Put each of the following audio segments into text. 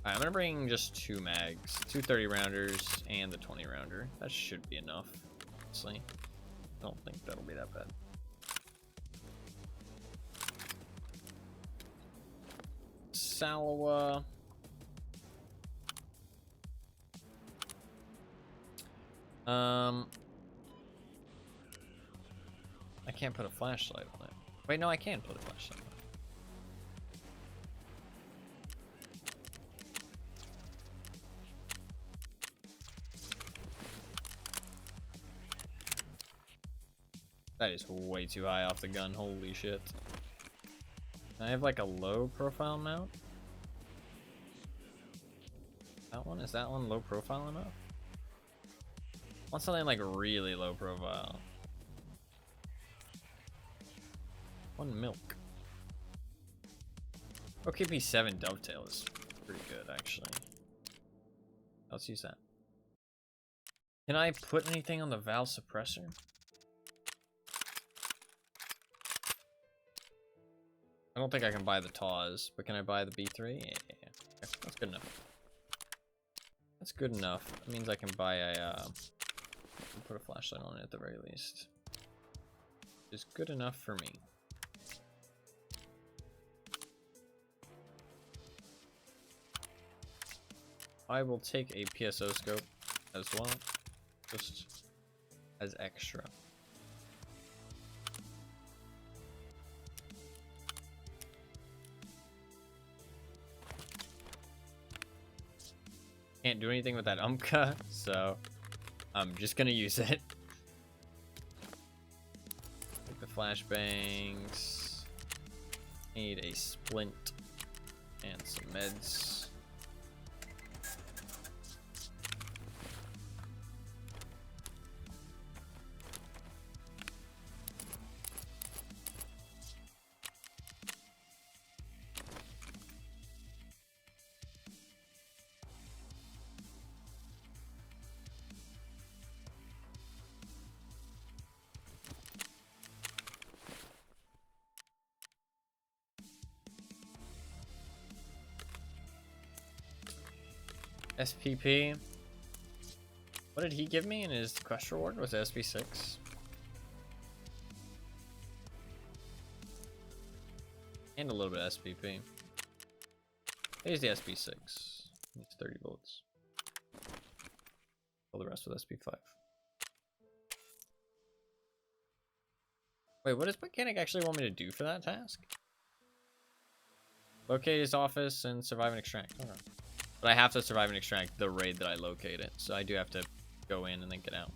Alright, I'm gonna bring just 2 mags, 2 30 rounders and the 20 rounder. That should be enough, honestly. I don't think that'll be that bad. Salawa. I can't put a flashlight on it. Wait, no, I can put a flashlight on it. That is way too high off the gun, holy shit. I have like a low profile mount. That one? Is that one low profile enough? I want something like really low profile. 1 milk. OKP7 dovetail is pretty good, actually. Let's use that. Can I put anything on the valve suppressor? I don't think I can buy the TAWs, but can I buy the B3? Yeah. That's good enough. That's good enough. That means I can buy a, put a flashlight on it at the very least. It's good enough for me. I will take a PSO scope as well, just as extra. Can't do anything with that Umka, so I'm just gonna use it. Take the flashbangs. Need a splint and some meds. SPP. What did he give me in his quest reward? Was it SP6? And a little bit of SPP. Here's the SP6. It's 30 bullets. All the rest with SP5. Wait, what does mechanic actually want me to do for that task? Locate his office and survive and extract. Okay. But I have to survive and extract the raid that I located, so I do have to go in and then get out.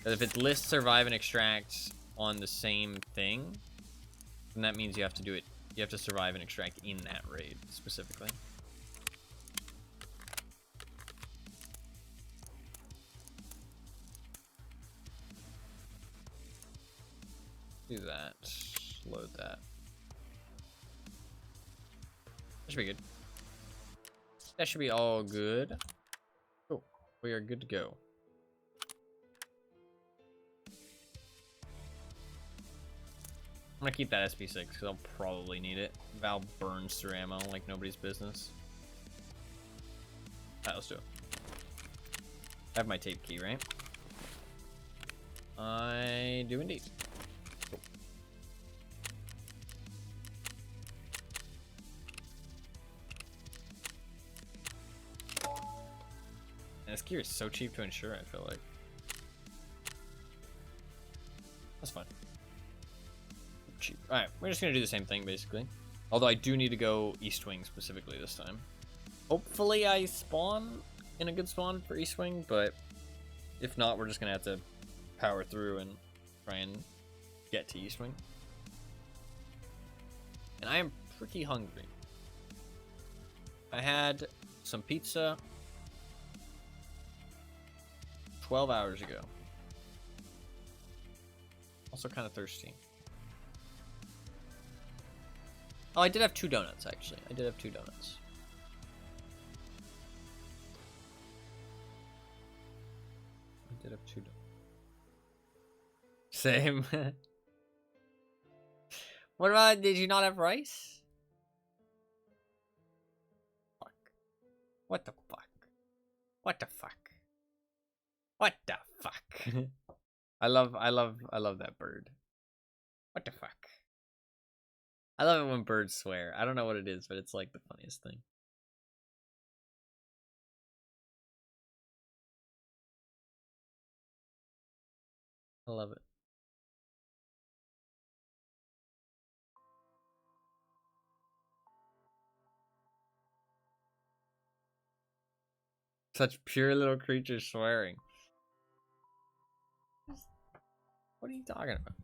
But if it lists survive and extract on the same thing, then that means you have to do it. You have to survive and extract in that raid specifically. Do that. Load that. That should be good. That should be all good. Cool. We are good to go. I'm gonna keep that SP6 because I'll probably need it. Val burns through ammo like nobody's business. Alright, let's do it. I have my tape key, right? I do indeed. Cool. And this gear is so cheap to insure, I feel like. That's fine. Cheap. Alright, we're just gonna do the same thing, basically. Although I do need to go East Wing specifically this time. Hopefully I spawn in a good spawn for East Wing, but if not, we're just gonna have to power through and try and get to East Wing. And I am pretty hungry. I had some pizza 12 hours ago. Also kind of thirsty. Oh, I did have 2 donuts, actually. I did have 2 donuts. I did have 2 donuts. Same. What about, did you not have rice? What the fuck? What the fuck? What the fuck? I love that bird. What the fuck? I love it when birds swear. I don't know what it is, but it's like the funniest thing. I love it. Such pure little creatures swearing. What are you talking about?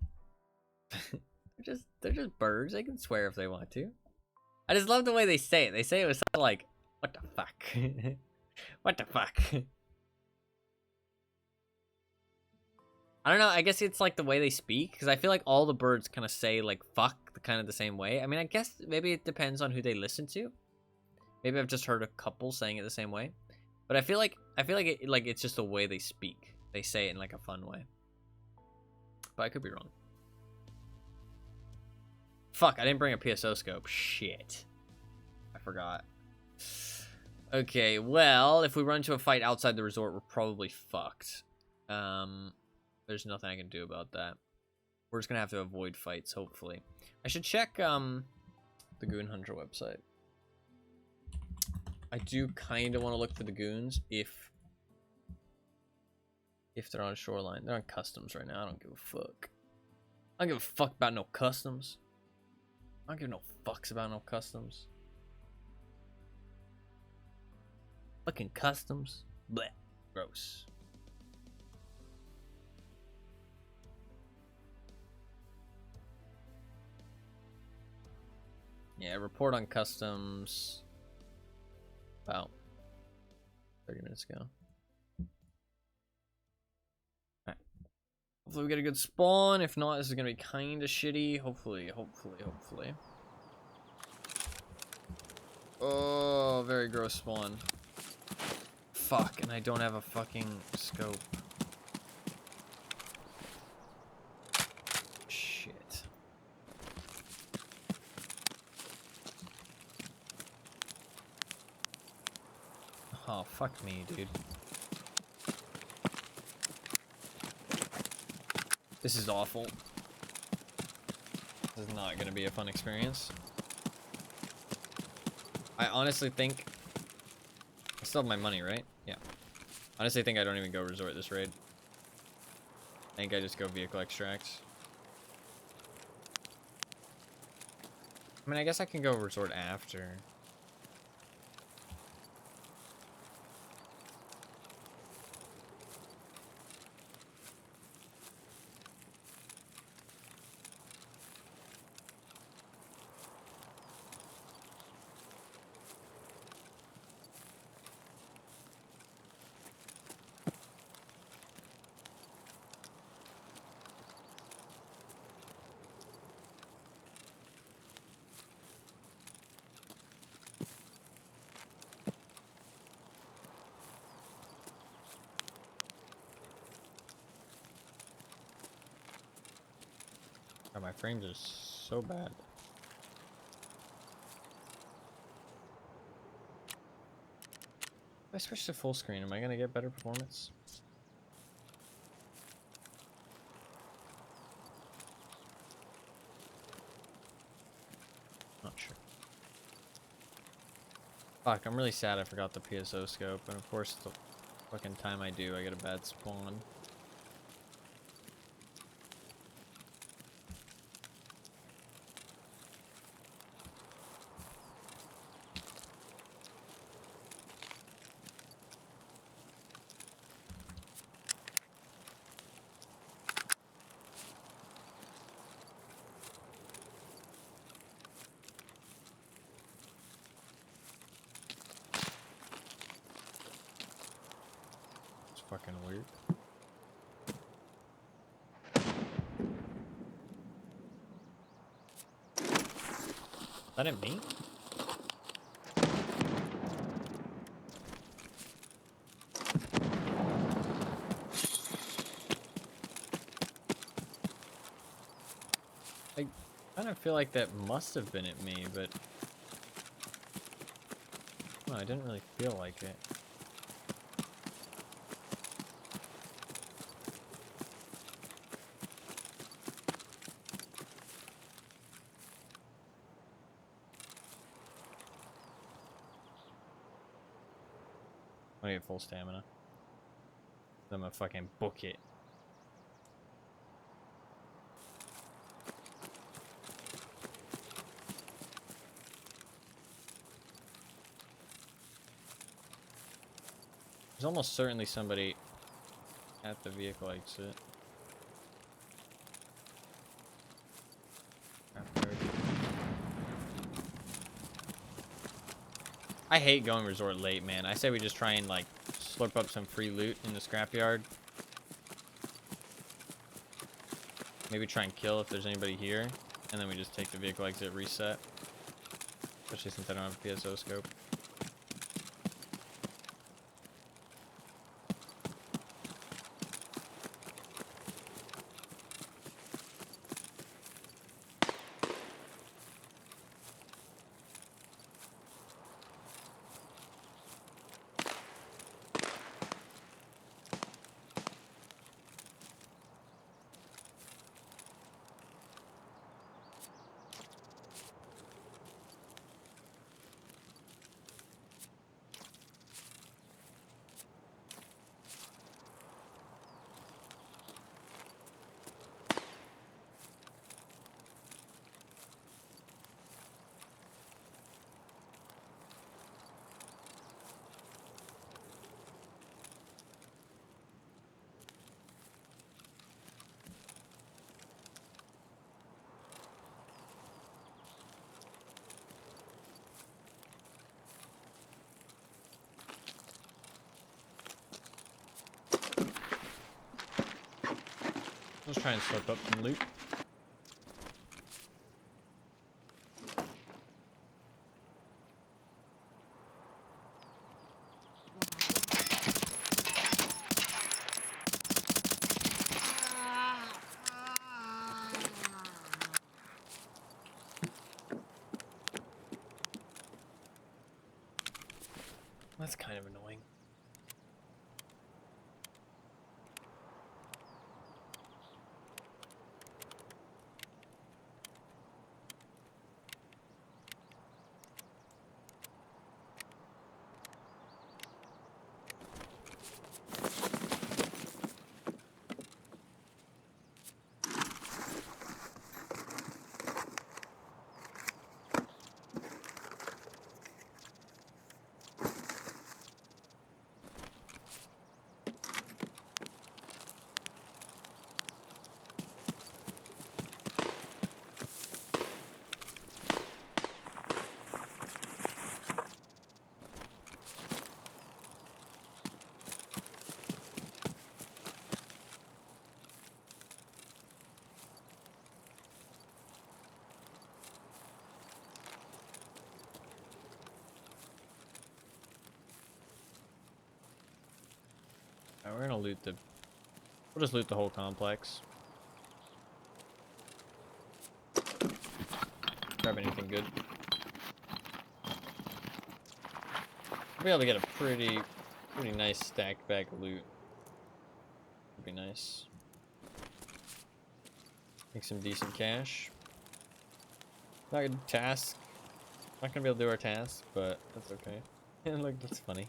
they're just birds. They can swear if they want to. I just love the way they say it. They say it with something like, what the fuck? What the fuck? I don't know. I guess it's like the way they speak, because I feel like all the birds kind of say like fuck kind of the same way. I mean, I guess maybe it depends on who they listen to. Maybe I've just heard a couple saying it the same way, but I feel like it's just the way they speak. They say it in like a fun way, but I could be wrong. Fuck, I didn't bring a PSO scope. Shit, I forgot. Okay, well, if we run into a fight outside the resort, we're probably fucked. There's nothing I can do about that. We're just gonna have to avoid fights, hopefully. I should check the Goon Hunter website. I do kind of want to look for the goons if they're on shoreline. They're on customs right now. I don't give a fuck. I don't give a fuck about no customs. I don't give no fucks about no customs. Fucking customs. Blech. Gross. Yeah, report on customs about 30 minutes ago. Alright. Hopefully we get a good spawn. If not, this is gonna be kinda shitty. Hopefully. Oh, very gross spawn. Fuck, and I don't have a fucking scope. Shit. Oh, fuck me, dude. This is awful. This is not gonna be a fun experience. I honestly think... I still have my money, right? Yeah. Honestly, I think I don't even go resort this raid. I think I just go vehicle extracts. I mean, I guess I can go resort after. God, my frames are so bad. If I switch to full screen, am I gonna get better performance? Not sure. Fuck, I'm really sad I forgot the PSO scope, and of course the fucking time I do, I get a bad spawn. Fucking weird. That ain't me? I kind of feel like that must have been at me, but No, I didn't really feel like it. I need full stamina. I'm gonna fucking book it. There's almost certainly somebody at the vehicle exit. I hate going resort late, man. I say we just try and, like, slurp up some free loot in the scrapyard. Maybe try and kill if there's anybody here. And then we just take the vehicle exit reset. Especially since I don't have a PSO scope. Let's try and slurp up some loot. That's kind of annoying. Alright, we're gonna loot the... We'll just loot the whole complex. Grab anything good. We'll be able to get a pretty nice stacked bag of loot. Would be nice. Make some decent cash. Not a task. Not gonna be able to do our task, but that's okay. And look, that's funny.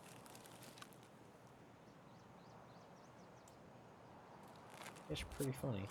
It's pretty funny.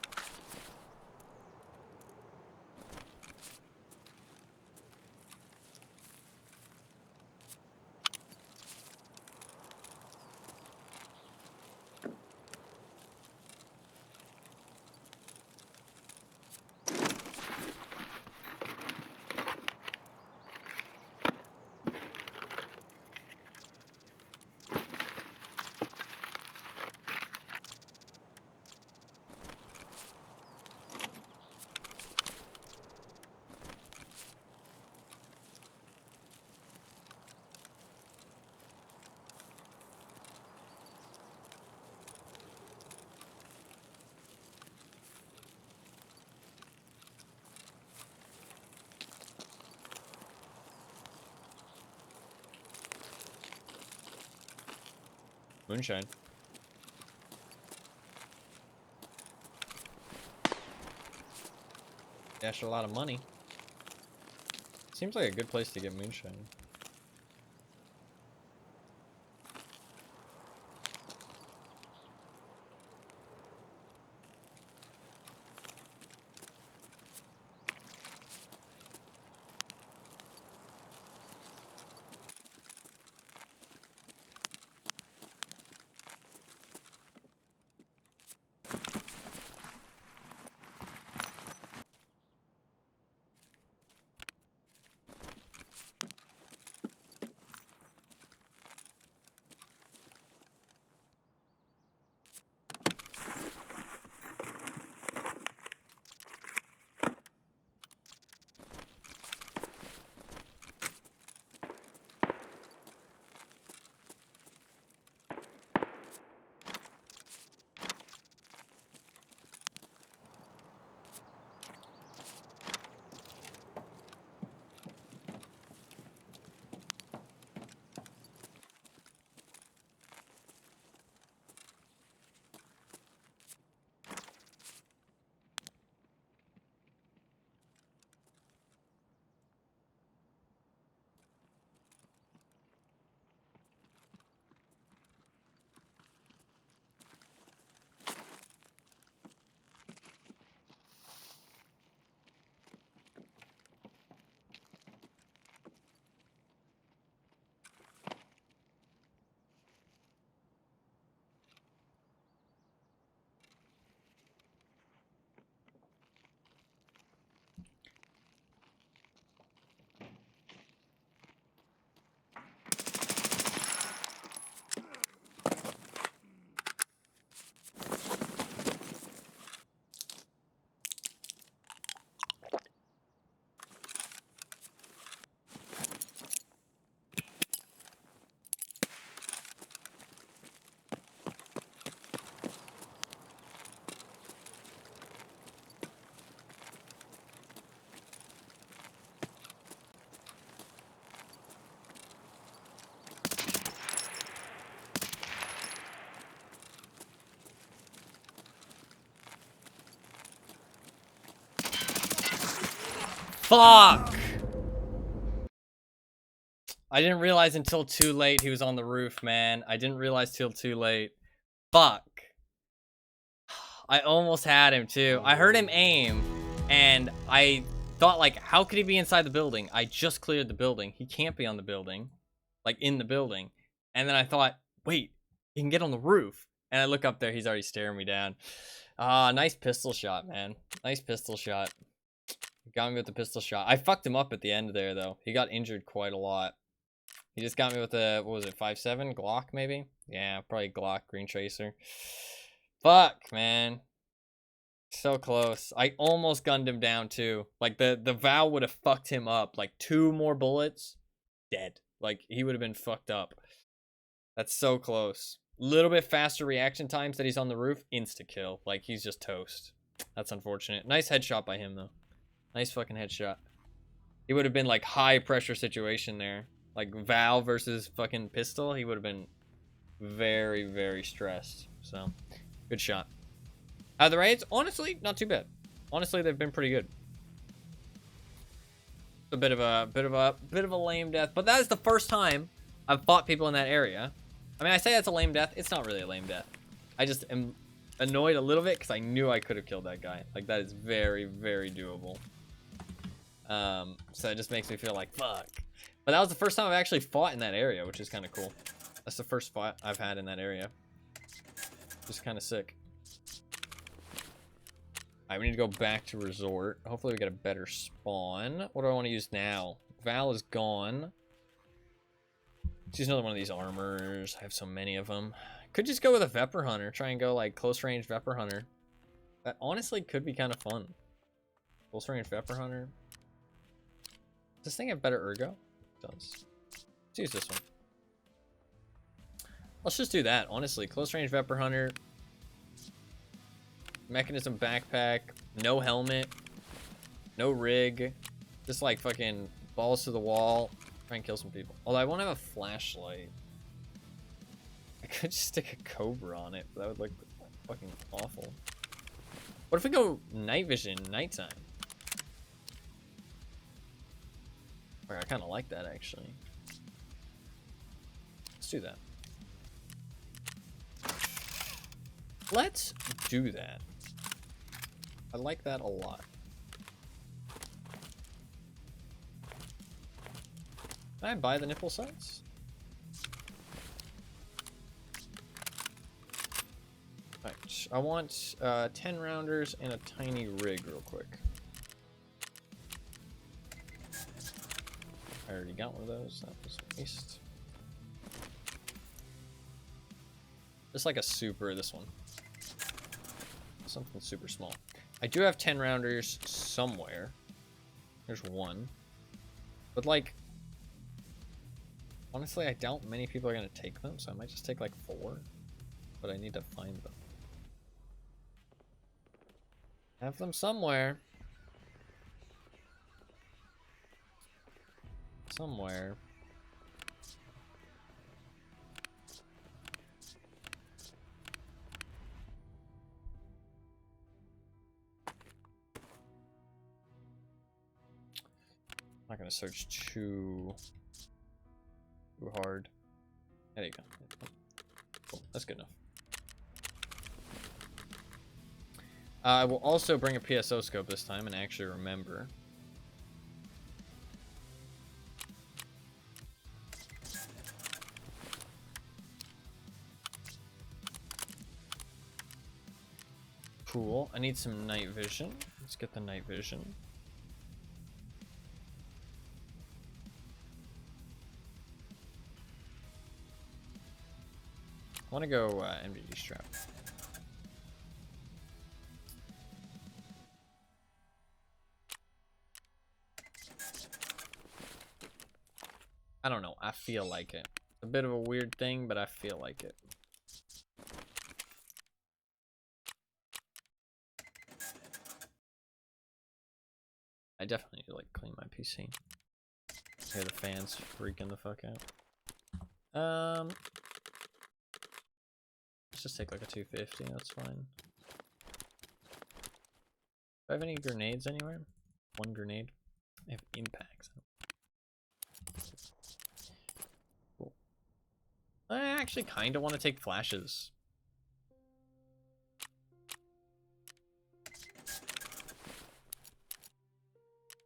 Moonshine. Dash a lot of money. Seems like a good place to get moonshine. Fuck! I didn't realize until too late he was on the roof, man. I didn't realize till too late. Fuck. I almost had him too. I heard him aim, and I thought, like, how could he be inside the building? I just cleared the building. He can't be on the building, like in the building. And then I thought, wait, he can get on the roof. And I look up there, he's already staring me down. Nice pistol shot, man. Nice pistol shot. Got me with the pistol shot. I fucked him up at the end there, though. He got injured quite a lot. He just got me with a, what was it, 5.7 Glock, maybe? Yeah, probably Glock, Green Tracer. Fuck, man. So close. I almost gunned him down, too. Like, the Val would have fucked him up. Like, 2 more bullets, dead. Like, he would have been fucked up. That's so close. Little bit faster reaction times that he's on the roof. Insta-kill. Like, he's just toast. That's unfortunate. Nice headshot by him, though. Nice fucking headshot. He would have been, like, high pressure situation there. Like, Val versus fucking pistol. He would have been very, very stressed. So, good shot. The raids, honestly, not too bad. Honestly, they've been pretty good. A bit of a lame death, but that is the first time I've fought people in that area. I mean, I say that's a lame death. It's not really a lame death. I just am annoyed a little bit because I knew I could have killed that guy. Like, that is very, very doable. So it just makes me feel like, fuck. But that was the first time I've actually fought in that area, which is kind of cool. That's the first fight I've had in that area. Just kind of sick. Alright, we need to go back to resort. Hopefully we get a better spawn. What do I want to use now? Val is gone. Let's use another one of these armors. I have so many of them. Could just go with a Vepr Hunter. Try and go like close range Vepr Hunter. That honestly could be kind of fun. Close range Vepr Hunter. Does this thing have better ergo? It does. Let's use this one. Let's just do that, honestly. Close range Vepr Hunter. Mechanism backpack. No helmet. No rig. Just like fucking balls to the wall. Try and kill some people. Although I won't have a flashlight. I could just stick a cobra on it, but that would look fucking awful. What if we go night vision, nighttime? I kind of like that, actually. Let's do that. Let's do that. I like that a lot. Can I buy the nipple sights? Right, I want 10 rounders and a tiny rig real quick. I already got one of those. That was a waste. Just like a super, this one. Something super small. I do have 10 rounders somewhere. There's one. But like, honestly, I doubt many people are going to take them, so I might just take like 4. But I need to find them. Have them somewhere. Somewhere. I'm not gonna search too hard. There you go. Cool. That's good enough. I will also bring a PSO scope this time and actually remember. Cool. I need some night vision. Let's get the night vision. I want to go MDD strap. I don't know. I feel like it. It's a bit of a weird thing, but I feel like it. I definitely need to like clean my PC. I hear the fans freaking the fuck out. Let's just take like a 250. That's fine. Do I have any grenades anywhere? One grenade. I have impacts. Cool. I actually kind of want to take flashes.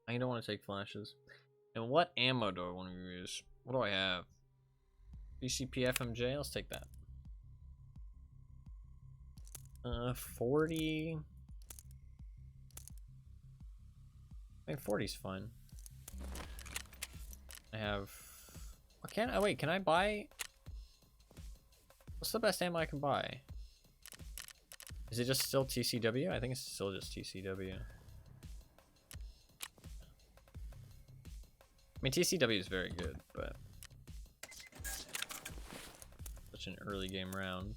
I don't want to take flashes. And what ammo do I want to use? What do I have? BCP FMJ? Let's take that. 40. I mean, 40's fine. I have. Oh, wait, can I buy? What's the best ammo I can buy? Is it just still TCW? I think it's still just TCW. I mean, TCW is very good, but such an early game round.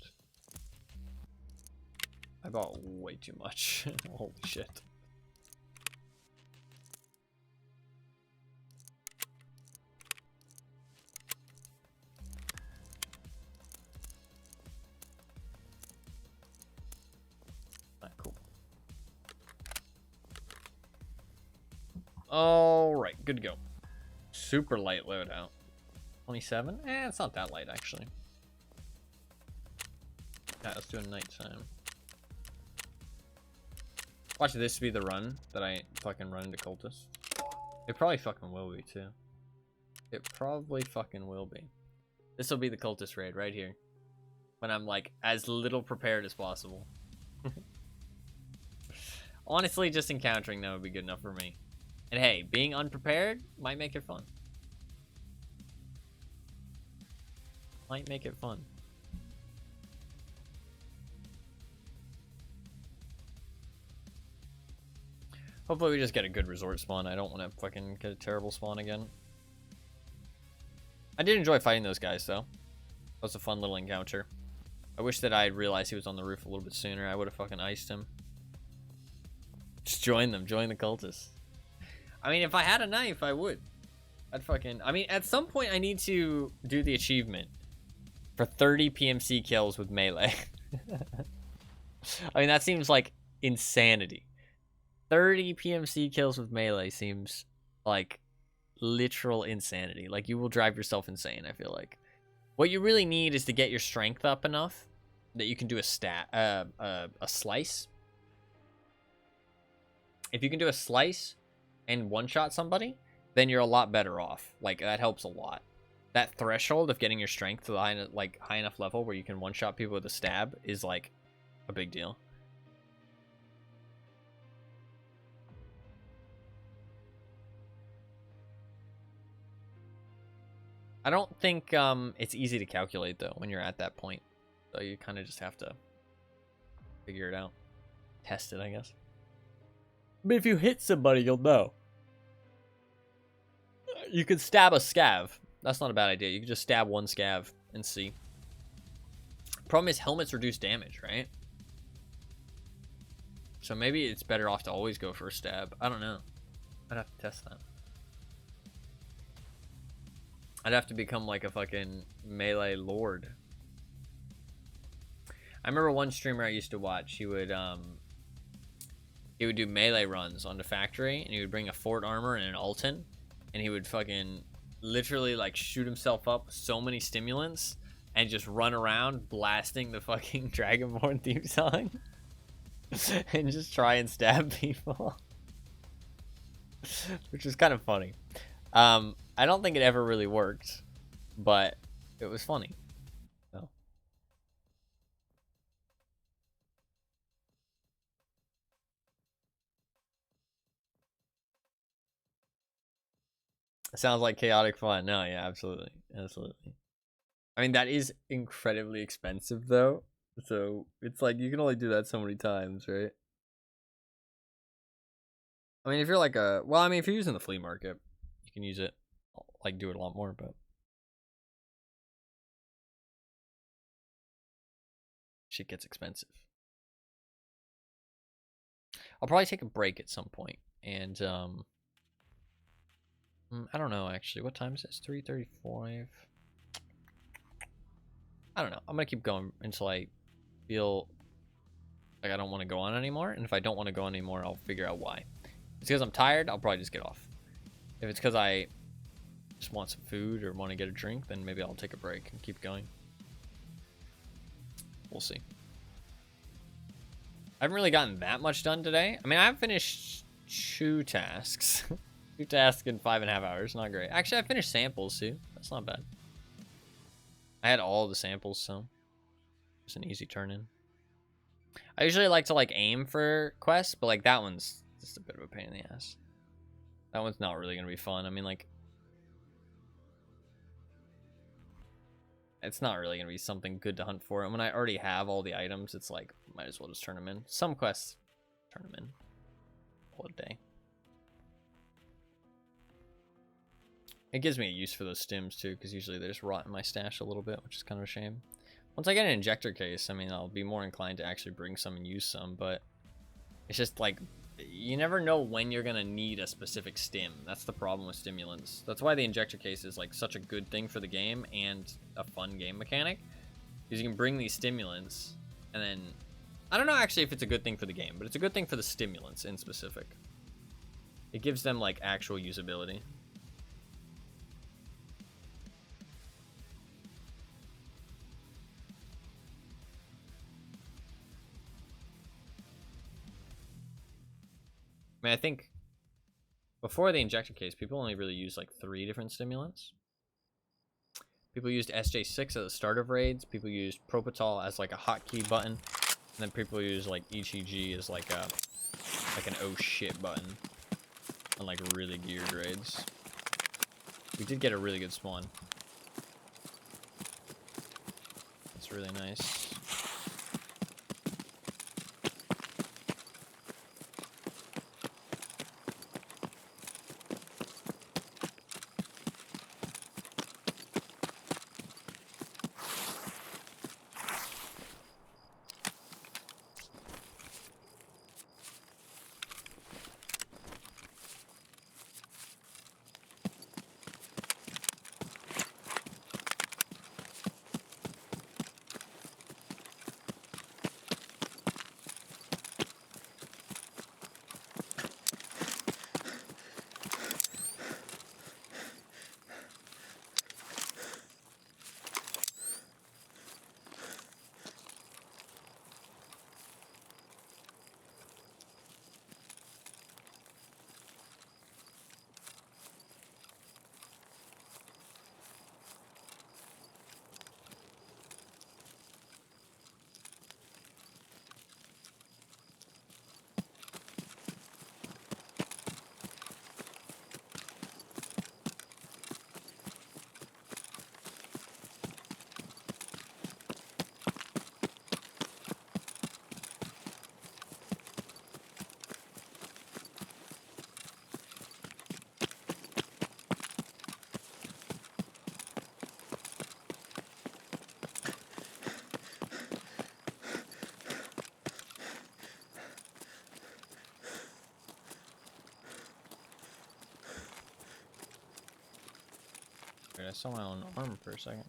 I bought way too much. Holy shit. Alright, cool. Alright, good to go. Super light loadout. 27? It's not that light, actually. Yeah, let's do a nighttime. Watch this be the run that I fucking run into cultists. It probably fucking will be, too. It probably fucking will be. This will be the cultist raid right here. When I'm, like, as little prepared as possible. Honestly, just encountering them would be good enough for me. And hey, being unprepared might make it fun. Might make it fun. Hopefully we just get a good resort spawn. I don't want to fucking get a terrible spawn again. I did enjoy fighting those guys, though. That was a fun little encounter. I wish that I had realized he was on the roof a little bit sooner. I would have fucking iced him. Just join them. Join the cultists. I mean, if I had a knife, I would. I'd fucking... I mean, at some point, I need to do the achievement For 30 PMC kills with melee. I mean, that seems like insanity. 30 PMC kills with melee seems like literal insanity. Like, you will drive yourself insane, I feel like. What you really need is to get your strength up enough that you can do a slice. If you can do a slice and one-shot somebody, then you're a lot better off. Like, that helps a lot. That threshold of getting your strength to the high enough level where you can one-shot people with a stab is, like, a big deal. I don't think it's easy to calculate, though, when you're at that point. So you kind of just have to figure it out. Test it, I guess. But if you hit somebody, you'll know. You could stab a scav. That's not a bad idea. You could just stab one scav and see. Problem is, helmets reduce damage, right? So maybe it's better off to always go for a stab. I don't know. I'd have to test that. I'd have to become like a fucking melee lord. I remember one streamer I used to watch. He would do melee runs on the factory, and he would bring a fort armor and an Alton, and he would fucking literally like shoot himself up with so many stimulants and just run around blasting the fucking Dragonborn theme song and just try and stab people. Which was kind of funny. I don't think it ever really worked, but it was funny. So. It sounds like chaotic fun. No, yeah, absolutely. Absolutely. I mean, that is incredibly expensive, though. So it's like you can only do that so many times, right? I mean, if you're like if you're using the flea market, you can use it, like, do it a lot more, but shit gets expensive. I'll probably take a break at some point, and I don't know, actually. What time is it? It's 3:35. I don't know. I'm gonna keep going until I feel like I don't want to go on anymore, and if I don't want to go on anymore, I'll figure out why. If it's because I'm tired, I'll probably just get off. If it's because I just want some food or want to get a drink, then maybe I'll take a break and keep going. We'll see. I haven't really gotten that much done today. I mean, I've finished 2 tasks. 2 tasks in 5.5 hours. Not great. Actually, I finished samples too. That's not bad. I had all the samples, so it's an easy turn in. I usually like to like aim for quests, but like that one's just a bit of a pain in the ass. That one's not really gonna be fun. I mean, like, it's not really gonna be something good to hunt for. And when I already have all the items, it's like, might as well just turn them in. Some quests, turn them in all day. It gives me a use for those stims too, because usually they just rot in my stash a little bit, which is kind of a shame. Once I get an injector case, I mean, I'll be more inclined to actually bring some and use some, but it's just like, you never know when you're gonna need a specific stim. That's the problem with stimulants. That's why the injector case is like such a good thing for the game and a fun game mechanic, because you can bring these stimulants, and then I don't know actually if it's a good thing for the game, but it's a good thing for the stimulants in specific. It gives them like actual usability. I mean, I think before the injector case, people only really used like 3 different stimulants. People used SJ6 at the start of raids. People used Propital as like a hotkey button, and then people use like EGG as like an oh shit button on like really geared raids. We did get a really good spawn. That's really nice. Wait, I saw my own arm for a second.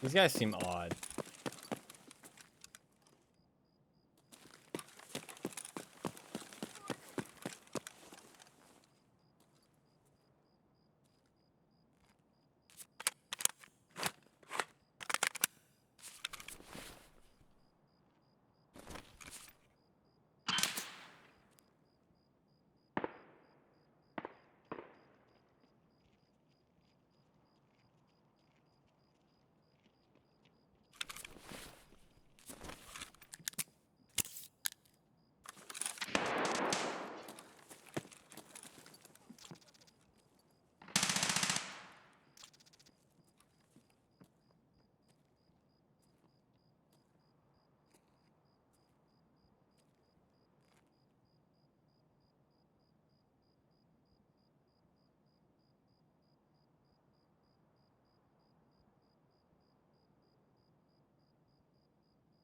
These guys seem odd.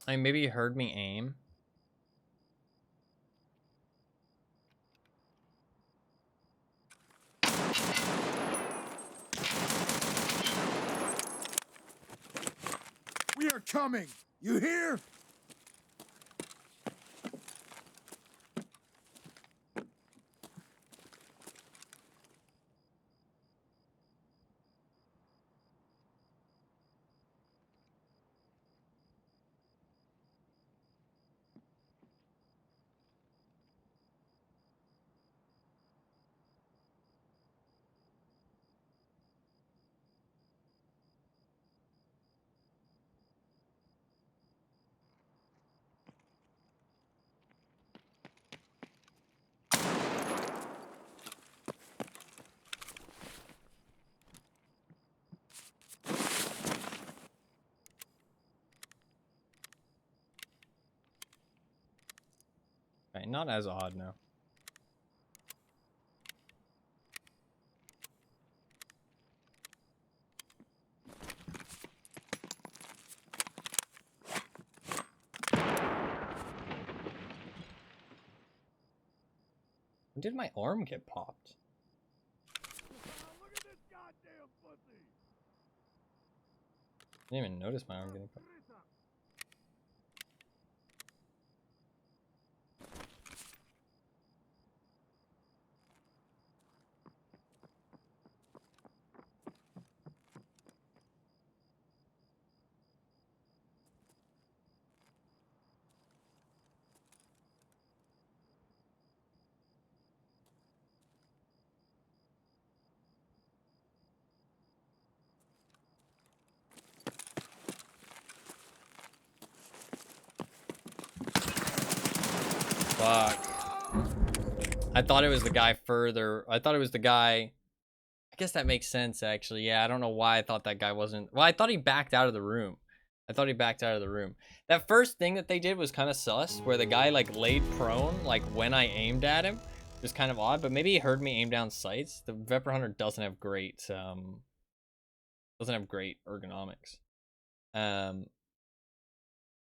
I mean, maybe he heard me aim. We are coming! You hear? Right, not as odd now. When did my arm get popped? Look at this goddamn pussy! I didn't even notice my arm getting popped. Fuck. I thought it was the guy further. I thought it was the guy. I guess that makes sense, actually. Yeah, I don't know why I thought that guy wasn't. Well, I thought he backed out of the room. That first thing that they did was kind of sus, where the guy like laid prone, like when I aimed at him. It was kind of odd, but maybe he heard me aim down sights. The Vepr Hunter doesn't have great ergonomics.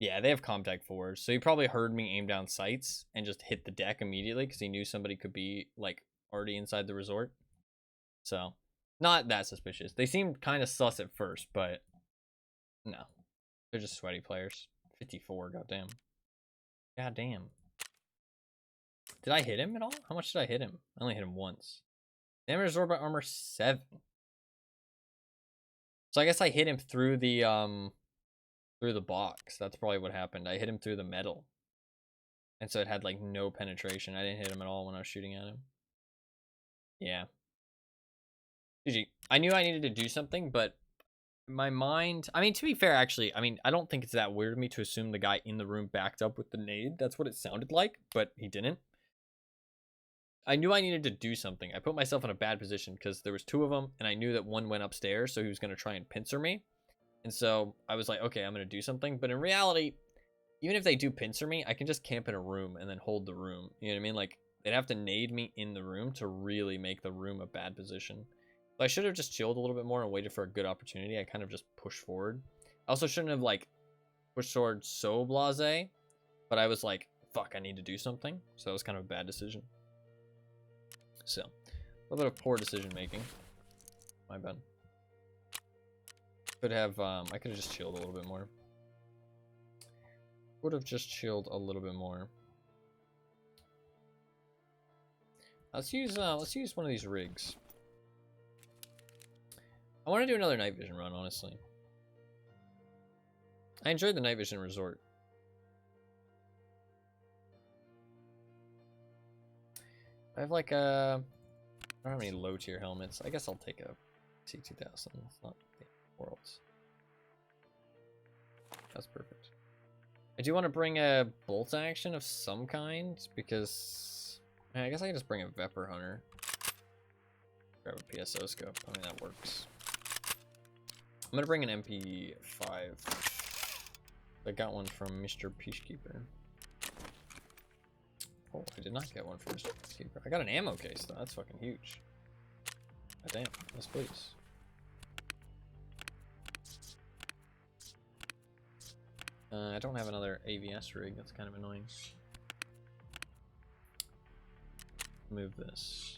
Yeah, they have ComTech 4s, so he probably heard me aim down sights and just hit the deck immediately because he knew somebody could be like already inside the resort. So, not that suspicious. They seemed kind of sus at first, but no, they're just sweaty players. 54, goddamn. Goddamn. Did I hit him at all? How much did I hit him? I only hit him once. Damage absorbed by armor 7. So I guess I hit him through the box. That's probably what happened. I hit him through the metal. And so it had like no penetration. I didn't hit him at all when I was shooting at him. Yeah. GG. I knew I needed to do something, but my mind, I mean, to be fair, actually, I mean, I don't think it's that weird of me to assume the guy in the room backed up with the nade. That's what it sounded like, but he didn't. I knew I needed to do something. I put myself in a bad position because there was 2 of them, and I knew that one went upstairs, so he was going to try and pincer me. And so I was like, okay, I'm going to do something. But in reality, even if they do pincer me, I can just camp in a room and then hold the room. You know what I mean? Like, they'd have to nade me in the room to really make the room a bad position. So I should have just chilled a little bit more and waited for a good opportunity. I kind of just pushed forward. I also shouldn't have, like, pushed forward so blasé. But I was like, fuck, I need to do something. So that was kind of a bad decision. So, a little bit of poor decision making. My bad. Could have, I could have just chilled a little bit more. Would have just chilled a little bit more. Let's use one of these rigs. I want to do another night vision run, honestly. I enjoyed the night vision resort. I have like a, I don't have any low tier helmets. I guess I'll take a T2000. It's not the worlds. That's perfect. I do want to bring a bolt action of some kind because I guess I can just bring a Vepr Hunter. Grab a PSO scope. I mean, that works. I'm gonna bring an MP5. I got one from Mr. Peacekeeper. Oh, I did not get one from Mr. Peacekeeper. I got an ammo case though. That's fucking huge. God damn. Yes, please. I don't have another AVS rig. That's kind of annoying. Move this.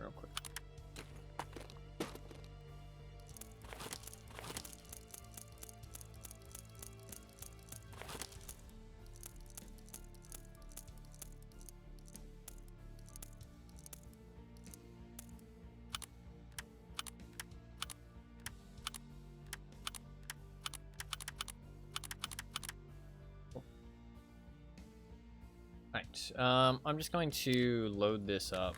Real quick. Right. I'm just going to load this up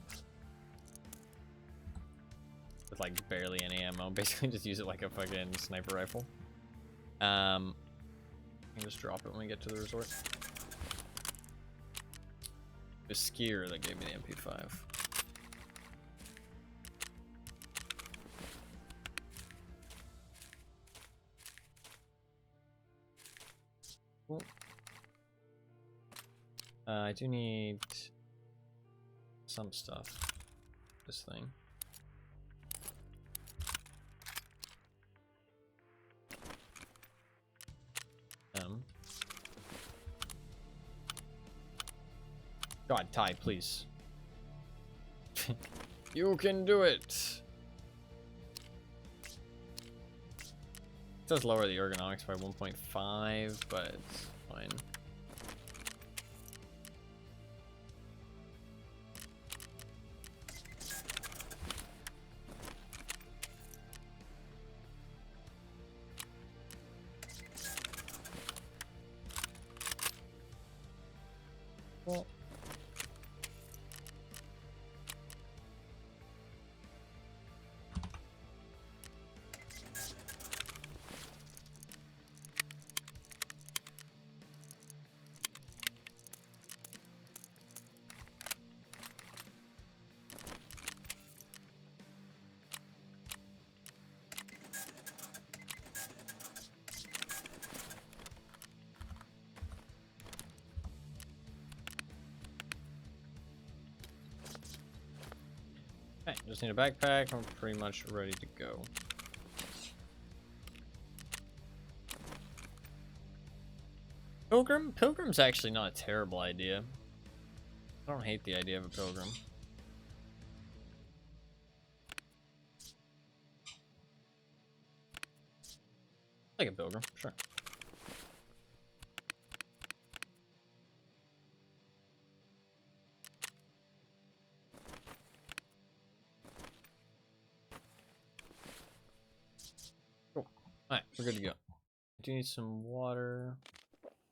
with like barely any ammo. Basically just use it like a fucking sniper rifle. I can just drop it when we get to the resort. The skier that gave me the MP5. Cool. I do need some stuff. This thing. God, Ty, please. You can do it. It does lower the ergonomics by 1.5, but it's fine. Well, okay, just need a backpack. I'm pretty much ready to go. Pilgrim? Pilgrim's actually not a terrible idea. I don't hate the idea of a pilgrim. Like a pilgrim, sure. Cool. Alright, we're good to go. I do need some water.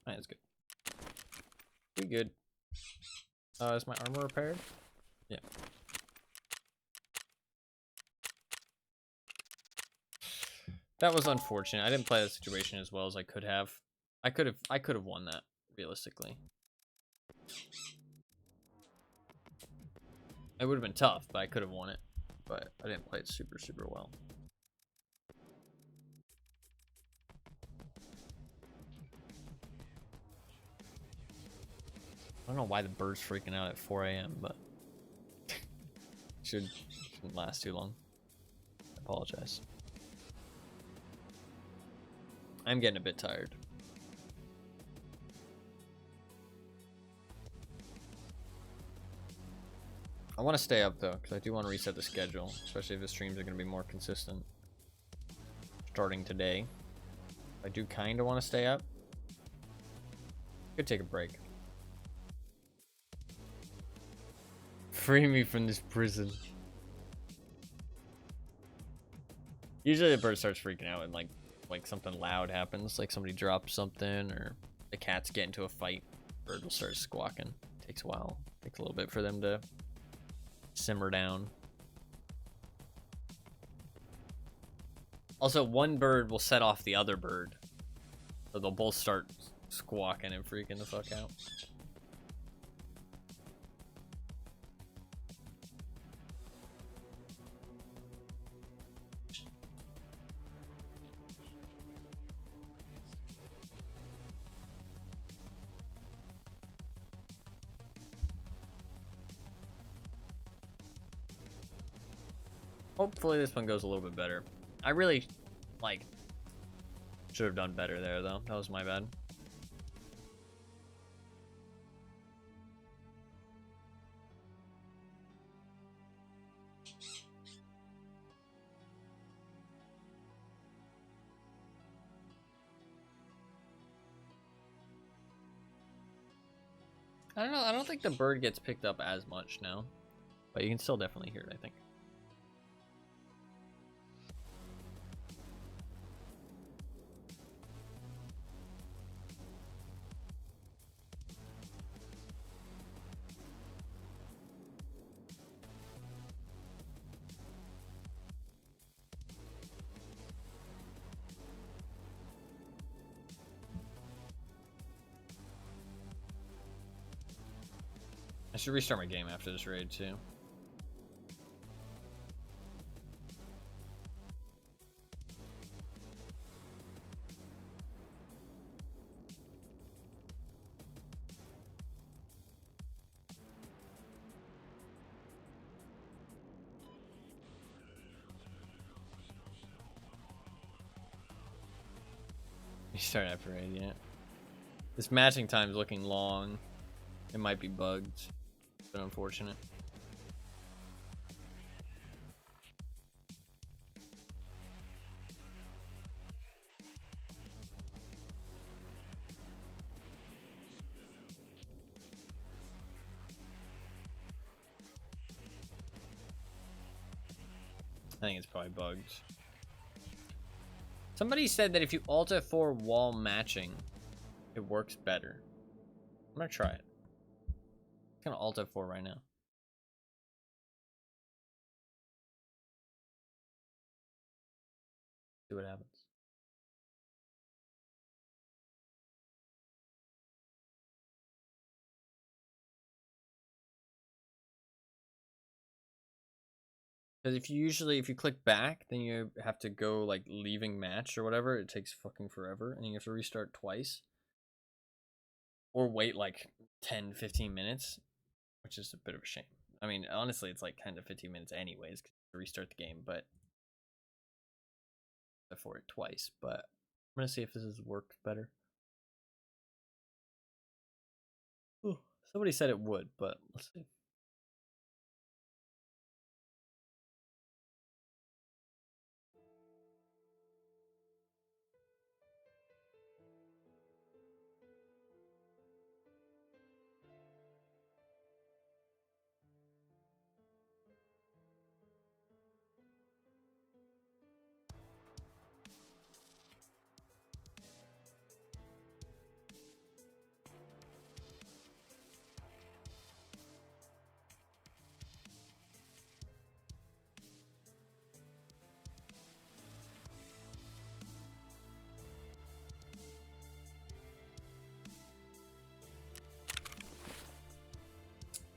Alright, that's good. We good. Is my armor repaired? Yeah. That was unfortunate. I didn't play that situation as well as I could have. I could have won that, realistically. It would have been tough, but I could have won it. But I didn't play it super, super well. I don't know why the bird's freaking out at 4 a.m., but shouldn't last too long. I apologize. I'm getting a bit tired. I want to stay up though, because I do want to reset the schedule, especially if the streams are going to be more consistent starting today. I do kind of want to stay up. Could take a break. Free me from this prison. Usually the bird starts freaking out and like something loud happens, like somebody drops something or the cats get into a fight. Bird will start squawking. Takes a while. Takes a little bit for them to simmer down. Also, one bird will set off the other bird, so they'll both start squawking and freaking the fuck out. Hopefully this one goes a little bit better. I really, like, should have done better there, though. That was my bad. I don't know. I don't think the bird gets picked up as much now, but you can still definitely hear it, I think. I should restart my game after this raid, too. Restart after raid, yeah. This matching time is looking long. It might be bugged. been unfortunate. I think it's probably bugged. Somebody said that if you Alt F4 wall matching, it works better. I'm gonna try it. I'm gonna Alt F4 right now. See what happens. Because if you click back, then you have to go like leaving match or whatever. It takes fucking forever, and you have to restart twice. Or wait like 10, 15 minutes, which is a bit of a shame. I mean, honestly, it's like 10 to 15 minutes anyways to restart the game, but for it twice. But I'm gonna see if this has worked better. Ooh, somebody said it would, but let's see.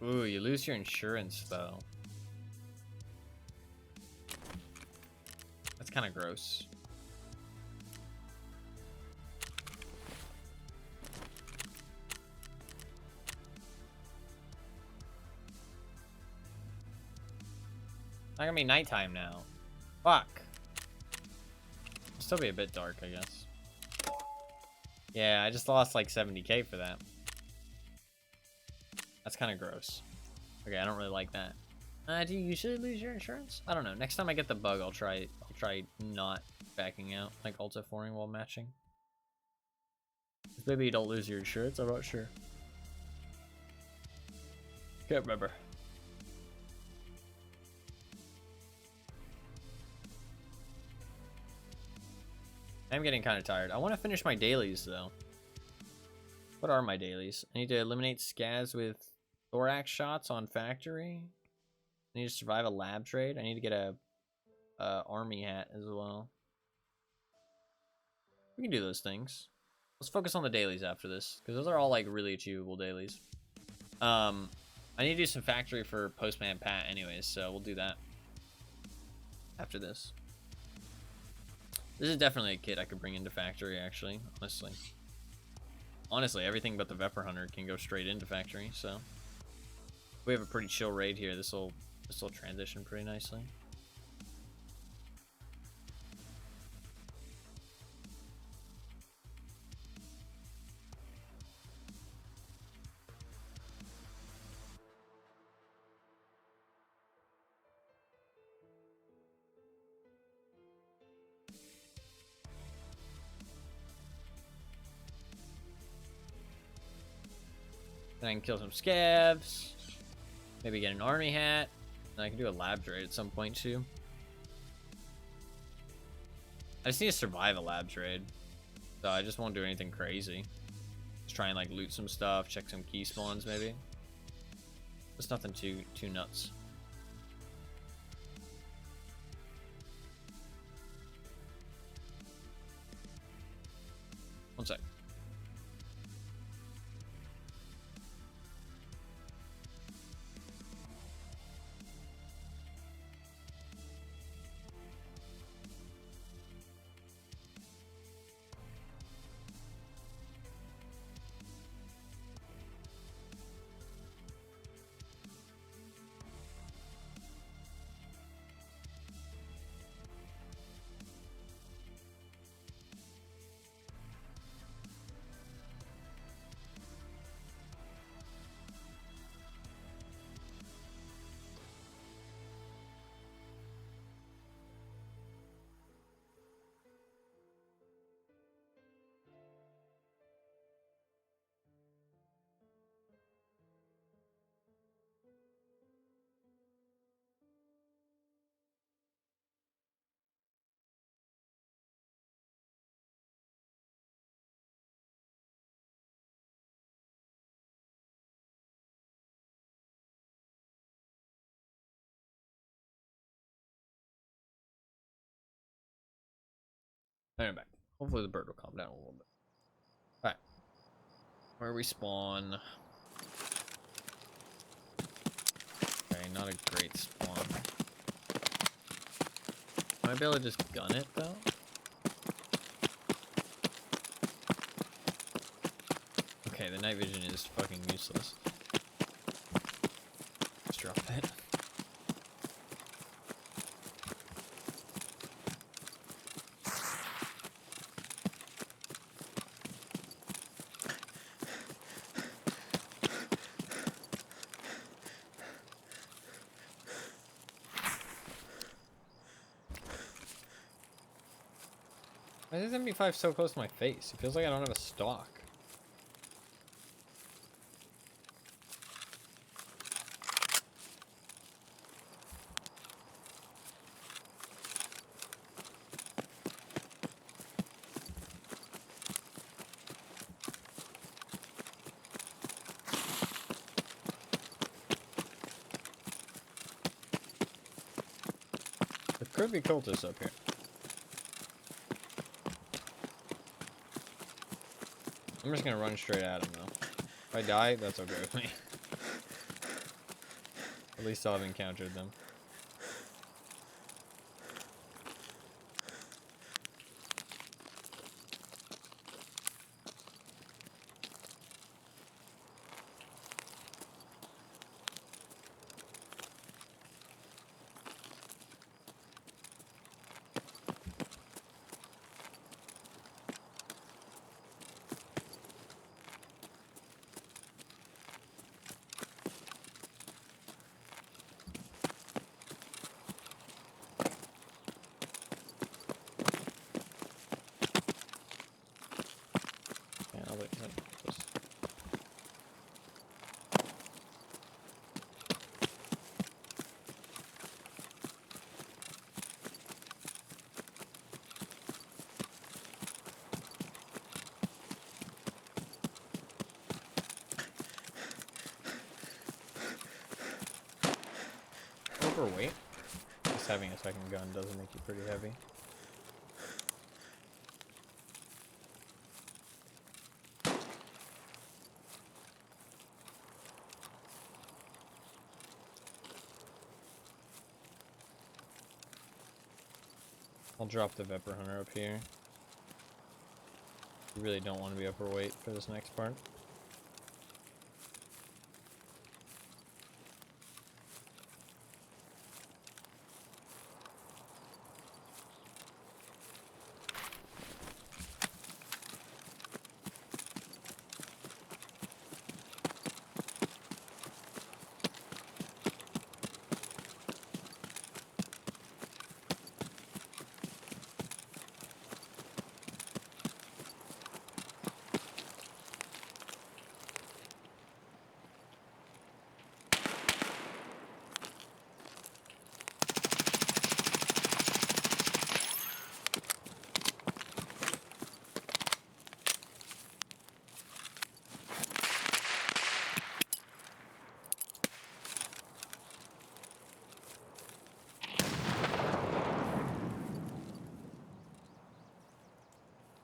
Ooh, you lose your insurance though. That's kind of gross. Not gonna be nighttime now. Fuck. It'll still be a bit dark, I guess. Yeah, I just lost like 70k for that. That's kind of gross. Okay, I don't really like that. Do you usually lose your insurance? I don't know. Next time I get the bug, I'll try not backing out, like Alt F4ing while matching. Maybe you don't lose your insurance. I'm not sure. Can't remember. I'm getting kind of tired. I want to finish my dailies though. What are my dailies? I need to eliminate scavs with thorax shots on factory. I need to survive a lab trade. I need to get a army hat as well. We can do those things. Let's focus on the dailies after this, because those are all like really achievable dailies. I need to do some factory for Postman Pat anyways, so we'll do that after this. This is definitely a kit I could bring into factory, actually, honestly. Honestly, everything but the Vepr Hunter can go straight into factory, so we have a pretty chill raid here. This will transition pretty nicely. Then I can kill some scavs. Maybe get an army hat. And I can do a lab trade at some point too. I just need to survive a lab trade. So I just won't do anything crazy. Just try and like loot some stuff, check some key spawns maybe. Just nothing too nuts. One sec. And I'm back. Hopefully the bird will calm down a little bit. Alright. Where we spawn. Okay, not a great spawn. Might be able to just gun it though. Okay, the night vision is fucking useless. Let's drop it. Why is this MP5 so close to my face? It feels like I don't have a stock. There could be cultists up here. I'm just gonna run straight at him though. If I die, that's okay with me. At least I'll have encountered them. Yeah, I'll wait for them. Overweight? Just having a second gun doesn't make you pretty heavy. I'll drop the Viper Hunter up here. You really don't want to be overweight for this next part.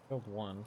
Killed one.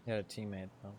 He had a teammate though.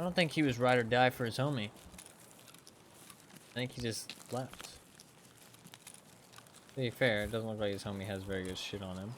don't think he was ride or die for his homie. I think he just left. To be fair, it doesn't look like his homie has very good shit on him.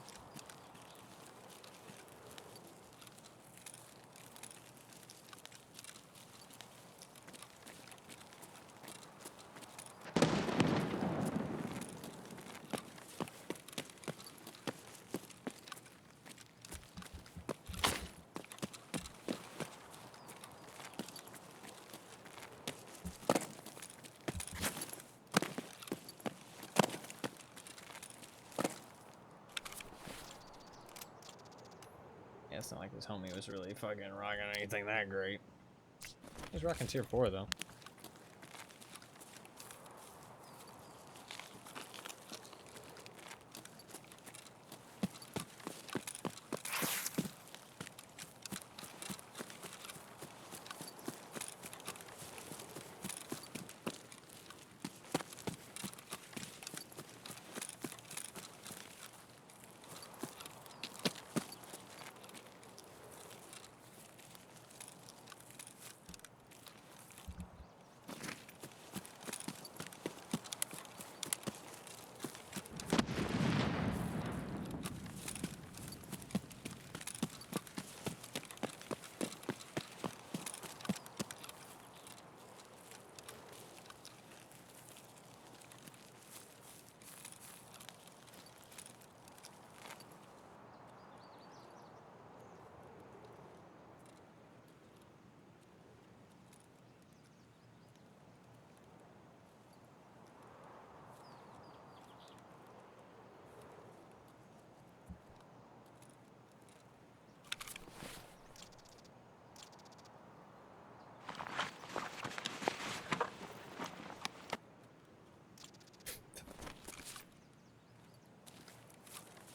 Yeah, it's not like his homie was really fucking rocking anything that great. He's rocking tier 4 though.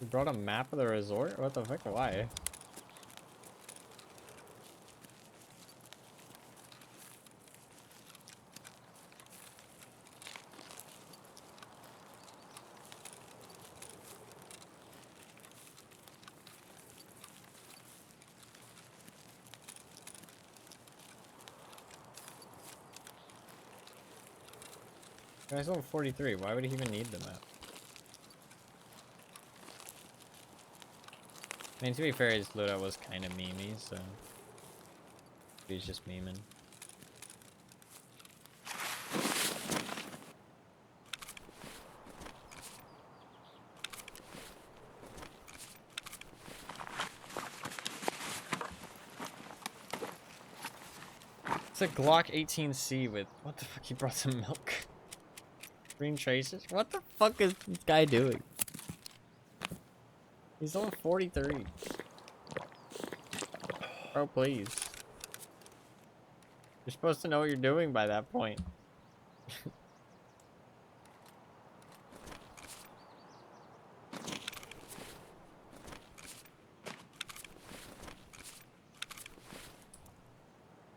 You brought a map of the resort? What the fuck? Why? Guy's level 43. Why would he even need the map? I mean, to be fair, his loadout was kind of memey, so he's just memeing. It's a Glock 18C with what the fuck? He brought some milk. Green traces. What the fuck is this guy doing? He's level 43. Bro, please. You're supposed to know what you're doing by that point.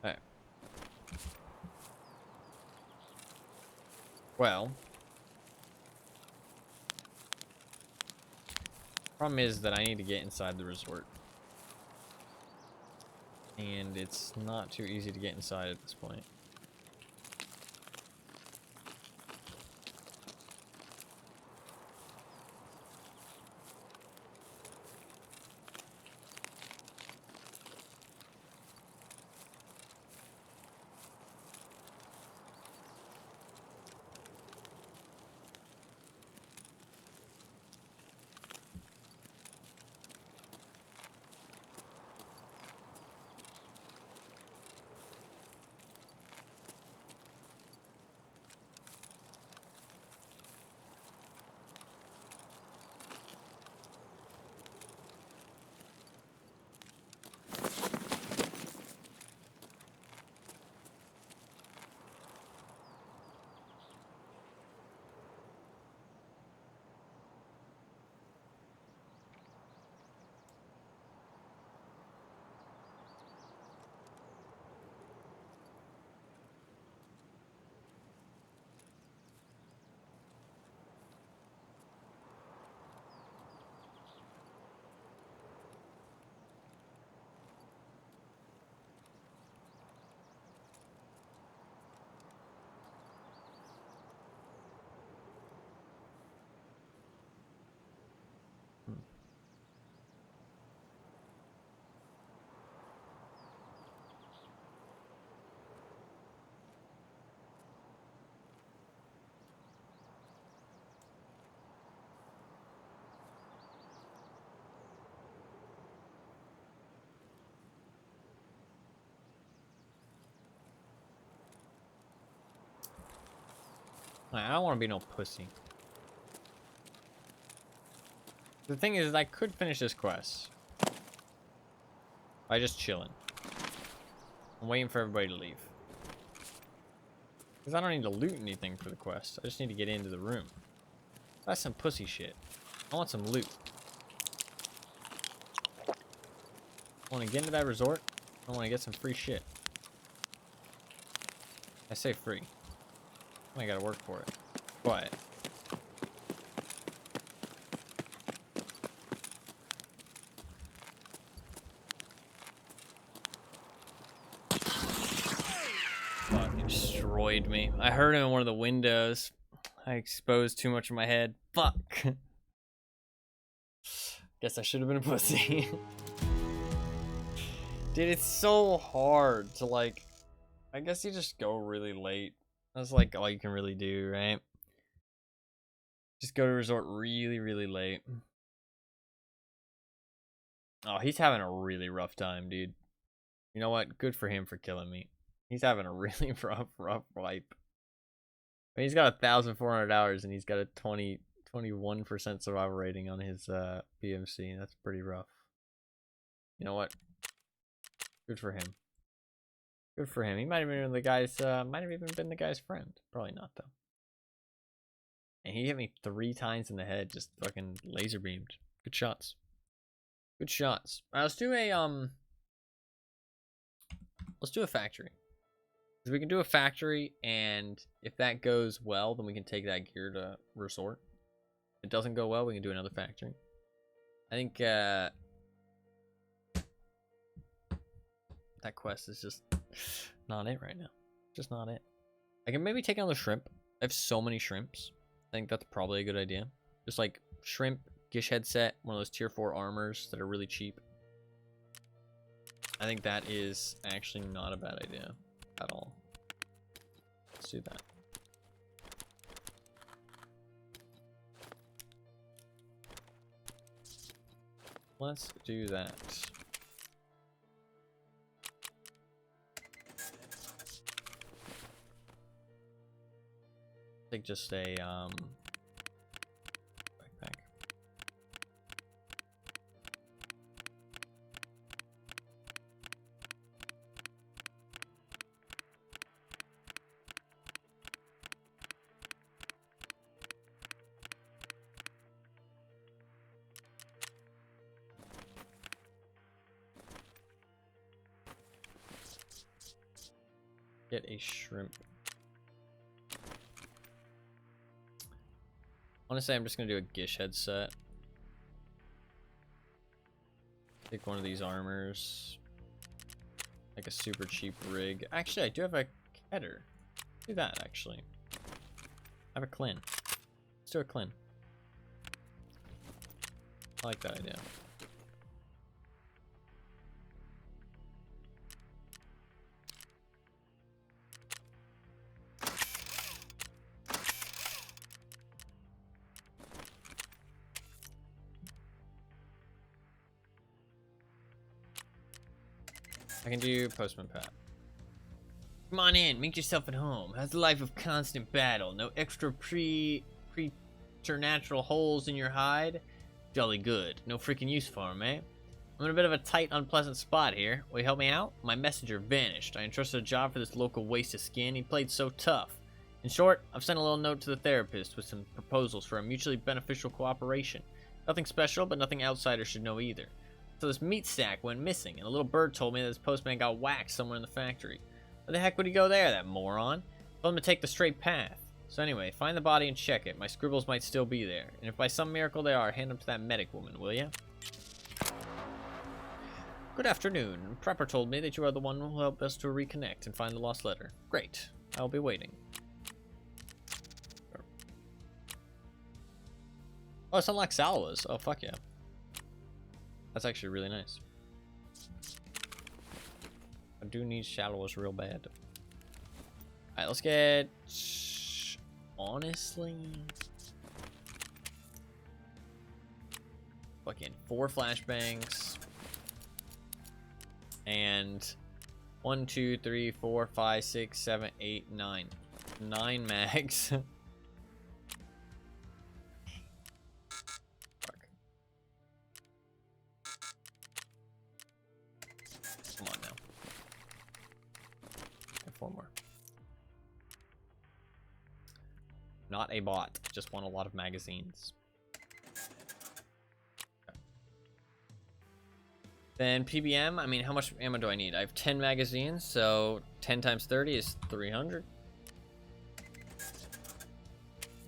Alright. Well. Problem is that I need to get inside the resort. And it's not too easy to get inside at this point. I don't want to be no pussy. The thing is, I could finish this quest by just chilling. I'm waiting for everybody to leave. Because I don't need to loot anything for the quest. I just need to get into the room. That's some pussy shit. I want some loot. I want to get into that resort. I want to get some free shit. I say free. I gotta work for it. But fucking destroyed me. I heard him in one of the windows. I exposed too much of my head. Fuck. Guess I should have been a pussy. Dude, it's so hard to like. I guess you just go really late. That's like all you can really do, right? Just go to resort really, really late. Oh, he's having a really rough time, dude. You know what? Good for him for killing me. He's having a really rough wipe. I mean, he's got 1,400 hours and he's got a 21% survival rating on his BMC. That's pretty rough. You know what? Good for him. Good for him. He might have been the guy's. Might have even been the guy's friend. Probably not though. And he hit me 3 times in the head, just fucking laser beamed. Good shots. Good shots. All right, let's do a factory. Because we can do a factory, and if that goes well, then we can take that gear to resort. If it doesn't go well, we can do another factory. I think that quest is just not it right now. Just not it. I can maybe take another shrimp. I have so many shrimps. I think that's probably a good idea. Just like shrimp, Gish headset, one of those tier 4 armors that are really cheap. I think that is actually not a bad idea at all. Let's do that. Let's do that. Take just a backpack. Get a shrimp. Honestly, I'm just gonna do a Gish headset. Take one of these armors. Like a super cheap rig. Actually, I do have a Keter. Do that, actually. I have a Clin. Let's do a Clin. I like that idea. I can do Postman Pat. Come on in, make yourself at home. How's the life of constant battle? No extra preternatural holes in your hide? Jolly good. No freaking use for 'em, eh? I'm in a bit of a tight, unpleasant spot here. Will you help me out? My messenger vanished. I entrusted a job for this local waste of skin. He played so tough. In short, I've sent a little note to the therapist with some proposals for a mutually beneficial cooperation. Nothing special, but nothing outsiders should know either. So this meat stack went missing, and a little bird told me that this postman got whacked somewhere in the factory. Where the heck would he go there, that moron? Told him to take the straight path. So anyway, find the body and check it. My scribbles might still be there. And if by some miracle they are, hand them to that medic woman, will ya? Good afternoon. Prepper told me that you are the one who will help us to reconnect and find the lost letter. Great. I'll be waiting. Oh, it's unlocked Salwas. Oh, fuck yeah. That's actually really nice. I do need shallows real bad. Alright, let's get... Honestly... Fucking 4 flashbangs. And... 1, 2, 3, 4, 5, 6, 7, 8, 9. 9 mags. Not a bot. Just want a lot of magazines. Okay. Then PBM, I mean, how much ammo do I need? I have 10 magazines, so 10 times 30 is 300.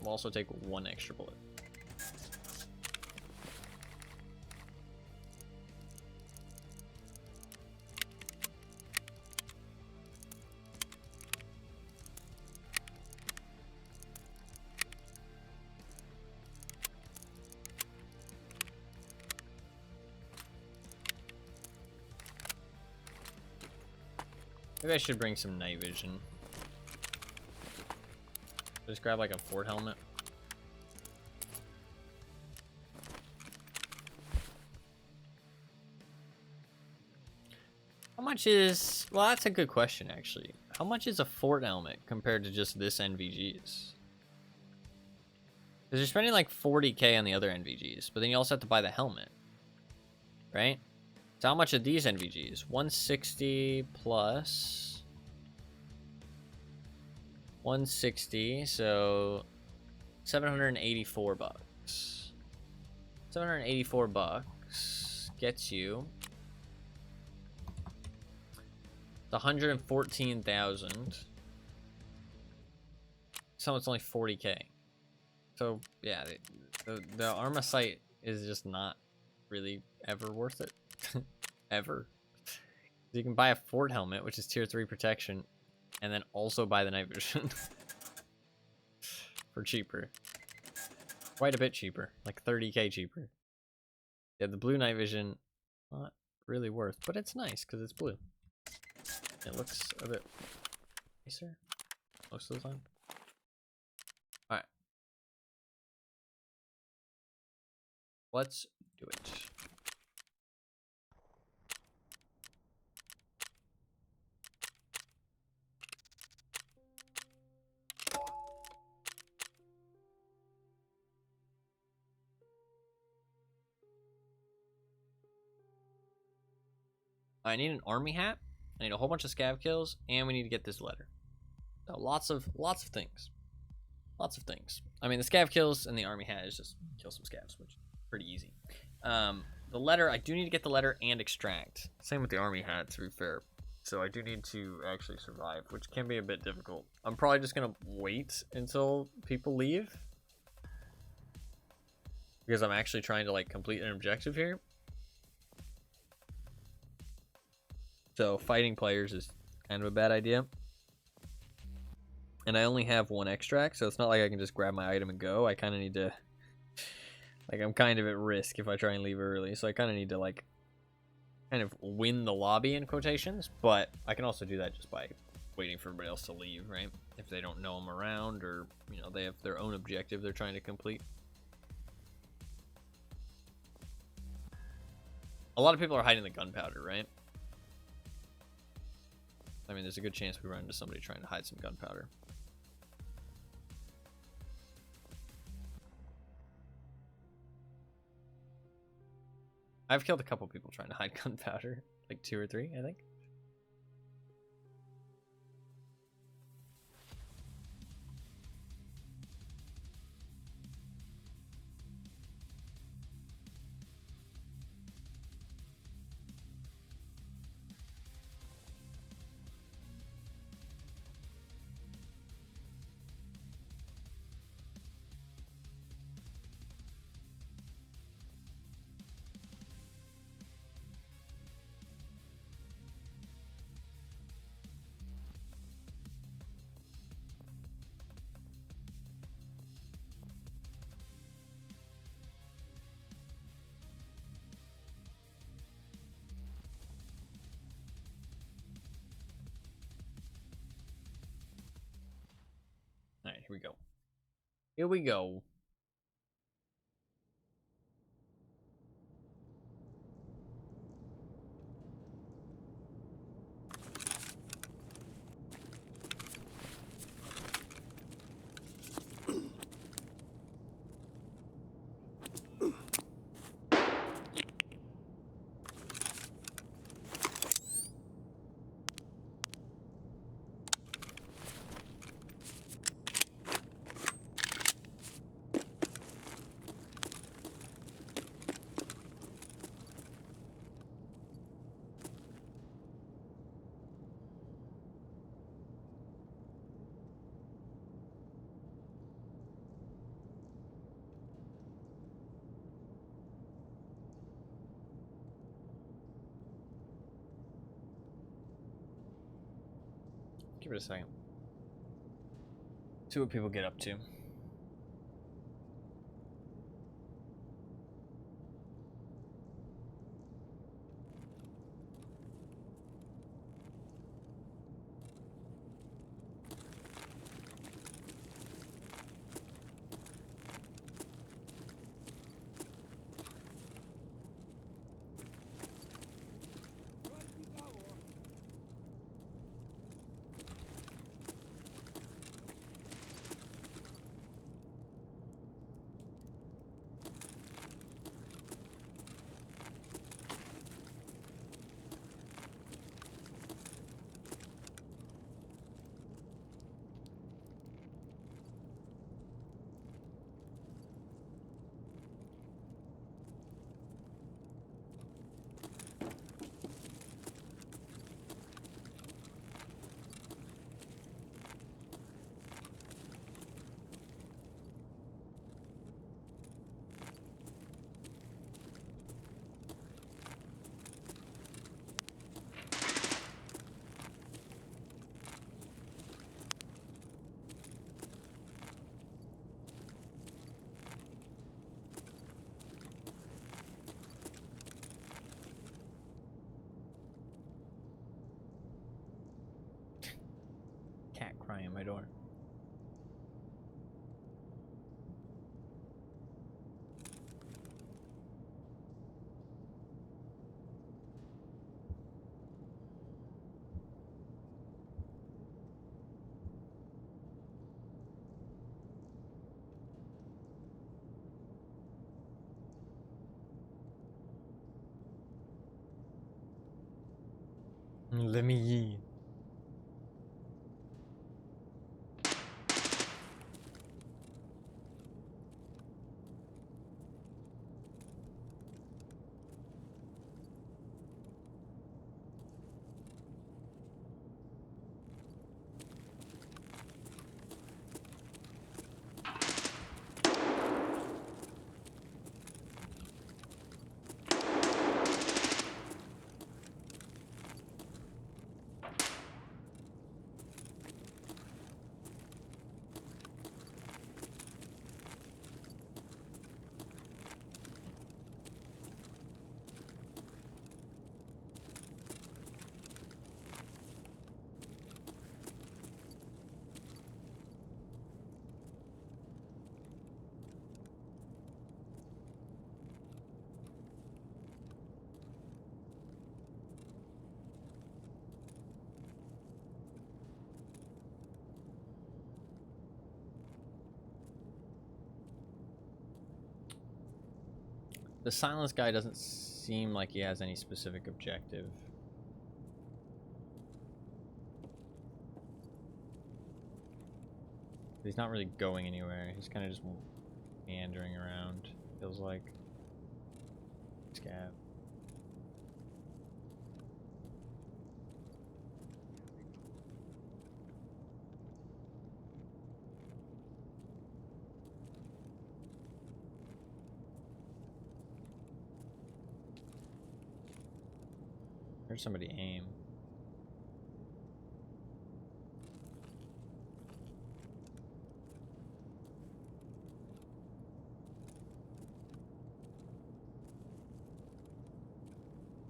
We'll also take 1 extra bullet. Maybe I should bring some night vision. Just grab like a Ford helmet. How much is... Well, that's a good question, actually. How much is a Ford helmet compared to just this NVGs? Because you're spending like 40k on the other NVGs, but then you also have to buy the helmet. Right? So how much are these NVGs? 160 plus 160, so 784 bucks. 784 bucks gets you 114,000. So it's only 40k. So yeah, the Arma site is just not really ever worth it. Ever. You can buy a Ford helmet, which is tier 3 protection, and then also buy the night vision for cheaper. Quite a bit cheaper, like 30k cheaper. Yeah, the blue night vision, not really worth, but it's nice because it's blue. It looks a bit nicer most of the time. Alright. Let's do it. I need an army hat. I need a whole bunch of scav kills, and we need to get this letter. So lots of things. Lots of things. I mean, the scav kills and the army hat is just kill some scavs, which is pretty easy. The letter, I do need to get the letter and extract. Same with the army hat, to be fair. So I do need to actually survive, which can be a bit difficult. I'm probably just gonna wait until people leave, because I'm actually trying to like complete an objective here. So fighting players is kind of a bad idea. And I only have 1 extract, so it's not like I can just grab my item and go. I kind of need to... Like, I'm kind of at risk if I try and leave early. So I kind of need to, like, kind of win the lobby in quotations. But I can also do that just by waiting for everybody else to leave, right? If they don't know I'm around, or, you know, they have their own objective they're trying to complete. A lot of people are hiding the gunpowder, right? I mean, there's a good chance we run into somebody trying to hide some gunpowder. I've killed a couple people trying to hide gunpowder. Like 2 or 3, I think. Alright, here we go. Here we go. Give it a second. See what people get up to. Cat crying at my door. Let me eat. The silence guy doesn't seem like he has any specific objective. He's not really going anywhere. He's kind of just meandering around, feels like. Scav. Heard somebody aim.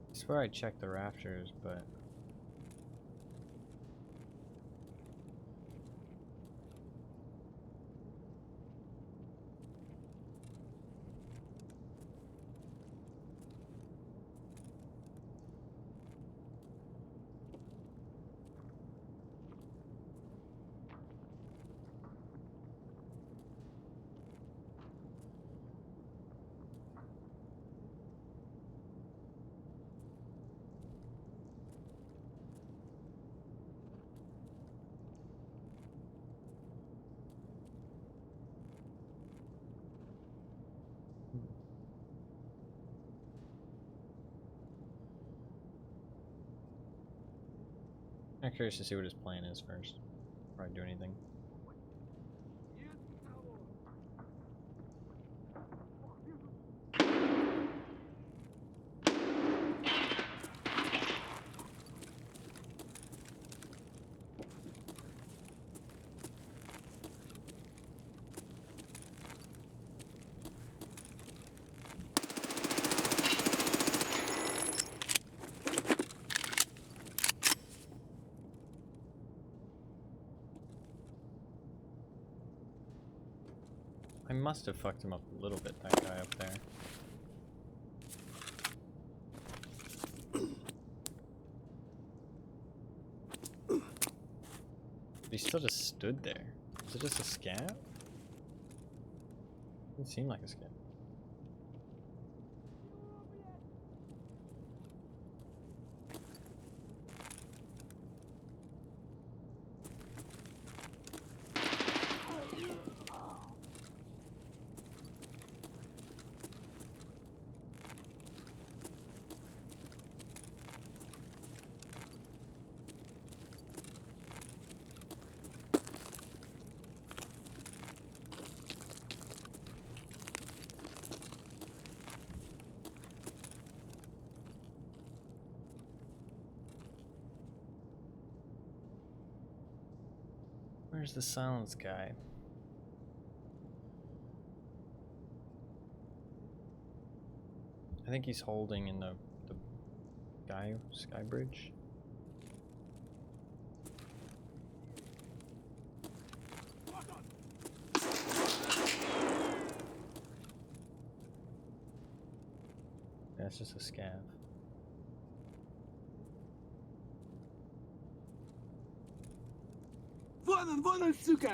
I swear I checked the rafters, but I'm curious to see what his plan is first before I do anything. I must have fucked him up a little bit, that guy up there. But he still just stood there. Is it just a scav? Didn't seem like a scav. Where's the silence guy? I think he's holding in the sky bridge. That's just a scav. Вон он, сука!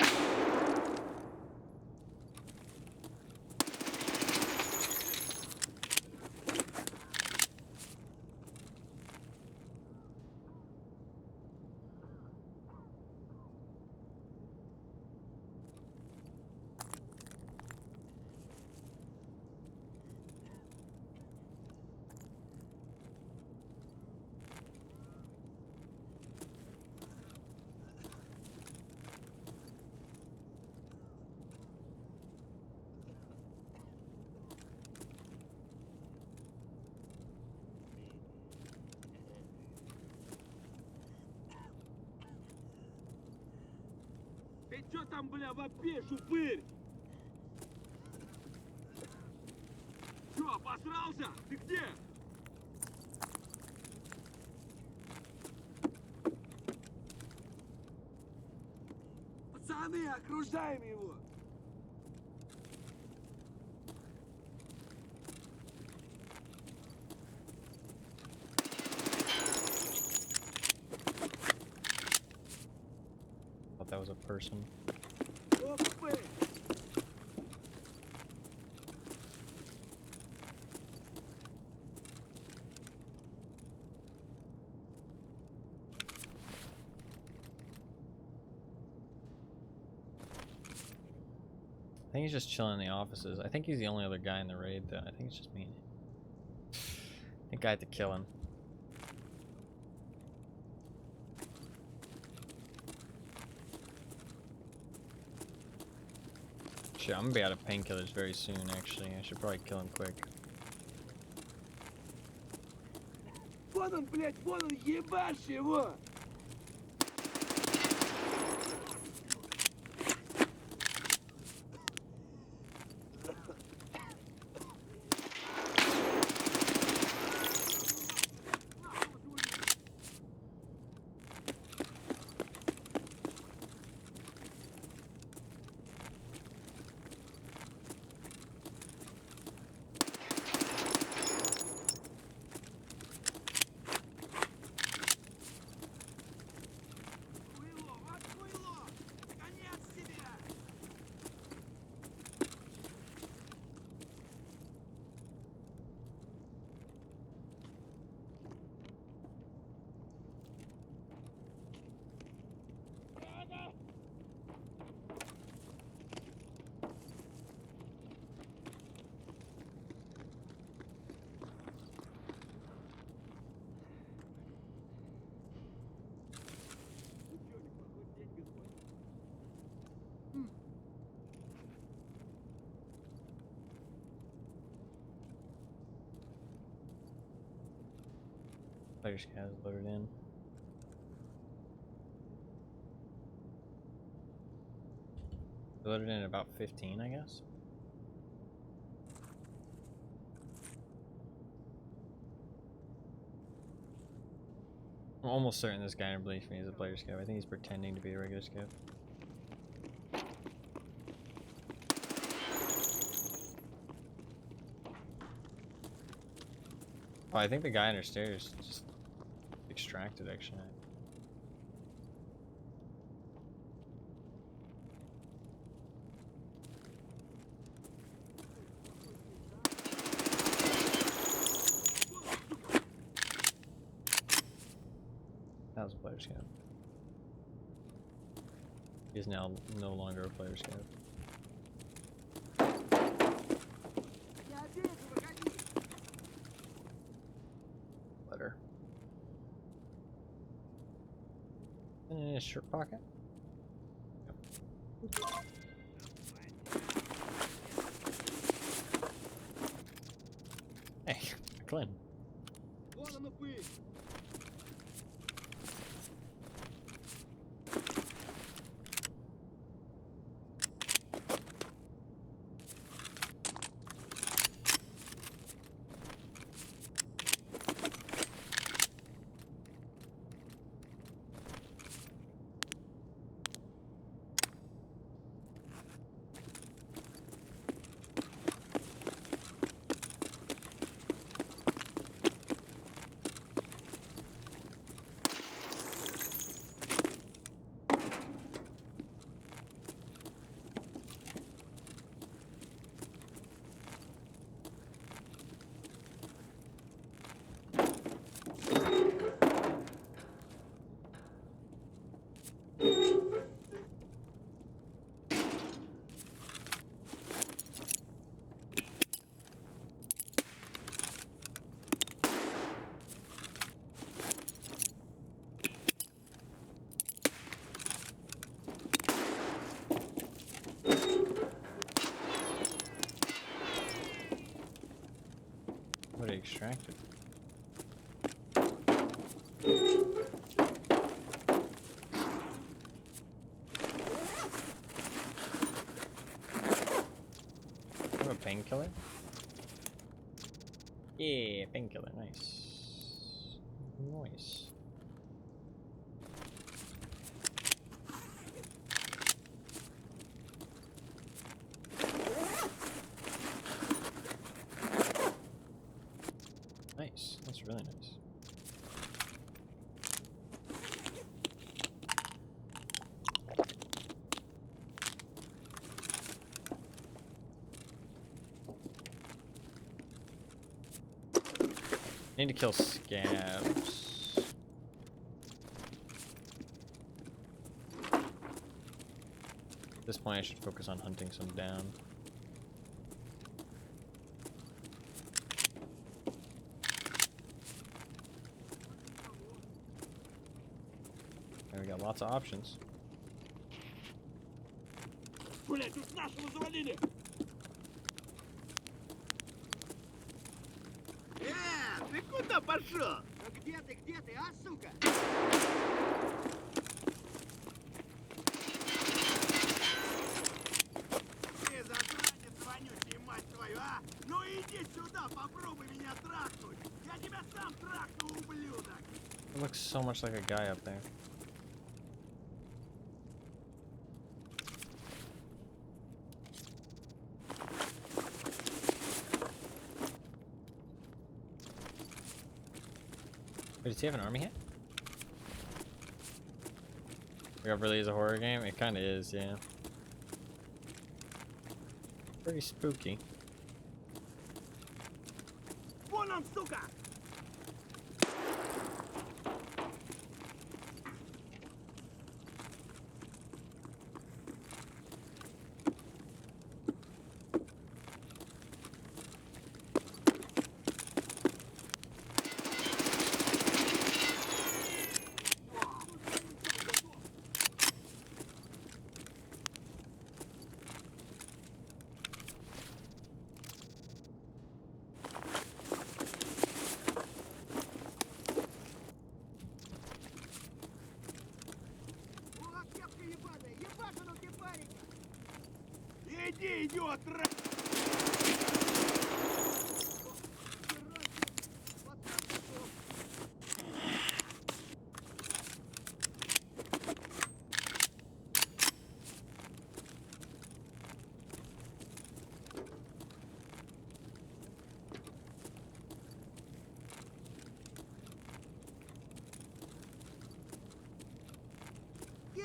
Ты чё там, бля, вопишь, упырь? Чё, обосрался? Ты где? Пацаны, окружаем его! Thought that was a person. Опы! I think he's just chilling in the offices. I think he's the only other guy in the raid, though. I think it's just me. I think I had to kill him. Shit, I'm gonna be out of painkillers very soon, actually. I should probably kill him quick. Вон он, блядь, вон он, ебашь его! Player's CAD is loaded in. Loaded in at about 15, I guess. I'm almost certain this guy believes me as a player scav. I think he's pretending to be a regular scav. Oh, I think the guy understairs just extracted, actually. That was a player scout. He is now no longer a player scout. Не обижу, выходи. Letter. In his shirt pocket. Hey, Glenn. Вон оно пыль. What he extracted? Have a painkiller? Yeah, painkiller, nice. Nice. Nice, that's really nice. Need to kill scabs. At this point I should focus on hunting some down. And we got lots of options. Блять, тут нашего завалили. Ты куда пошел? Где ты, а, сука? Ты засранец вонючий, мать твою, а? Ну иди сюда, попробуй меня трахнуть. Я тебя сам трахну, ублюдок. It looks so much like a guy up there. Wait, does he have an army hat? Like, really is a horror game? It kind of is, yeah. Pretty spooky. Вон он, сука! Иди, идиот,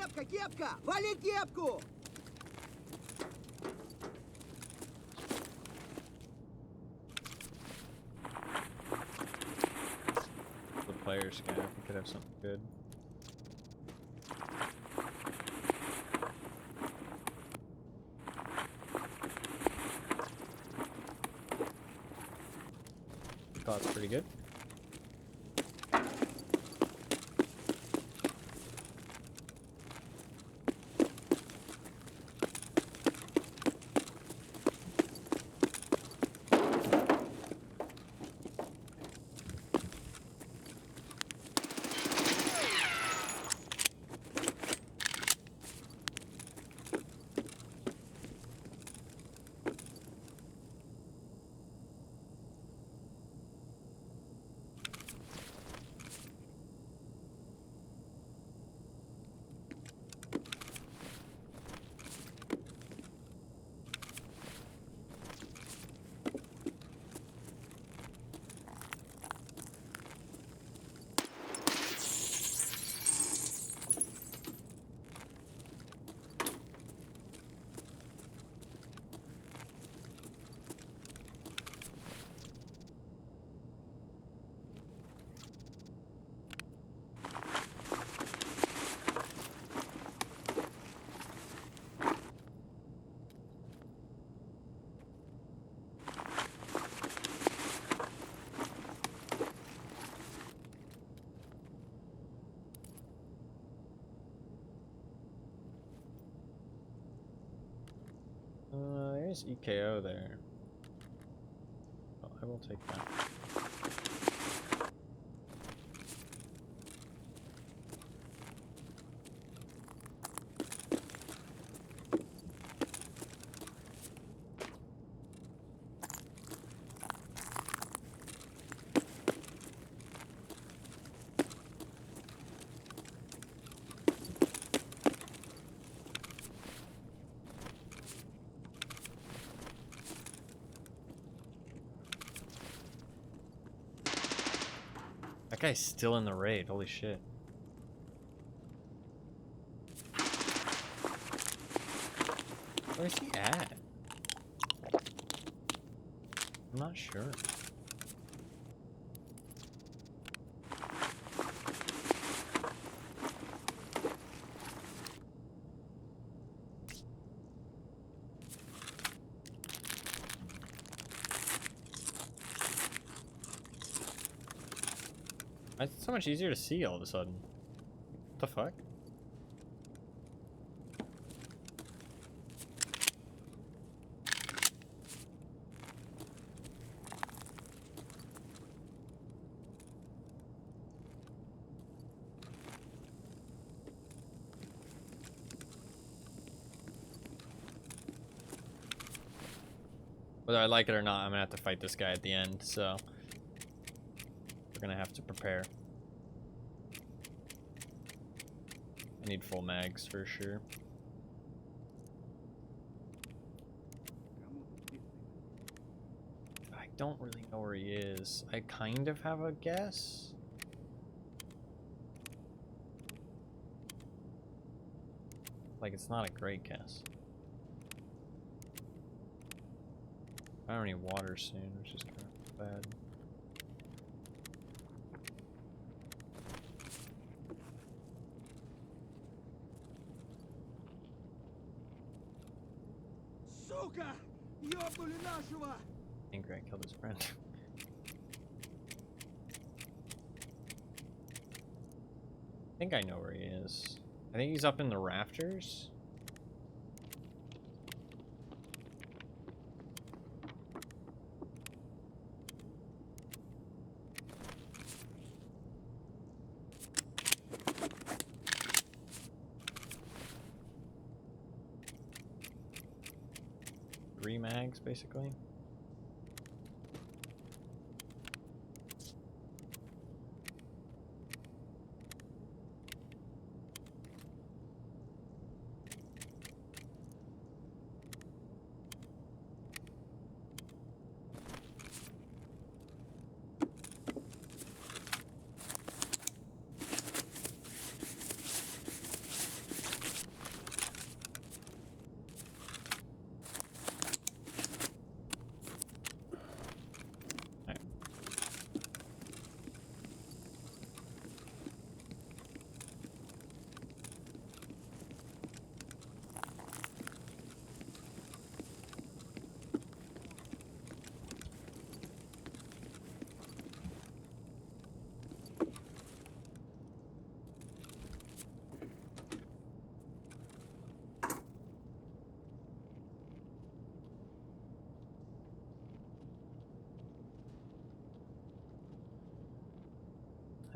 Кепка, кепка! Вали кепку! The player scan, we could have something good. That's pretty good. There's EKO there. Oh, I will take that. That guy's still in the raid, holy shit. Where's he at? I'm not sure. It's so much easier to see all of a sudden. What the fuck? Whether I like it or not, I'm gonna have to fight this guy at the end, so we're gonna have to prepare. I need full mags for sure. I don't really know where he is. I kind of have a guess. Like, it's not a great guess. I don't need water soon, which is kind of bad. Сука! Ёбнули нашего! I think Grant killed his friend. I think I know where he is. I think he's up in the rafters. Three mags, basically.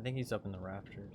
I think he's up in the rafters.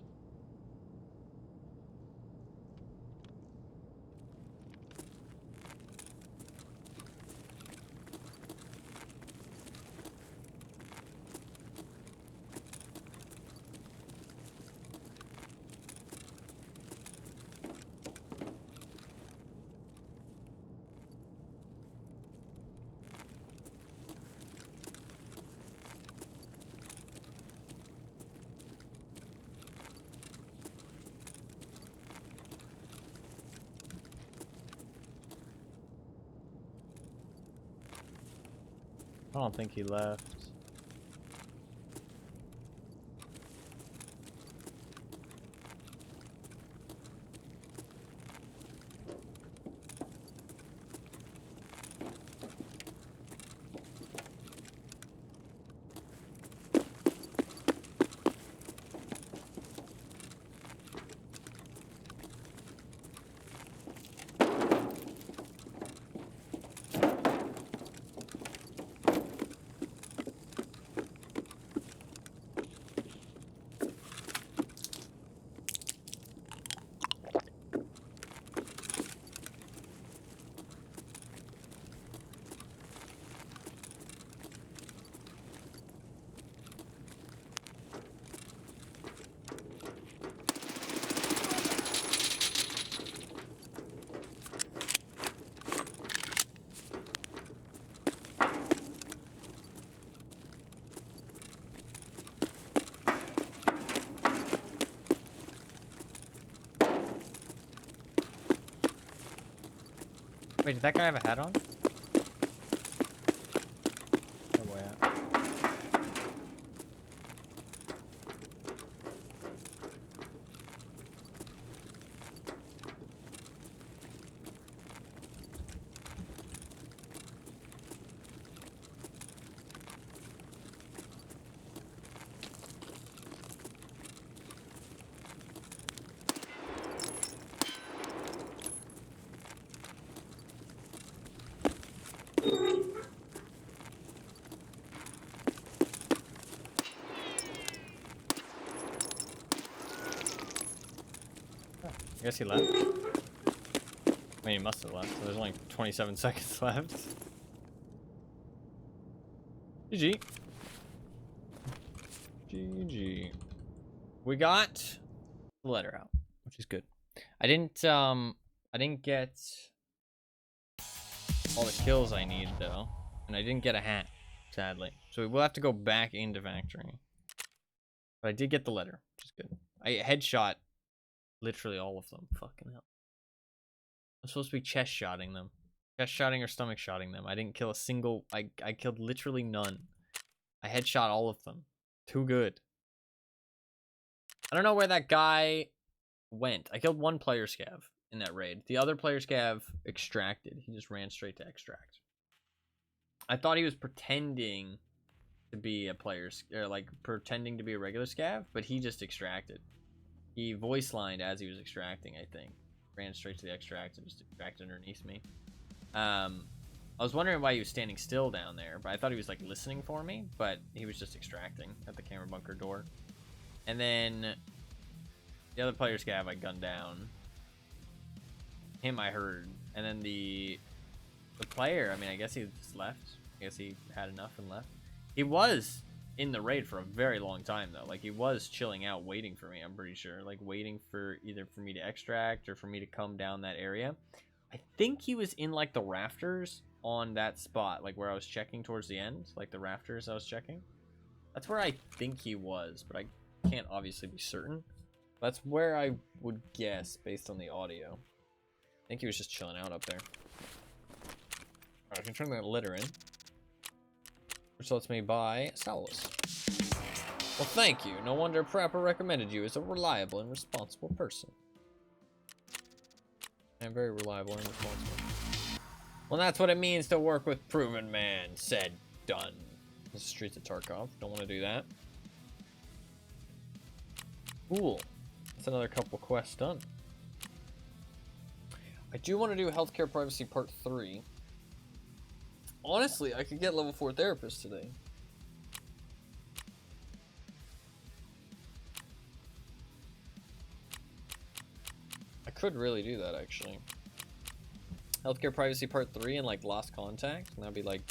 I don't think he left. Wait, did that guy have a hat on? Oh, yeah. I guess he left. I mean, he must have left. So there's only 27 seconds left. GG. GG. We got the letter out, which is good. I didn't get all the kills I need though, and I didn't get a hat, sadly. So we will have to go back into factory. But I did get the letter, which is good. I headshot literally all of them. Fucking hell. I'm supposed to be chest shotting them. Chest shotting or stomach shotting them. I didn't kill a single. I killed literally none. I headshot all of them. Too good. I don't know where that guy went. I killed one player scav in that raid. The other player scav extracted. He just ran straight to extract. I thought he was pretending to be a player, or like pretending to be a regular scav, but he just extracted. He voice lined as he was extracting, I think. Ran straight to the extract and just extracted underneath me. I was wondering why he was standing still down there, but I thought he was like listening for me, but he was just extracting at the camera bunker door. And then the other player scav I gunned down. Him I heard. And then the player, I mean, I guess he just left. I guess he had enough and left. He was in the raid for a very long time though. Like he was chilling out waiting for me, I'm pretty sure. Like waiting for either for me to extract or for me to come down that area. I think he was in like the rafters on that spot, like where I was checking towards the end, like the rafters I was checking. That's where I think he was, but I can't obviously be certain. That's where I would guess based on the audio. I think he was just chilling out up there. Alright, I can turn that letter in. Which lets me buy Saulus. Well, thank you. No wonder Prapper recommended you as a reliable and responsible person. I'm very reliable and responsible. Well, that's what it means to work with Proven Man. Said, done. This is Streets of Tarkov. Don't want to do that. Cool. That's another couple quests done. I do want to do Healthcare Privacy Part 3. Honestly, I could get level 4 therapist today. could really do that, actually. Healthcare Privacy Part 3 and, like, Lost Contact. And that'd be, like,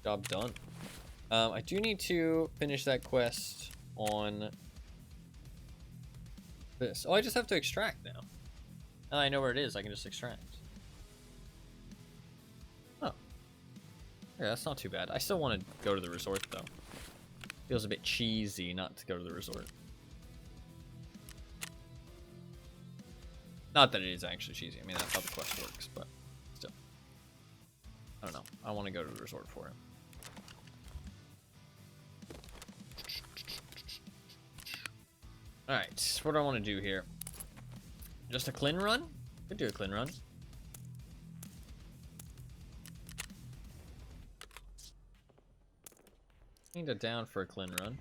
job done. I do need to finish that quest on this. Oh, I just have to extract now. Now I know where it is, I can just extract. Oh. Yeah, that's not too bad. I still want to go to the resort, though. Feels a bit cheesy not to go to the resort. Not that it is actually cheesy. I mean, that's how the quest works, but still. I don't know. I want to go to the resort for it. Alright, what do I want to do here? Just a clean run? Could do a clean run. Need it down for a clean run.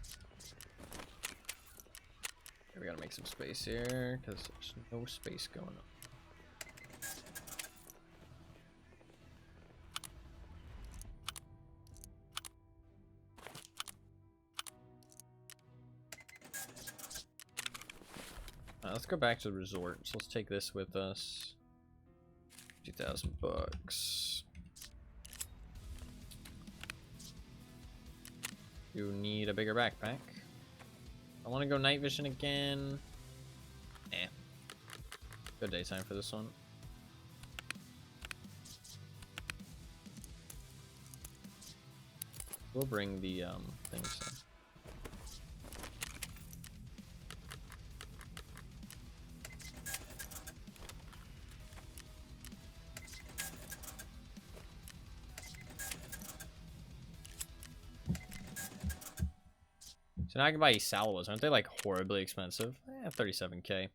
Okay, we gotta make some space here, because there's no space going on. Let's go back to the resort. So let's take this with us. 2,000 bucks. You need a bigger backpack. I want to go night vision again. Eh. Good daytime for this one. We'll bring the things in. So now I can buy salvos. Aren't they like horribly expensive? 37k.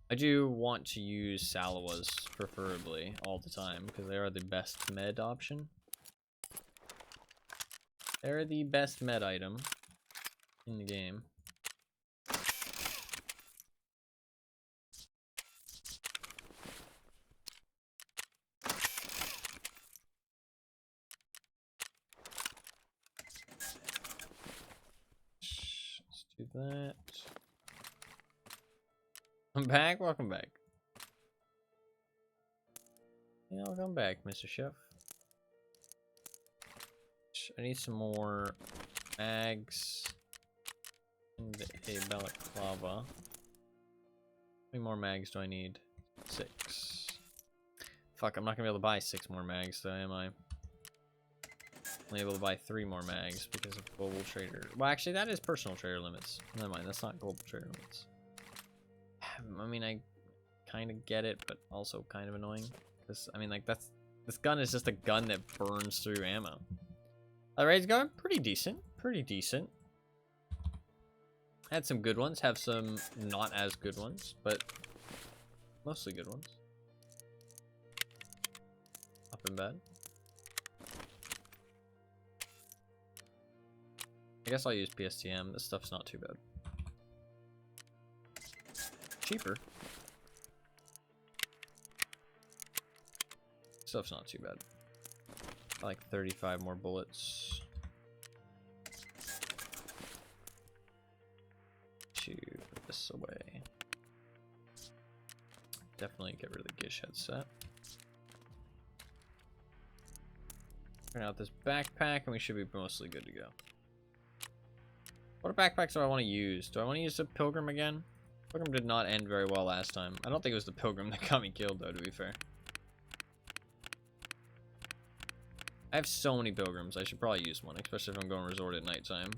I do want to use salvos preferably all the time because they are the best med option. They're the best med item in the game. Let's do that. I'm back. Welcome back. Yeah, welcome back, Mr. Chef. I need some more mags and a balaclava. How many more mags do I need? 6. Fuck, I'm not gonna be able to buy 6 more mags though, am I? Only able to buy 3 more mags because of global trader. Well, actually, that is personal trader limits. Never mind, that's not global trader limits. I mean, I kind of get it, but also kind of annoying. Because, I mean, like, this gun is just a gun that burns through ammo. The raid's going pretty decent. Pretty decent. Had some good ones. Have some not as good ones, but mostly good ones. Nothing bad. I guess I'll use PSTM. This stuff's not too bad. Cheaper. Stuff's not too bad. I like 35 more bullets. To put this away. Definitely get rid of the Gish headset. Turn out this backpack and we should be mostly good to go. What backpacks do I want to use? Do I want to use the Pilgrim again? Pilgrim did not end very well last time. I don't think it was the Pilgrim that got me killed though, to be fair. I have so many Pilgrims, I should probably use one, especially if I'm going resort at nighttime.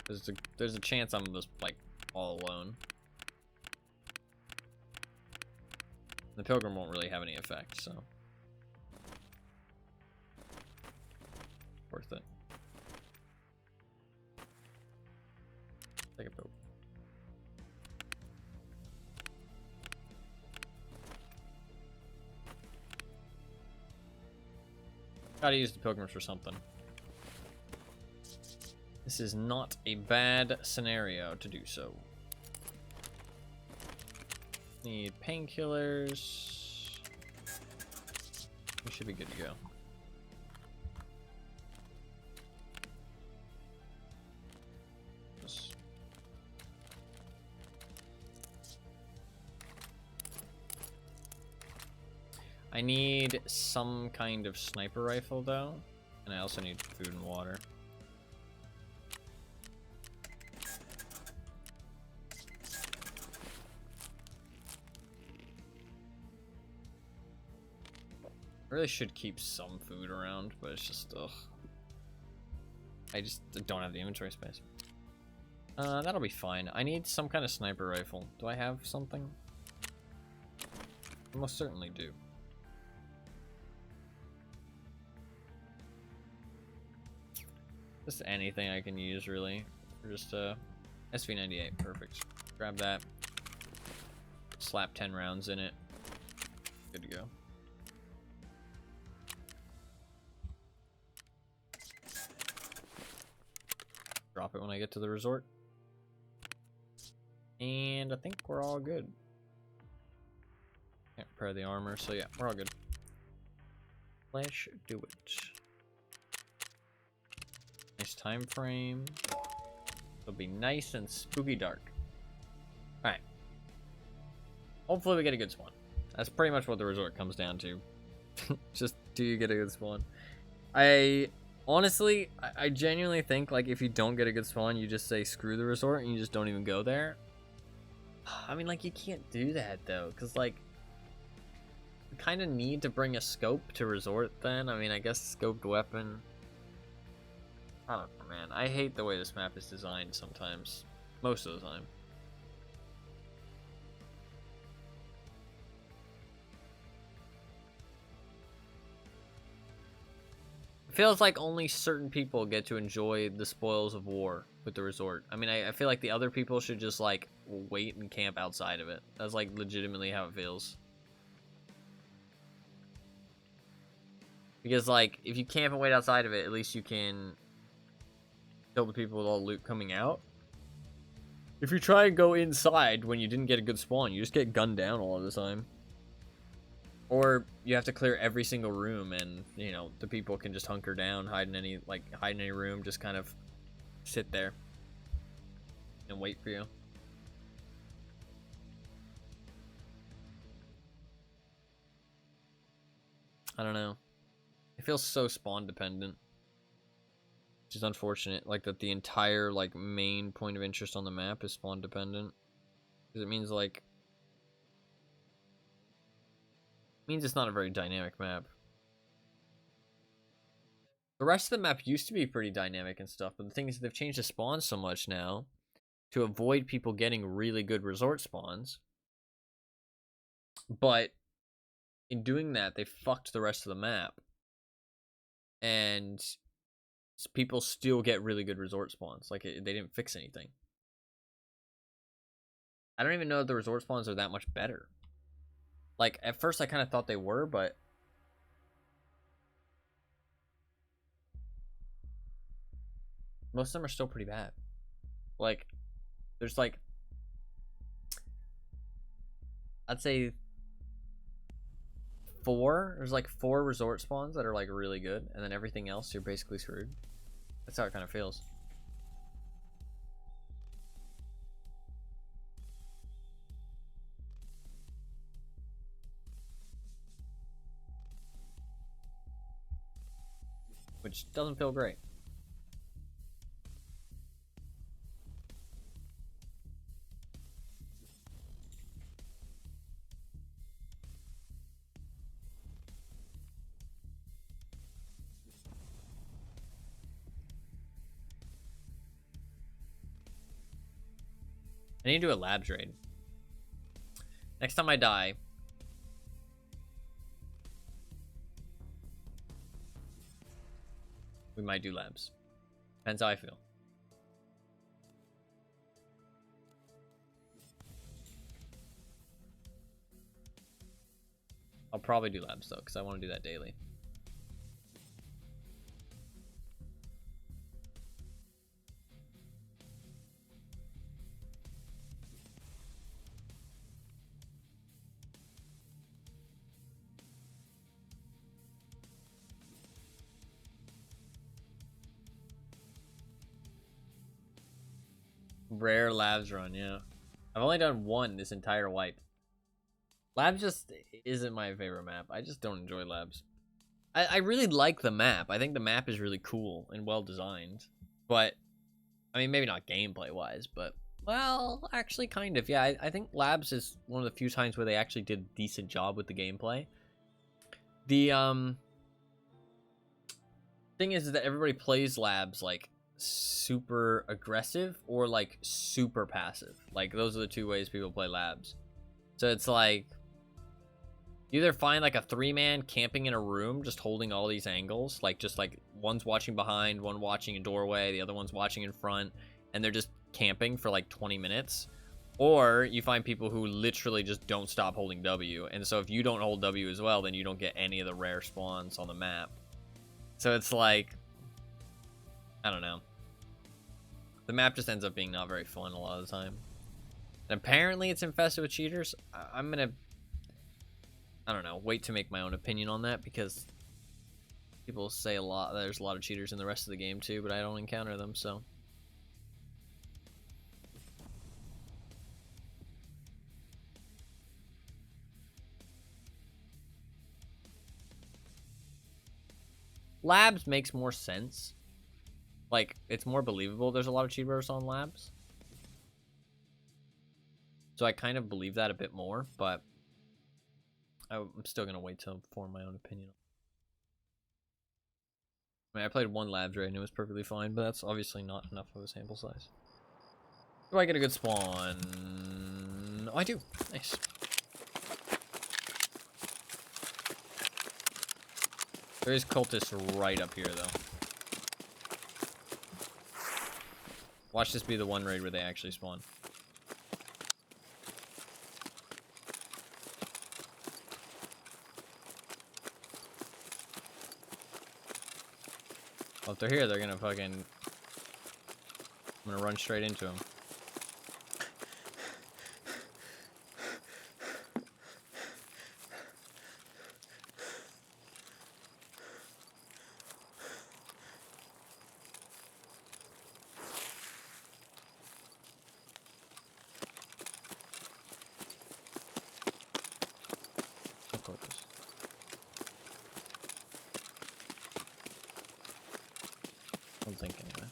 There's a chance I'm just, like, all alone. The Pilgrim won't really have any effect, so. Worth it. Take a Pilgrim. Gotta use the Pilgrims for something. This is not a bad scenario to do so. Need painkillers. We should be good to go. I need some kind of sniper rifle, though. And I also need food and water. I really should keep some food around, but it's just, ugh. I just don't have the inventory space. That'll be fine. I need some kind of sniper rifle. Do I have something? I most certainly do. Just anything I can use, really. Just, SV98, perfect. Grab that. Slap 10 rounds in it. Good to go. Drop it when I get to the resort. And I think we're all good. Can't repair the armor, so yeah, we're all good. Let's do it. Nice time frame. It'll be nice and spooky dark. Alright. Hopefully we get a good spawn. That's pretty much what the resort comes down to. Just, do you get a good spawn? Honestly, I genuinely think, like, if you don't get a good spawn, you just say screw the resort and you just don't even go there. I mean, like, you can't do that, though, because, like, you kind of need to bring a scope to resort then. I mean, I guess scoped weapon. I don't know, man. I hate the way this map is designed sometimes. Most of the time. It feels like only certain people get to enjoy the spoils of war with the resort. I mean, I feel like the other people should just, like, wait and camp outside of it. That's, like, legitimately how it feels. Because, like, if you camp and wait outside of it, at least you can kill the people with all the loot coming out. If you try and go inside when you didn't get a good spawn, you just get gunned down all of the time. Or you have to clear every single room, and, you know, the people can just hunker down, hide in any room, just kind of sit there and wait for you. I don't know. It feels so spawn dependent, which is unfortunate. Like, that the entire, like, main point of interest on the map is spawn dependent, because it means, like, it's not a very dynamic map. The rest of the map used to be pretty dynamic and stuff, but the thing is they've changed the spawns so much now to avoid people getting really good resort spawns. But in doing that, they fucked the rest of the map. And people still get really good resort spawns. Like, they didn't fix anything. I don't even know if the resort spawns are that much better. Like, at first I kind of thought they were, but most of them are still pretty bad. Like, there's, like, I'd say there's like 4 resort spawns that are, like, really good, and then everything else you're basically screwed. That's how it kind of feels. Which doesn't feel great. I need to do a labs raid. Next time I die, we might do labs. Depends how I feel. I'll probably do labs, though, because I want to do that daily. Rare labs run, yeah. I've only done one this entire wipe. Labs just isn't my favorite map. I just don't enjoy labs. I really like the map. I think the map is really cool and well designed. But, I mean, maybe not gameplay-wise, but... Well, actually, kind of. Yeah, I think labs is one of the few times where they actually did a decent job with the gameplay. The, thing is that everybody plays labs, like, super aggressive or, like, super passive. Like, those are the two ways people play labs. So it's like... You either find like a 3-man camping in a room, just holding all these angles, like just like one's watching behind, one watching a doorway, the other one's watching in front, and they're just camping for like 20 minutes. Or you find people who literally just don't stop holding W, and so if you don't hold W as well, then you don't get any of the rare spawns on the map. So it's like, I don't know. The map just ends up being not very fun a lot of the time. And apparently it's infested with cheaters. I'm gonna... I don't know, wait to make my own opinion on that, because people say there's a lot of cheaters in the rest of the game too, but I don't encounter them, so. Labs makes more sense. Like, it's more believable there's a lot of cheaters on labs. So I kind of believe that a bit more, but I'm still going to wait to form my own opinion. I mean, I played one labs raid and it was perfectly fine, but that's obviously not enough of a sample size. Do I get a good spawn? Oh, I do. Nice. There is cultists right up here, though. Watch this be the one raid where they actually spawn. Well, if they're here, they're gonna fucking... I'm gonna run straight into them. Of course. I don't think anyway.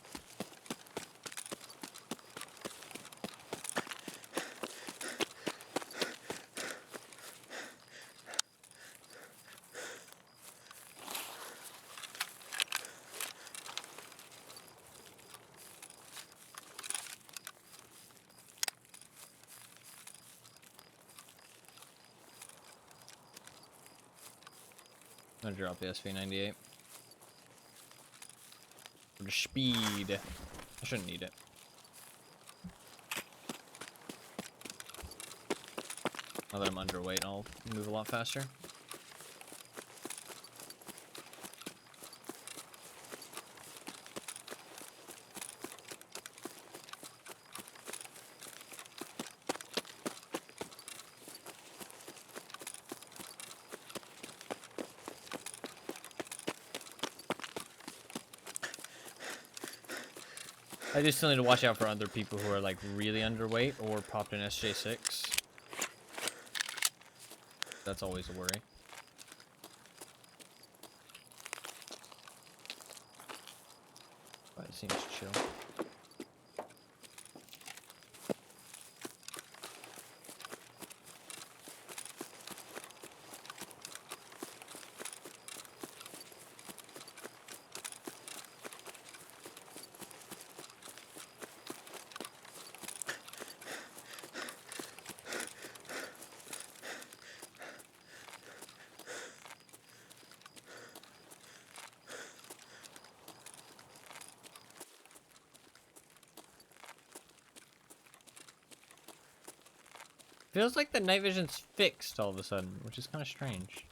I'm gonna drop the SV98. For the speed. I shouldn't need it. Now that I'm underweight, I'll move a lot faster. I just still need to watch out for other people who are like really underweight or popped an SJ6. That's always a worry. But it seems chill. Feels like the night vision's fixed all of a sudden, which is kind of strange.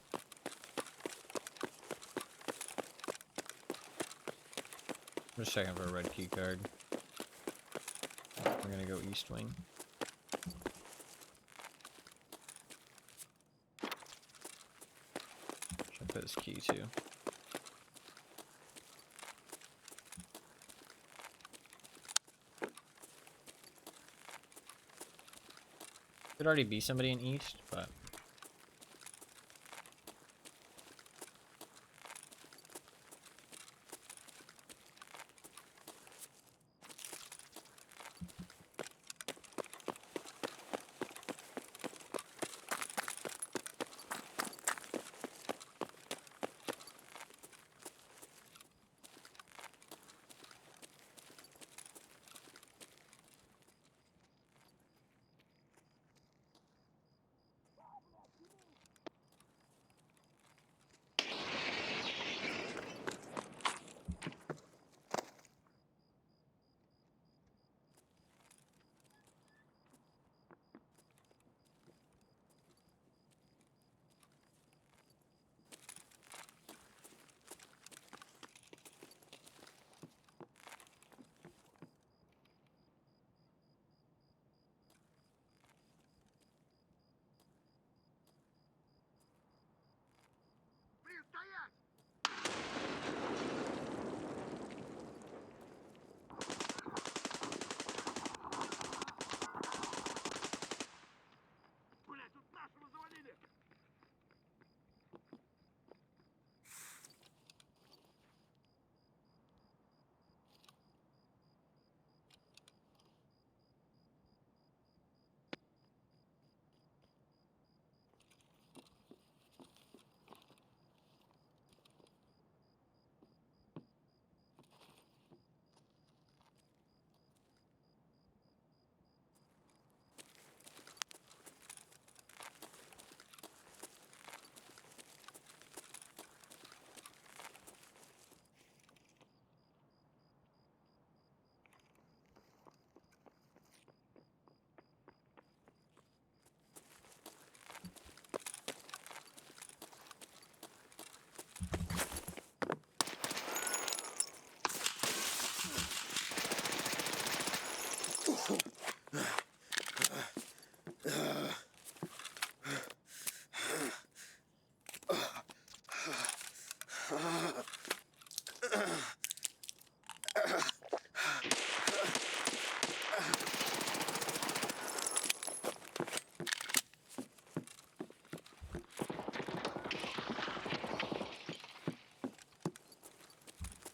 I'm just checking for a red key card. We're gonna go east wing. Should put this key too. Could already be somebody in east, but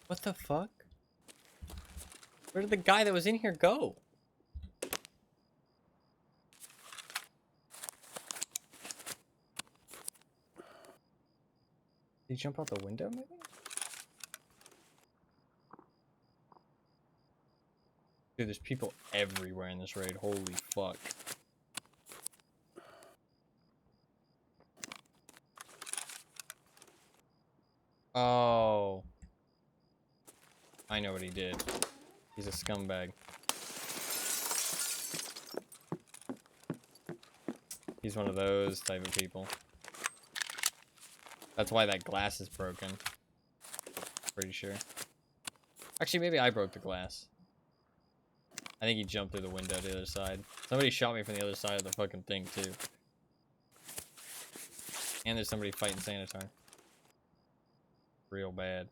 What the fuck? Where did the guy that was in here go? Did he jump out the window, maybe? Dude, there's people everywhere in this raid. Holy fuck. Oh. I know what he did. He's a scumbag. He's one of those type of people. That's why that glass is broken. Pretty sure. Actually, maybe I broke the glass. I think he jumped through the window to the other side. Somebody shot me from the other side of the fucking thing, too. And there's somebody fighting Sanitar. Real bad.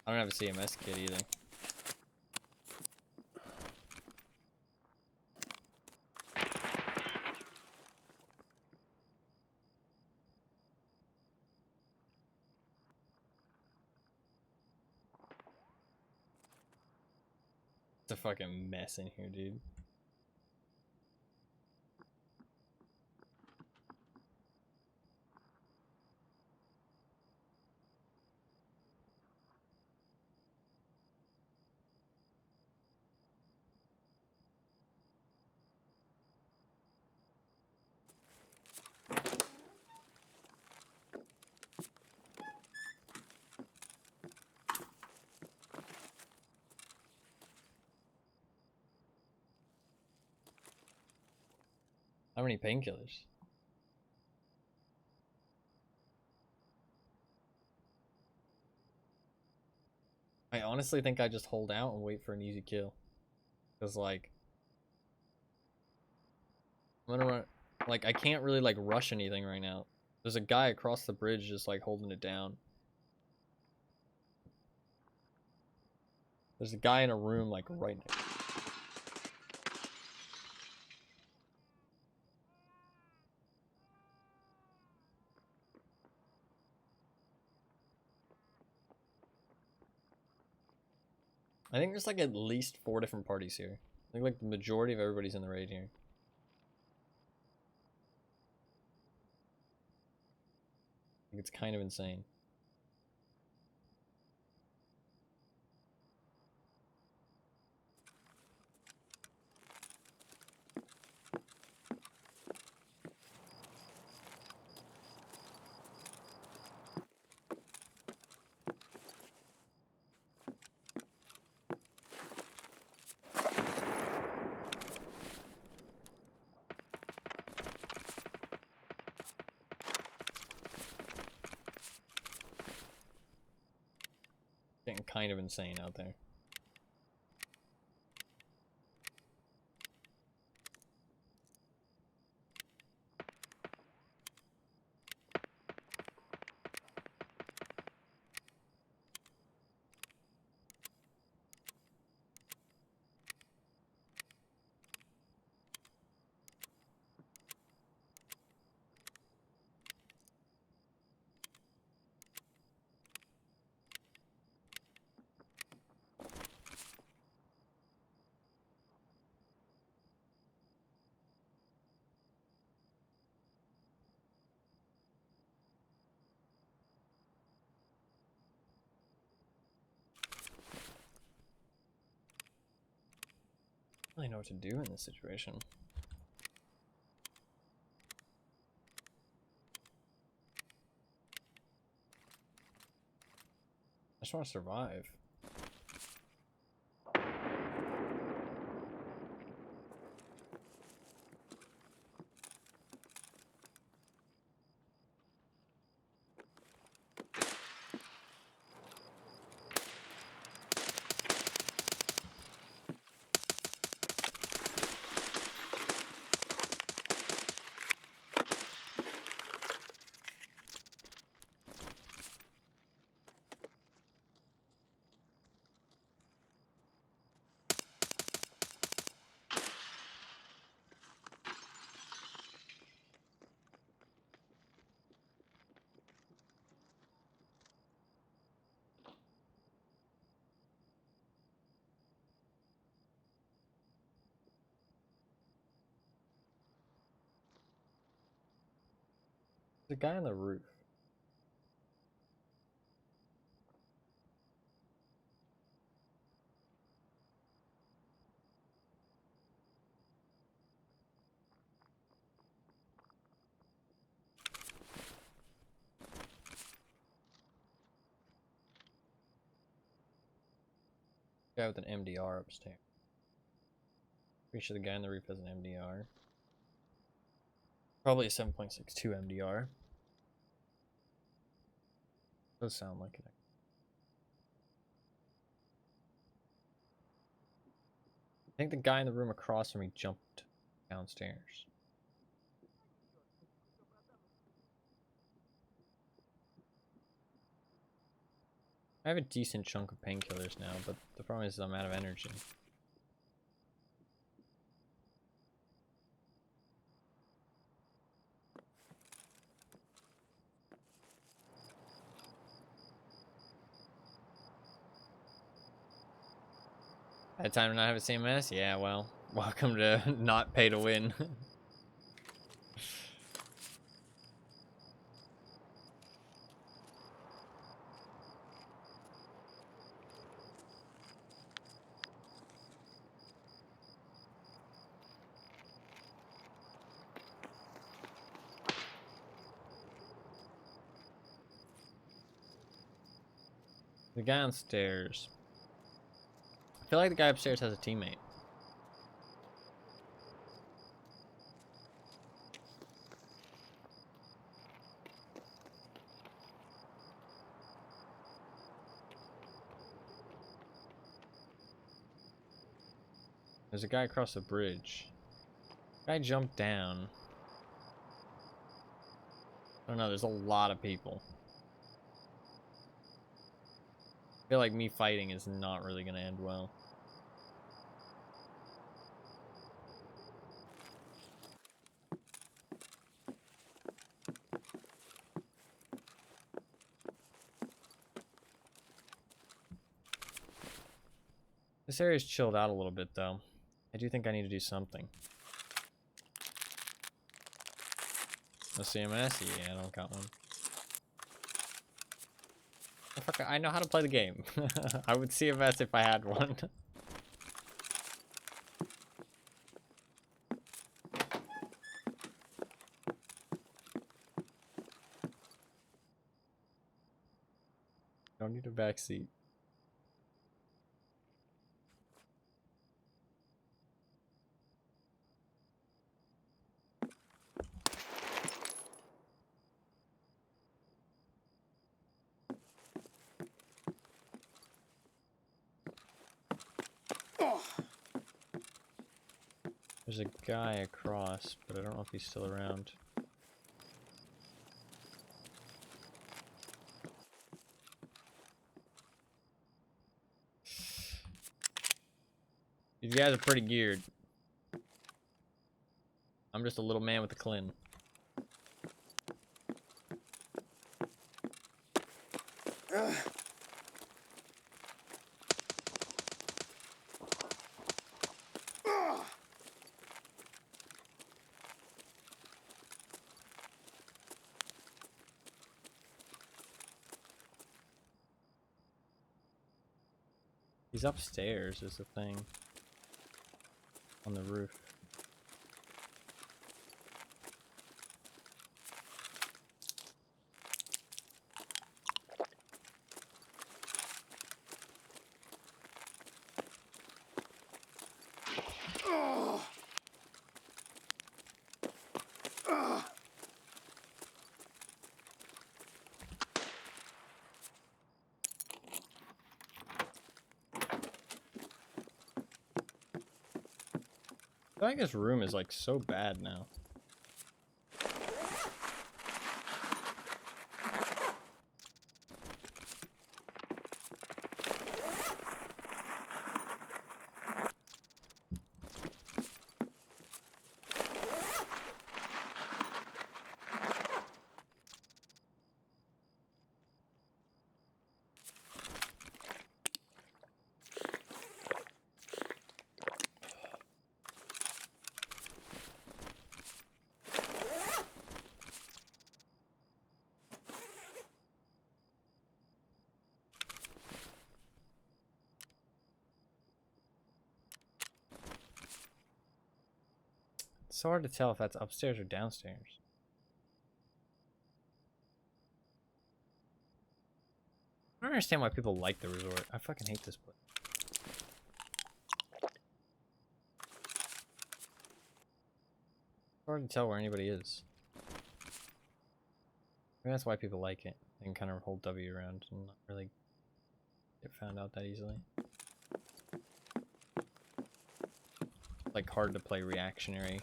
I don't have a CMS kit either. It's a fucking mess in here, dude. How many painkillers? I honestly think I just hold out and wait for an easy kill. Cause like, I'm gonna run, like I can't really like rush anything right now. There's a guy across the bridge just like holding it down. There's a guy in a room like right next. I think there's like at least 4 different parties here. I think like the majority of everybody's in the raid here. I think it's kind of insane. Getting kind of insane out there. I don't really know what to do in this situation. I just want to survive. The guy on the roof. Guy with an MDR upstairs. Pretty sure the guy on the roof has an MDR. Probably a 7.62 MDR. Does sound like it. I think the guy in the room across from me jumped downstairs. I have a decent chunk of painkillers now, but the problem is I'm out of energy. Had time to not have a CMS? Yeah, well, welcome to not pay to win. The guy downstairs. I feel like the guy upstairs has a teammate. There's a guy across the bridge. Guy jumped down. I don't know, there's a lot of people. I feel like me fighting is not really gonna end well. This area's chilled out a little bit, though. I do think I need to do something. No CMS? Yeah, I don't got one. Oh, fuck, I know how to play the game. I would CMS if I had one. Don't need a backseat. There's a guy across, but I don't know if he's still around. These guys are pretty geared. I'm just a little man with a Clin. He's upstairs is the thing. On the roof. I think this room is like so bad now. It's so hard to tell if that's upstairs or downstairs. I don't understand why people like the resort. I fucking hate this place. It's hard to tell where anybody is. Maybe that's why people like it. They can kind of hold W around and not really get found out that easily. Like hard to play reactionary.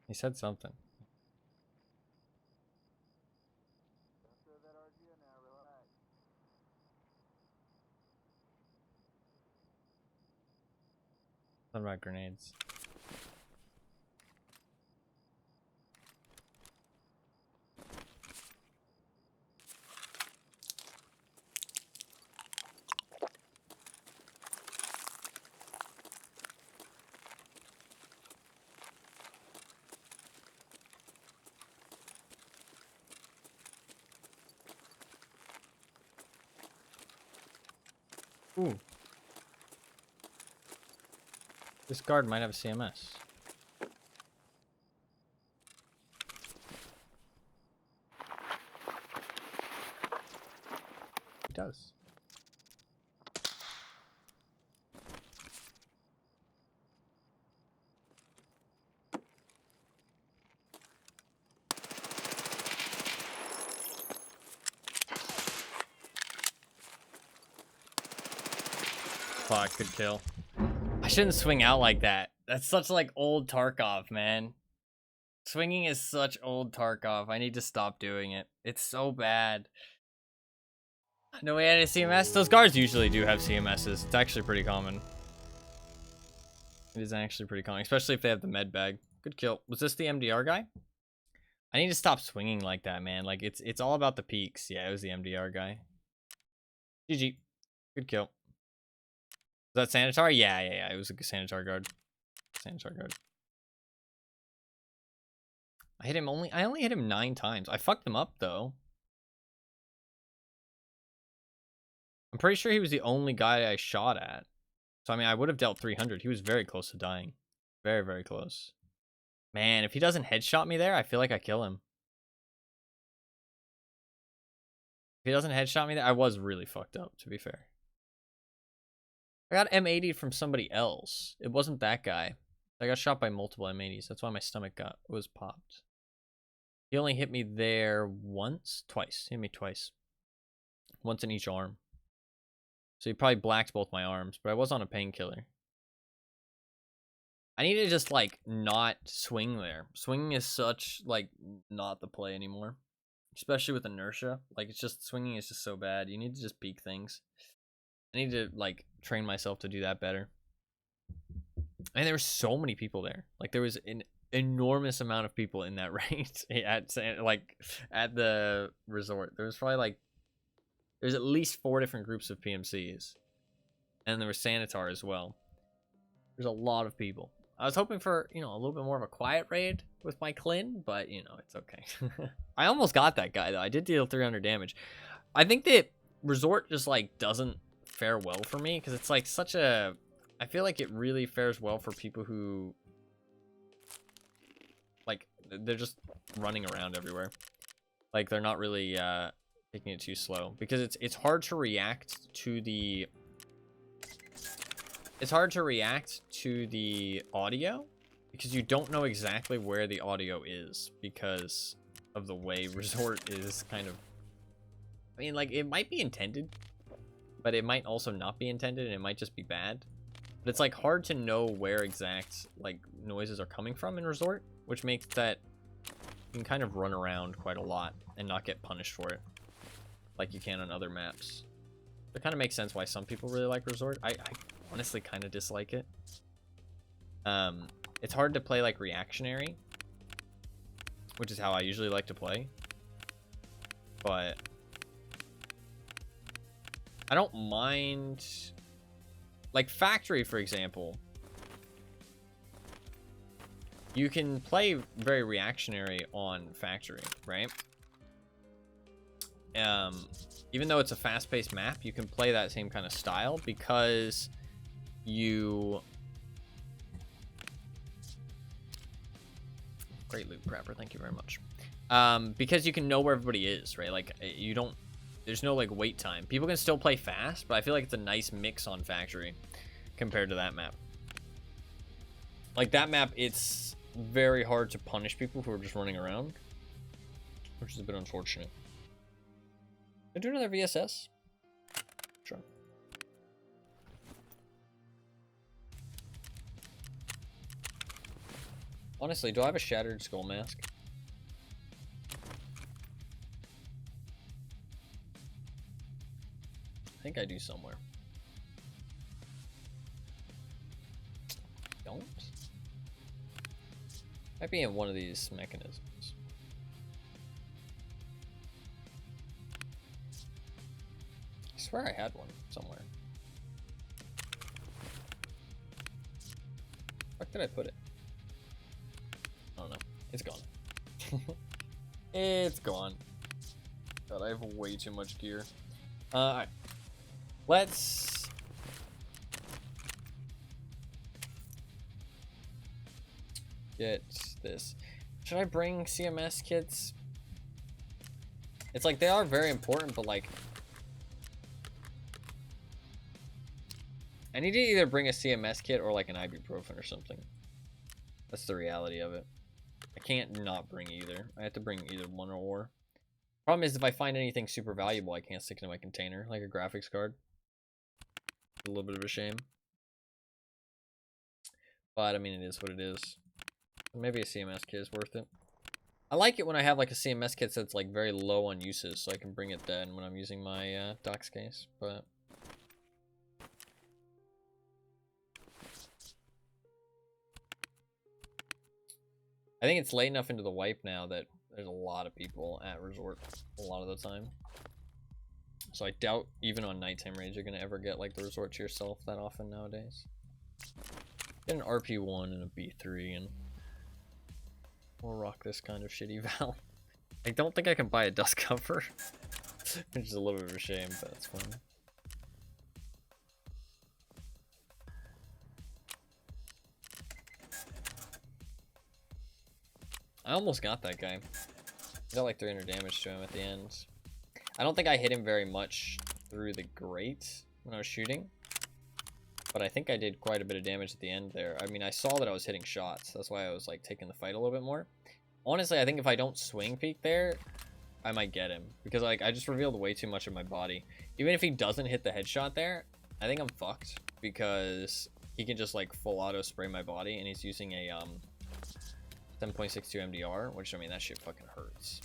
He said something. Something about grenades. Ooh. This guard might have a CMS. He does. Fuck, good kill. I shouldn't swing out like that. That's such like old Tarkov, man. Swinging is such old Tarkov. I need to stop doing it. It's so bad. No way I had a CMS? Those guards usually do have CMSs. It's actually pretty common. It is actually pretty common, especially if they have the med bag. Good kill. Was this the MDR guy? I need to stop swinging like that, man. Like it's all about the peaks. Yeah, it was the MDR guy. GG. Good kill. Was that Sanitar? Yeah. It was a Sanitar guard. Sanitar guard. I only hit him 9 times. I fucked him up though. I'm pretty sure he was the only guy I shot at. So I mean, I would have dealt 300. He was very close to dying. Very, very close. Man, if he doesn't headshot me there, I feel like I kill him. If he doesn't headshot me there, I was really fucked up, to be fair. I got M80 from somebody else. It wasn't that guy. I got shot by multiple M80s. That's why my stomach was popped. He only hit me there once? Twice. He hit me twice. Once in each arm. So he probably blacked both my arms, but I was on a painkiller. I need to just, like, not swing there. Swinging is such, like, not the play anymore. Especially with inertia. Like, it's just, swinging is just so bad. You need to just peek things. I need to, like, train myself to do that better. And there were so many people there. Like, there was an enormous amount of people in that raid at the resort. There was probably, like, there's at least 4 different groups of PMCs. And there was Sanitar as well. There's a lot of people. I was hoping for, you know, a little bit more of a quiet raid with my Clin, but, you know, it's okay. I almost got that guy, though. I did deal 300 damage. I think that Resort just, like, doesn't fare well for me, because it's, like, such a... I feel like it really fares well for people who... Like, they're just running around everywhere. Like, they're not really, taking it too slow. Because it's hard to react to the... It's hard to react to the audio because you don't know exactly where the audio is because of the way Resort is kind of... I mean, like, it might be intended but it might also not be intended and it might just be bad. But it's like hard to know where exact like noises are coming from in Resort, which makes that you can kind of run around quite a lot and not get punished for it like you can on other maps. It kind of makes sense why some people really like Resort. I honestly kind of dislike it. It's hard to play like reactionary, which is how I usually like to play. But I don't mind, like Factory, for example. You can play very reactionary on Factory, right? Even though it's a fast-paced map, you can play that same kind of style because you... Great loot, Prapper. Thank you very much. Because you can know where everybody is, right? Like, you don't... There's no, like, wait time. People can still play fast, but I feel like it's a nice mix on Factory compared to that map. Like, that map, it's very hard to punish people who are just running around, which is a bit unfortunate. Can I do another VSS? Sure. Honestly, do I have a Shattered Skull Mask? I think I do somewhere. Don't? Might be in one of these mechanisms. I swear I had one somewhere. Where did I put it? I don't know. It's gone. It's gone. God, I have way too much gear. Alright. Let's... get this. Should I bring CMS kits? It's like, they are very important, but like... I need to either bring a CMS kit or like an ibuprofen or something. That's the reality of it. I can't not bring either. I have to bring either one or. Problem is, if I find anything super valuable, I can't stick it in my container, like a graphics card. A little bit of a shame. But, I mean, it is what it is. Maybe a CMS kit is worth it. I like it when I have, like, a CMS kit that's, like, very low on uses, so I can bring it then when I'm using my docs case, but... I think it's late enough into the wipe now that there's a lot of people at Resort a lot of the time. So I doubt even on nighttime raids you're gonna ever get like the Resort to yourself that often nowadays. Get an RP1 and a B3 and we'll rock this kind of shitty Val. I don't think I can buy a dust cover, which is a little bit of a shame, but that's fine. I almost got that guy. I got like 300 damage to him at the end. I don't think I hit him very much through the grate when I was shooting, but I think I did quite a bit of damage at the end there. I mean, I saw that I was hitting shots. That's why I was like taking the fight a little bit more. Honestly, I think if I don't swing peek there, I might get him because like I just revealed way too much of my body. Even if he doesn't hit the headshot there, I think I'm fucked because he can just like full auto spray my body and he's using a 7.62 MDR, which, I mean, that shit fucking hurts.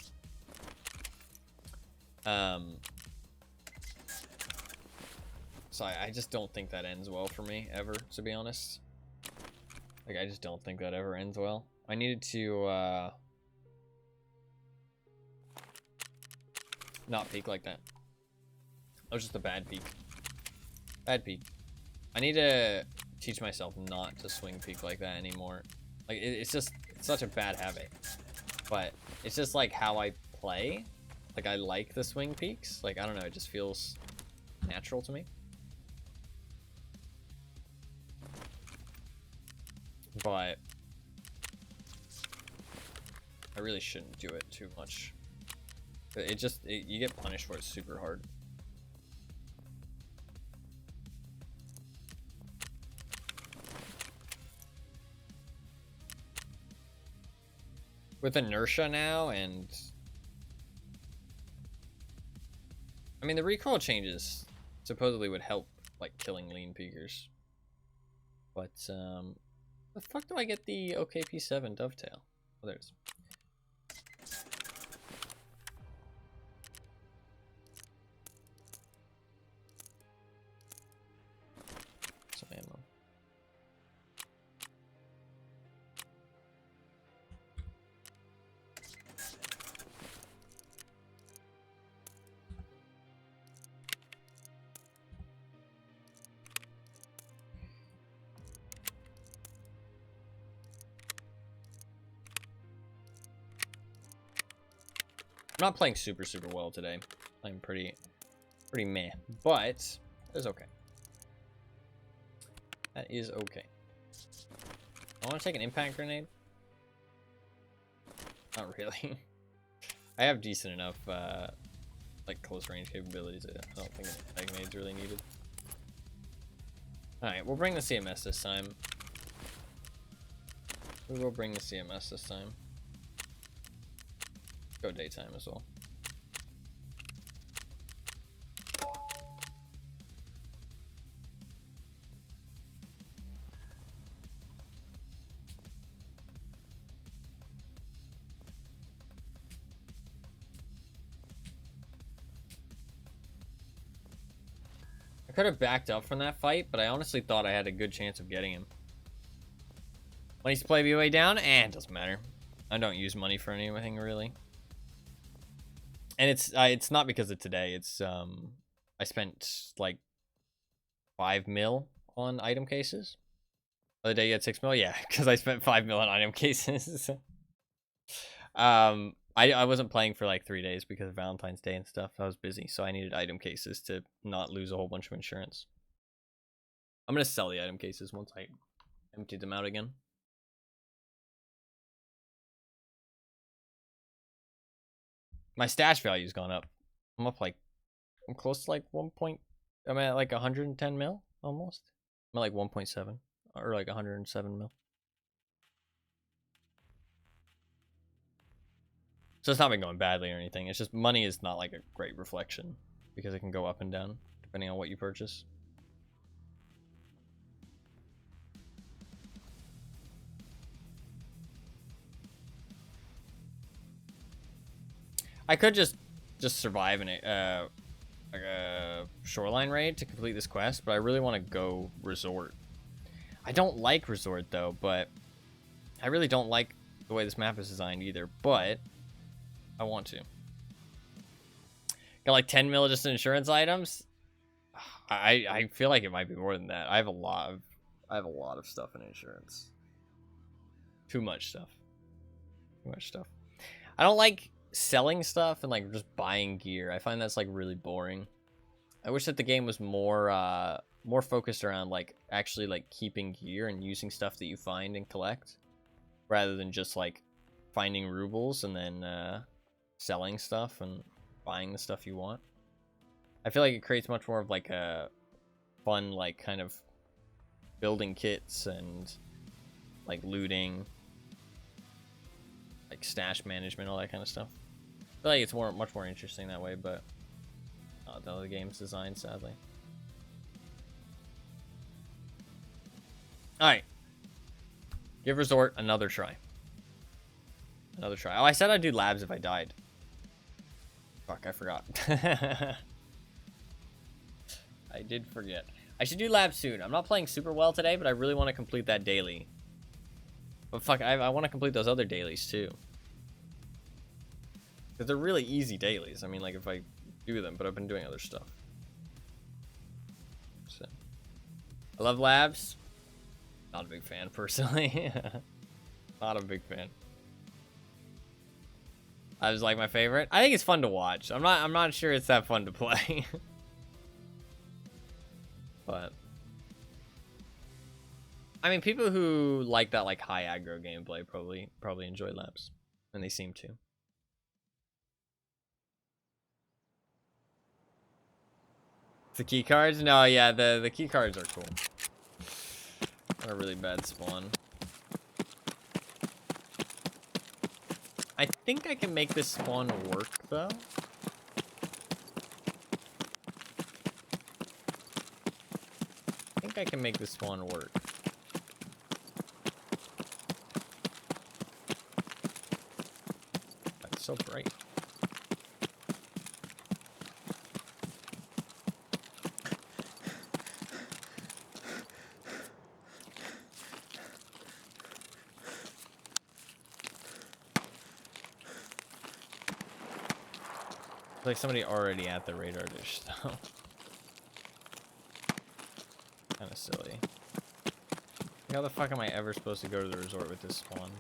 So I just don't think that ends well for me, ever, to be honest. Like, I just don't think that ever ends well. I needed to, not peek like that. That was just a bad peek. Bad peek. I need to teach myself not to swing peek like that anymore. Like, it's just... such a bad habit, but it's just like how I play. Like I like the swing peaks. Like I don't know, it just feels natural to me. But I really shouldn't do it too much. You get punished for it super hard. With inertia now, and I mean the recoil changes supposedly would help, like, killing lean peakers. But, the fuck do I get the OKP7 dovetail? Oh, there it is. Some ammo. I'm not playing super well today. I'm pretty meh, but it's okay. That is okay. I want to take an impact grenade. Not really. I have decent enough, like close range capabilities. I don't think an impact grenade's really needed. All right, we'll bring the CMS this time. We will bring the CMS this time. Go daytime as well. I could have backed up from that fight, but I honestly thought I had a good chance of getting him. Money supply be way down? It doesn't matter. I don't use money for anything really. And it's not because of today. It's I spent like 5 mil on item cases. The other day you had 6 mil, yeah, because I spent 5 mil on item cases. I wasn't playing for like 3 days because of Valentine's Day and stuff. I was busy, so I needed item cases to not lose a whole bunch of insurance. I'm gonna sell the item cases once I empty them out again. My stash value's gone up. I'm up like, I'm close to like I'm at like 110 mil almost. I'm at like 1.7 or like 107 mil. So it's not been going badly or anything. It's just money is not like a great reflection because it can go up and down depending on what you purchase. I could just survive in a like a shoreline raid to complete this quest, but I really want to go resort. I don't like resort though, but I really don't like the way this map is designed either, but I want to. Got like 10 mil just in insurance items. I feel like it might be more than that. I have a lot of stuff in insurance. Too much stuff. Too much stuff. I don't like selling stuff and like just buying gear. I find that's like really boring. I wish that the game was more more focused around like actually like keeping gear and using stuff that you find and collect, rather than just like finding rubles and then selling stuff and buying the stuff you want. I feel like it creates much more of like a fun like kind of building kits and like looting, like stash management, all that kind of stuff. I feel like it's much more interesting that way, but the other game's designed, sadly. Alright. Give Resort another try. Another try. Oh, I said I'd do labs if I died. Fuck, I forgot. I did forget. I should do labs soon. I'm not playing super well today, but I really want to complete that daily. But fuck, I want to complete those other dailies too. Because they're really easy dailies. I mean, like, if I do them, but I've been doing other stuff. So, I love labs. Not a big fan, personally. Not a big fan. I was like my favorite. I think it's fun to watch. I'm not sure it's that fun to play. But I mean, people who like that like high aggro gameplay probably enjoy labs, and they seem to. The key cards? No, yeah, the key cards are cool. They're a really bad spawn. I think I can make this spawn work though. I can make this spawn work. It's so bright. It's like somebody already at the radar dish, though. Kind of silly. How the fuck am I ever supposed to go to the resort with this spawn?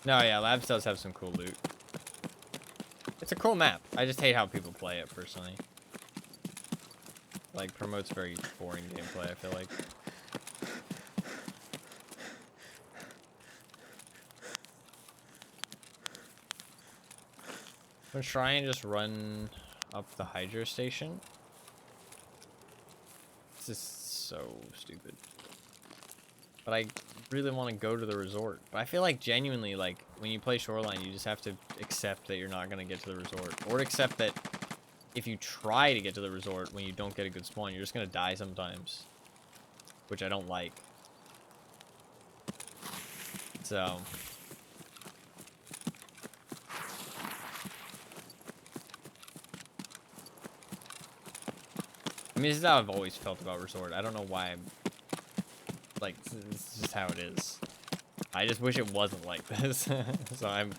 No, yeah, Labs does have some cool loot. It's a cool map. I just hate how people play it, personally. Like, promotes very boring gameplay, I feel like. I'm gonna try and just run up the hydro station. This is so stupid. But I really want to go to the resort. But I feel like genuinely, like, when you play Shoreline, you just have to accept that you're not going to get to the resort. Or accept that if you try to get to the resort when you don't get a good spawn, you're just going to die sometimes. Which I don't like. So... I mean, this is how I've always felt about Resort. I don't know why I'm... Like, this is just how it is. I just wish it wasn't like this. So I'm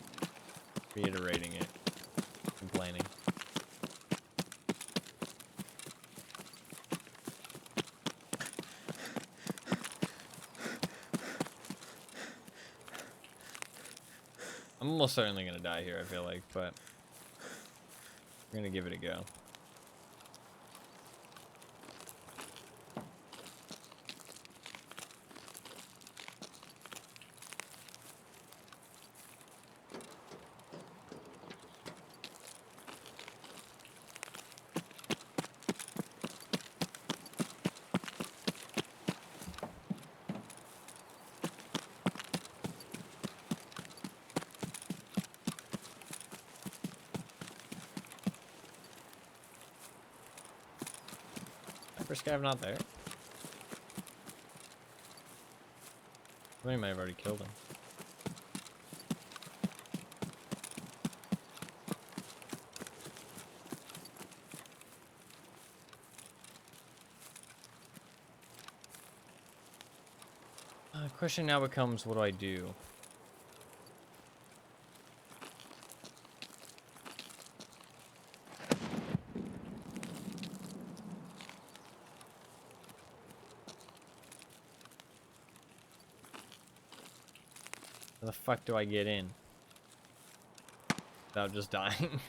reiterating it. Complaining. I'm almost certainly going to die here, I feel like, but... I'm going to give it a go. First guy, I'm not there. Somebody might have already killed him. The question now becomes, what do I do? How the fuck do I get in? Without just dying?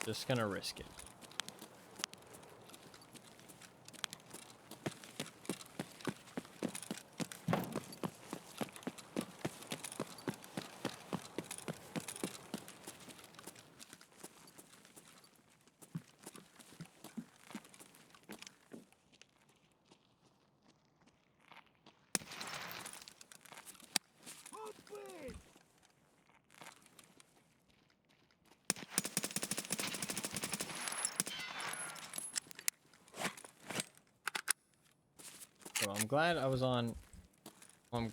Just gonna risk it. I'm glad I was on... I'm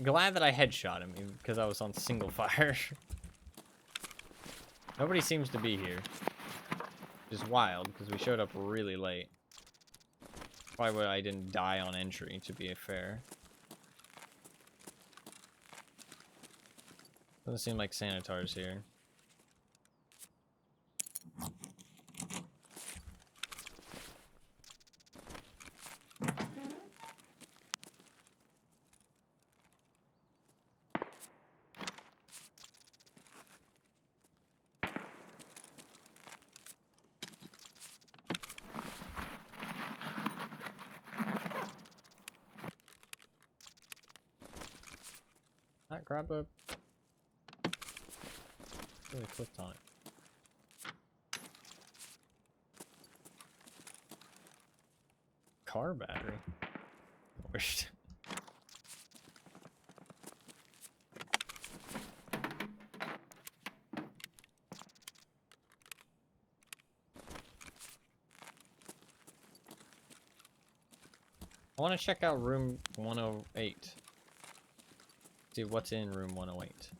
glad that I headshot him, because I was on single fire. Nobody seems to be here. Which is wild, because we showed up really late. Probably why I didn't die on entry, to be fair. Doesn't seem like Sanitar's here. That grab a... Really clicked on it. Car battery. Wished. I want to check out room 108. See what's in room 108.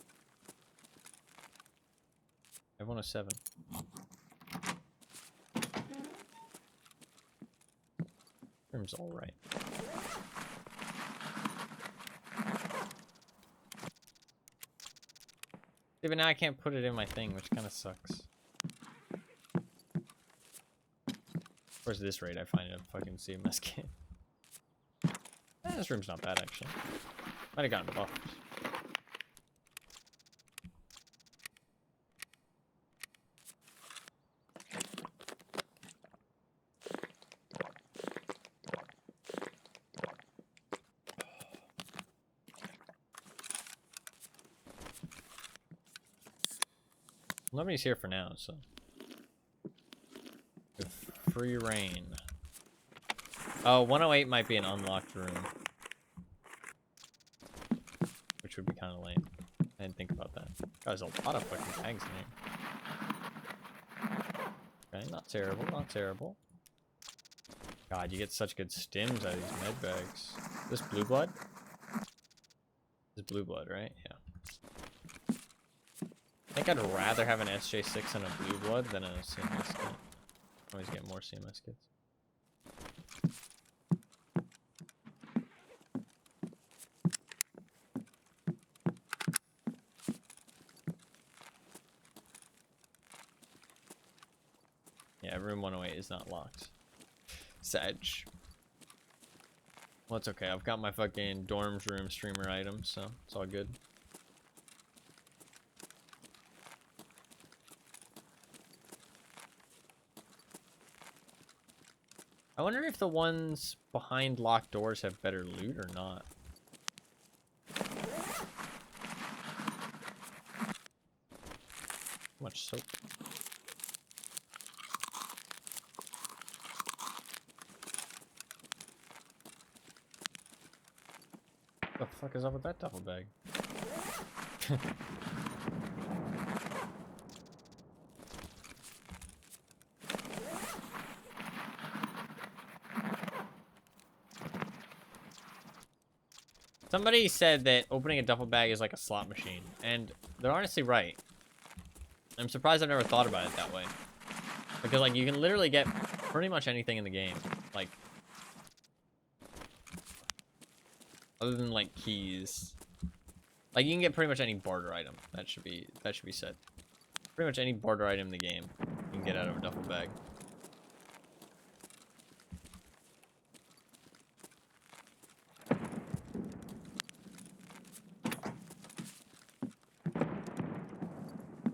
107. Room's alright. Yeah, but now I can't put it in my thing, which kind of sucks. Of course, at this rate, I find it a fucking CMS kit. This room's not bad, actually. Might have gotten buffed. Nobody's here for now, so. Free reign. Oh, 108 might be an unlocked room. Which would be kind of lame. I didn't think about that. There's a lot of fucking tags in here. Okay, not terrible, not terrible. God, you get such good stims out of these med bags. This blue blood? This is blue blood, right? Yeah. I think I'd rather have an SJ6 and a blue blood than a CMS kit. Always get more CMS kits. Yeah, room 108 is not locked. Sag. Well, it's okay. I've got my fucking dorms room streamer items, so it's all good. I wonder if the ones behind locked doors have better loot or not. Much soap. What the fuck is up with that duffel bag? Somebody said that opening a duffel bag is like a slot machine, and they're honestly right. I'm surprised I've never thought about it that way. Because, like, you can literally get pretty much anything in the game. Like, other than, like, keys. Like, you can get pretty much any barter item. That should be said. Pretty much any barter item in the game you can get out of a duffel bag.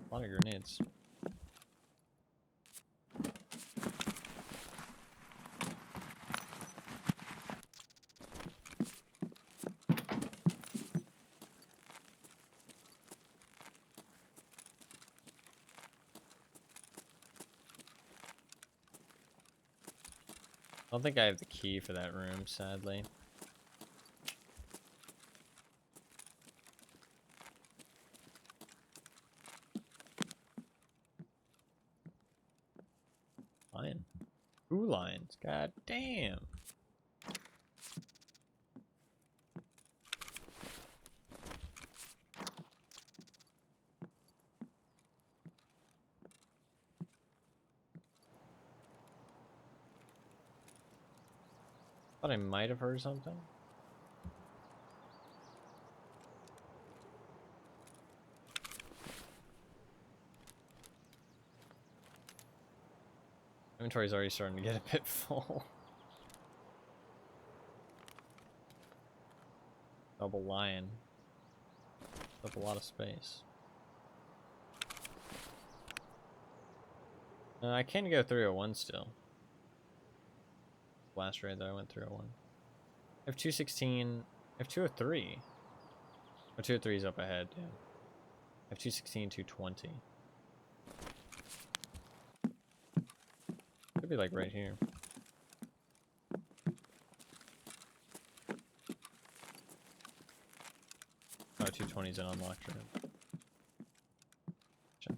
A lot of grenades. I don't think I have the key for that room, sadly. Fine. 2 lines. God damn. Thought I might have heard something. Inventory's already starting to get a bit full. Double lion. Up a lot of space. I can go 301 still. Last raid that I went 301. I have 216. I have 203. Oh, 203 is up ahead, yeah. I have 216, 220. Could be like right here. Oh, 220 is an unlocked room. Check.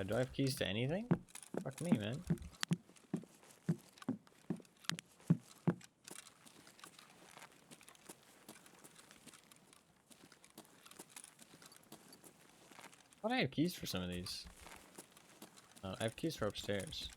Do I have keys to anything? Fuck me, man. I thought I have keys for some of these. I have keys for upstairs.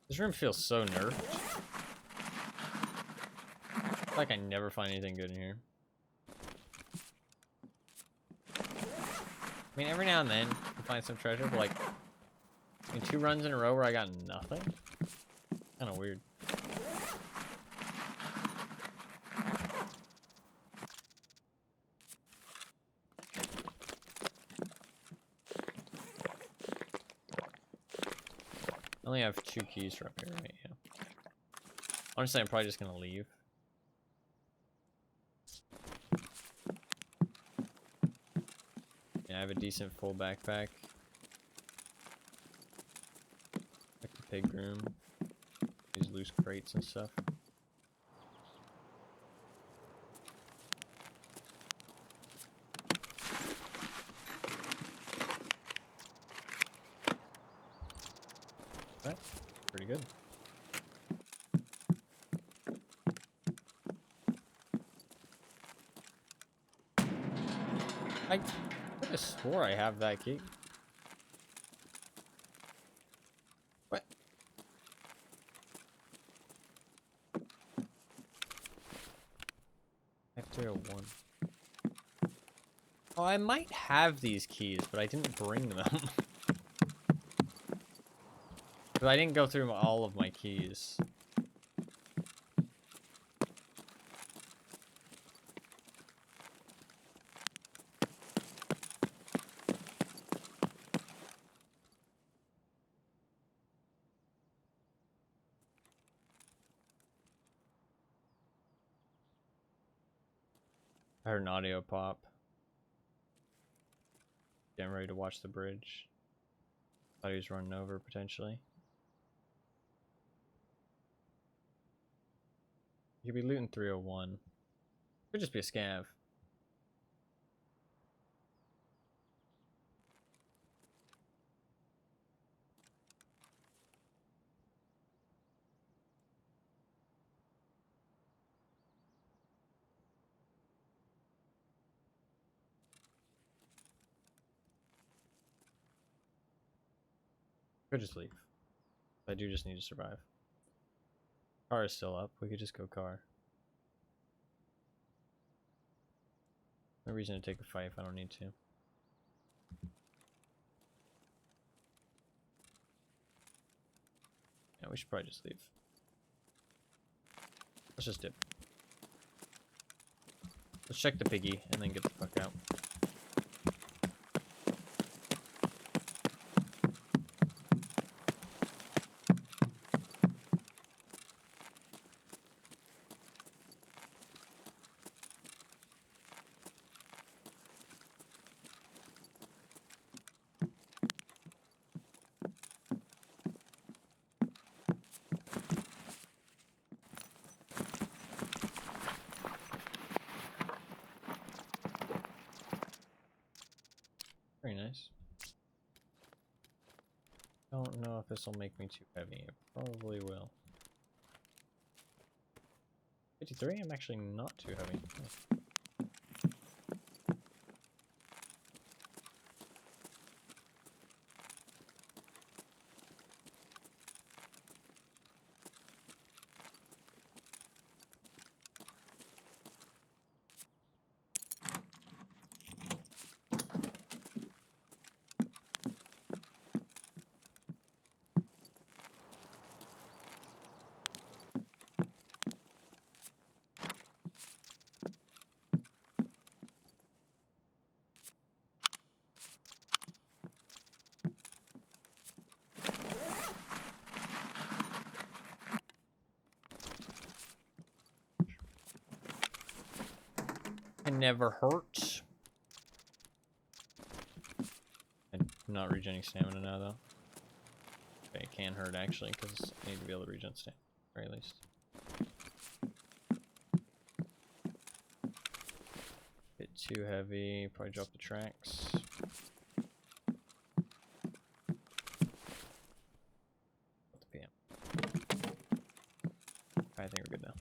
This room feels so nerfed. Like I never find anything good in here. I mean, every now and then you find some treasure, but like, in 2 runs in a row where I got nothing? Kind of weird. I only have 2 keys for up here, right? Yeah. Honestly, I'm probably just gonna leave. Yeah, I have a decent full backpack. Like the pig room. These loose crates and stuff. Right, pretty good. I could have swore I have that key. What? I have 301. Oh, I might have these keys, but I didn't bring them. But I didn't go through all of my keys. I heard an audio pop. Getting ready to watch the bridge. Thought he was running over, potentially. He could be looting 301. Could just be a scav. Could just leave. I do just need to survive. Car is still up. We could just go car. No reason to take a fight if I don't need to. Yeah, we should probably just leave. Let's just dip. Let's check the piggy and then get the fuck out. don't know if this will make me too heavy. It probably will. 53? I'm actually not too heavy. Oh. It never hurts. I'm not regenerating stamina now, though. Okay, it can hurt, actually, because I need to be able to regen stamina, at the very least. Bit too heavy. Probably drop the tracks. What the PM? I think we're good now.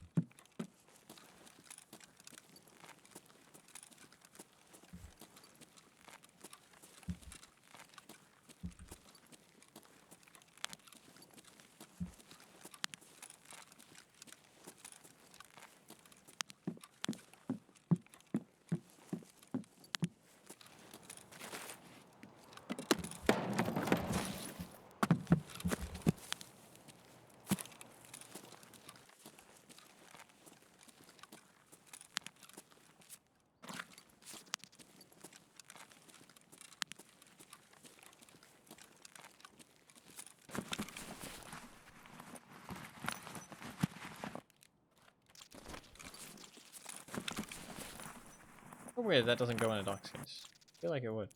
Oh, weird, that doesn't go in a dock's case. I feel like it would.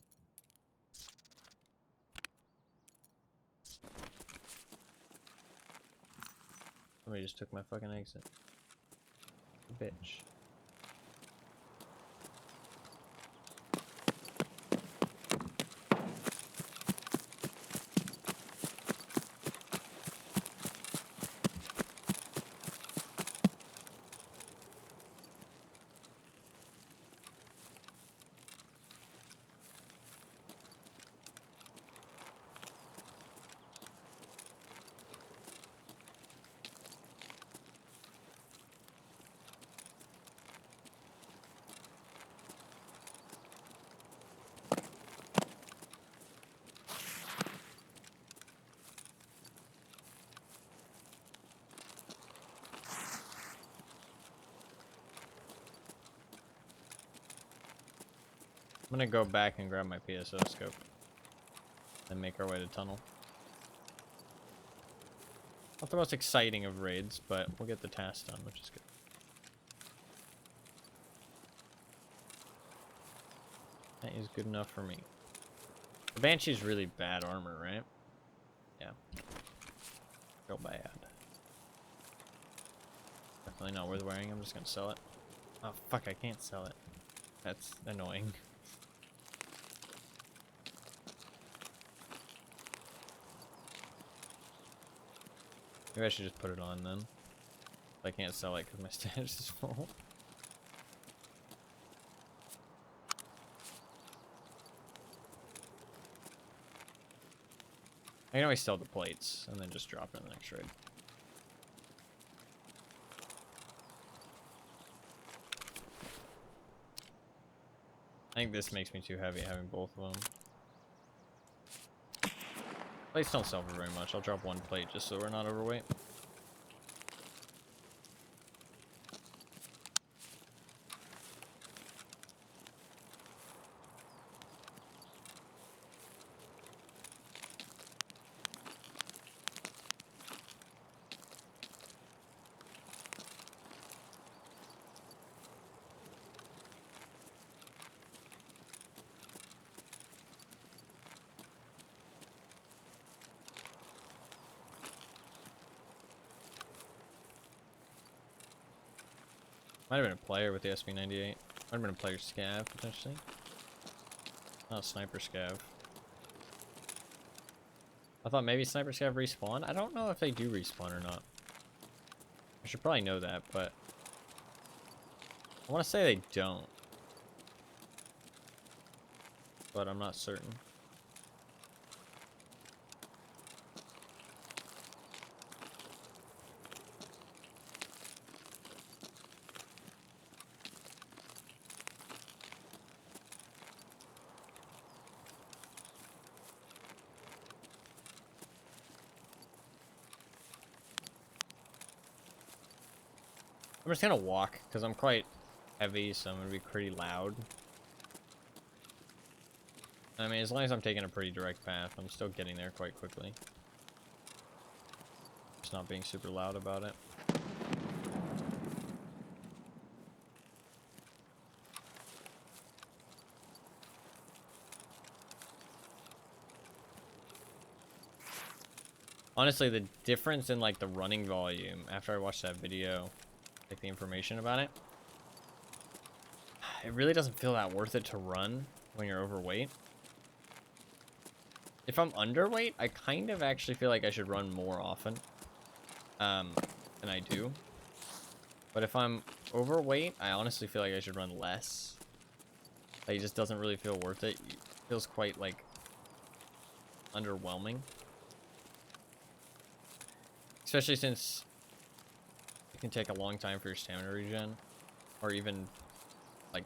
Somebody just took my fucking exit. Bitch. I'm gonna go back and grab my PSO scope and make our way to tunnel. Not the most exciting of raids, but we'll get the task done, which is good. That is good enough for me. The Banshee's really bad armor, right? Yeah. Real bad. Definitely not worth wearing. I'm just gonna sell it. Oh, fuck, I can't sell it. That's annoying. Maybe I should just put it on then. I can't sell it because my stash is full. I can always sell the plates and then just drop it in the next raid. I think this makes me too heavy having both of them. Plates don't sell for very much. I'll drop one plate just so we're not overweight. Might have been a player with the SB98. Might have been a player scav, potentially. Not a sniper scav. I thought maybe Sniper Scav respawn. I don't know if they do respawn or not. I should probably know that, but I want to say they don't. But I'm not certain. I'm just gonna walk because I'm quite heavy, so I'm gonna be pretty loud. I mean, as long as I'm taking a pretty direct path, I'm still getting there quite quickly. Just not being super loud about it. Honestly, the difference in like the running volume after I watched that video, like the information about it, it really doesn't feel that worth it to run when you're overweight. If I'm underweight, I kind of actually feel like I should run more often than I do. But if I'm overweight, I honestly feel like I should run less. Like, it just doesn't really feel worth it. It feels quite like underwhelming. Especially since it can take a long time for your stamina regen. Or even, like,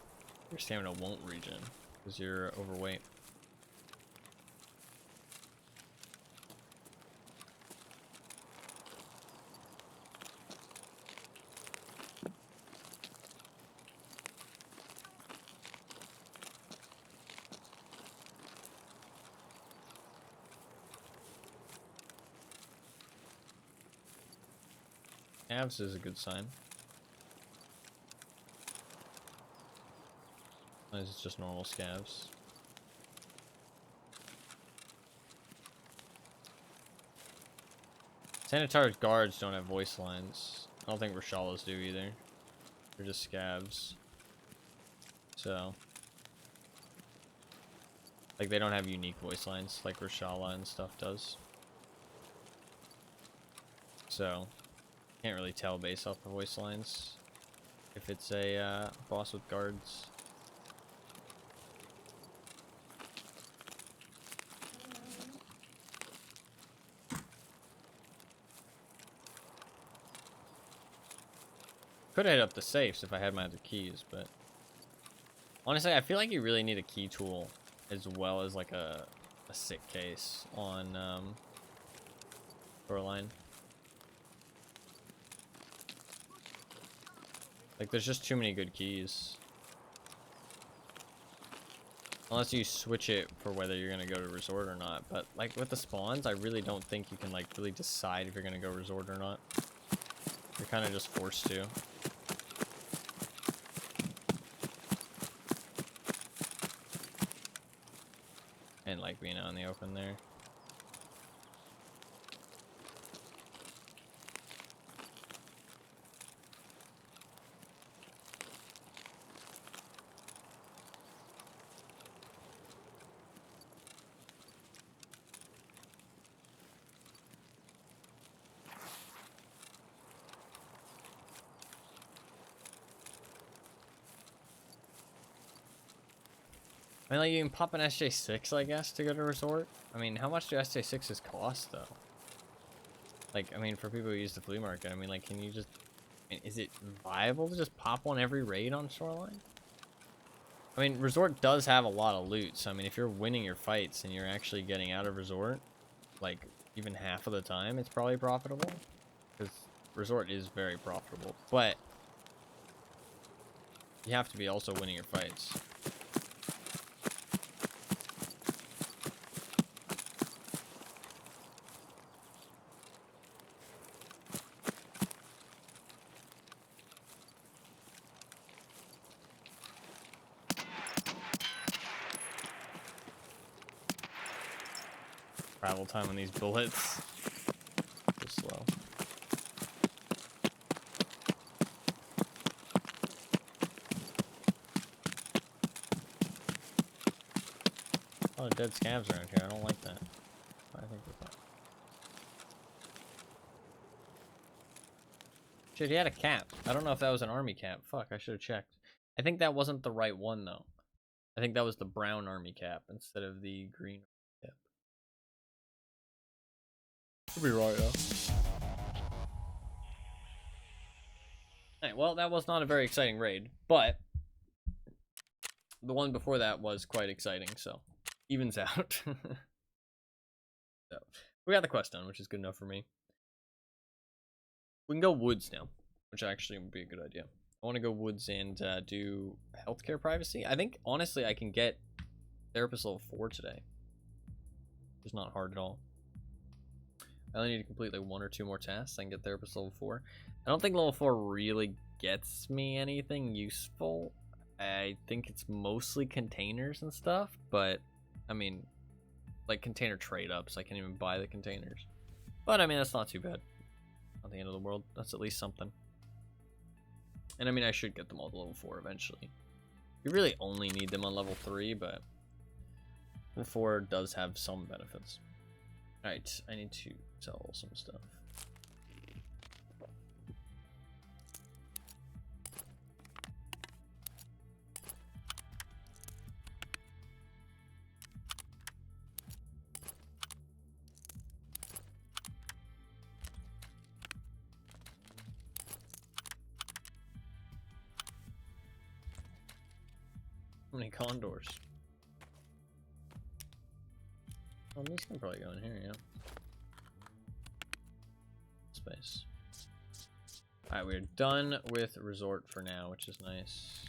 your stamina won't regen because you're overweight. Abs is a good sign. Unless it's just normal scavs. Sanitar's guards don't have voice lines. I don't think Rashalas do either. They're just scavs. So, like, they don't have unique voice lines like Rashala and stuff does. So, can't really tell based off the voice lines if it's a boss with guards. Could hit up the safes if I had my other keys, but honestly, I feel like you really need a key tool as well as like a sick case on Shoreline. Like, there's just too many good keys. Unless you switch it for whether you're gonna go to Resort or not. But, like, with the spawns, I really don't think you can, like, really decide if you're gonna go Resort or not. You're kind of just forced to. And, like, being out in the open there. I mean, like, you can pop an SJ6, I guess, to go to Resort. I mean, how much do SJ6s cost, though? Like, I mean, for people who use the FleaMarket, I mean, like, can you just... I mean, is it viable to just pop one every raid on Shoreline? I mean, Resort does have a lot of loot, so, I mean, if you're winning your fights and you're actually getting out of Resort, like, even half of the time, it's probably profitable. Because Resort is very profitable. But you have to be also winning your fights. Travel time on these bullets. Just slow. A lot of dead scavs around here. I don't like that. I think we're fine. Dude, he had a cap. I don't know if that was an army cap. Fuck, I should have checked. I think that wasn't the right one, though. I think that was the brown army cap instead of the green cap. Could be right, though. Alright, well, that was not a very exciting raid, but the one before that was quite exciting, so evens out. So, we got the quest done, which is good enough for me. We can go woods now, which actually would be a good idea. I want to go woods and do healthcare privacy. I think, honestly, I can get therapist level 4 today. It's not hard at all. I only need to complete like 1 or 2 more tasks. I can get therapist level 4. I don't think level 4 really gets me anything useful. I think it's mostly containers and stuff, but I mean, like container trade ups. I can't even buy the containers. But I mean, that's not too bad. Not the end of the world. That's at least something. And I mean, I should get them all to level 4 eventually. You really only need them on level 3, but level 4 does have some benefits. Alright, I need to sell some stuff. How many condors? Well, these can probably go in here, yeah. Space. Alright, we're done with resort for now, which is nice.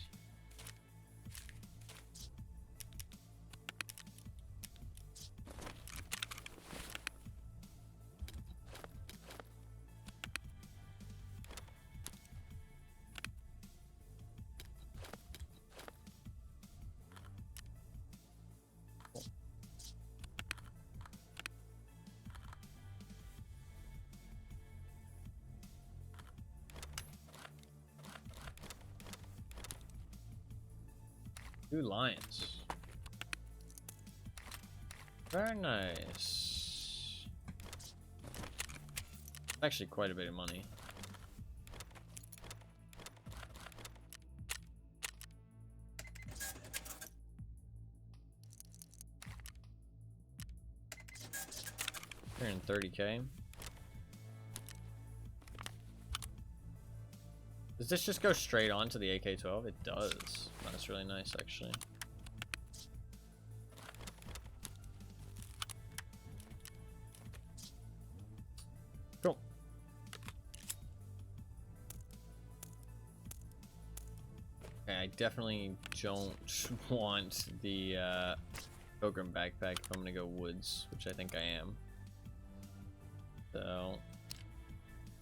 Two lions. Very nice. Actually, quite a bit of money. $130K. Does this just go straight on to the AK-12? It does. That's really nice, actually. Cool. Okay, I definitely don't want the Pilgrim backpack if I'm gonna go woods, which I think I am. So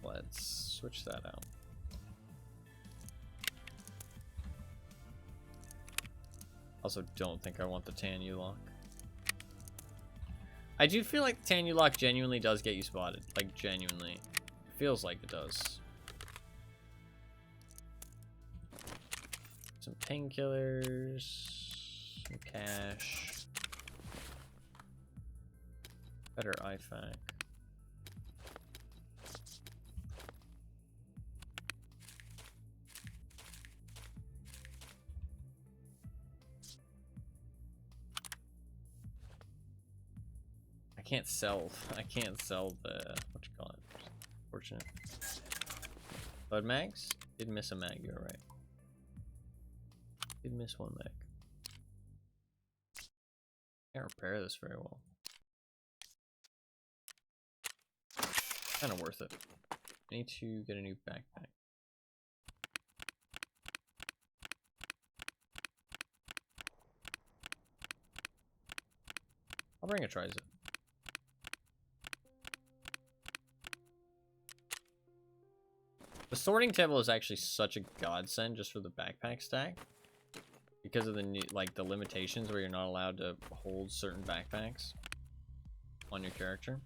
let's switch that out. Also, don't think I want the tan U-lock. I do feel like the tan U-lock genuinely does get you spotted. Like, genuinely. It feels like it does. Some painkillers. Some cash. Better IFAK. I can't sell the, what you call it, fortunate. Bud mags? Did miss a mag, you're right. Did miss one mag. Can't repair this very well. Kind of worth it. I need to get a new backpack. I'll bring a trizip. The sorting table is actually such a godsend just for the backpack stack, because of the the limitations where you're not allowed to hold certain backpacks on your character,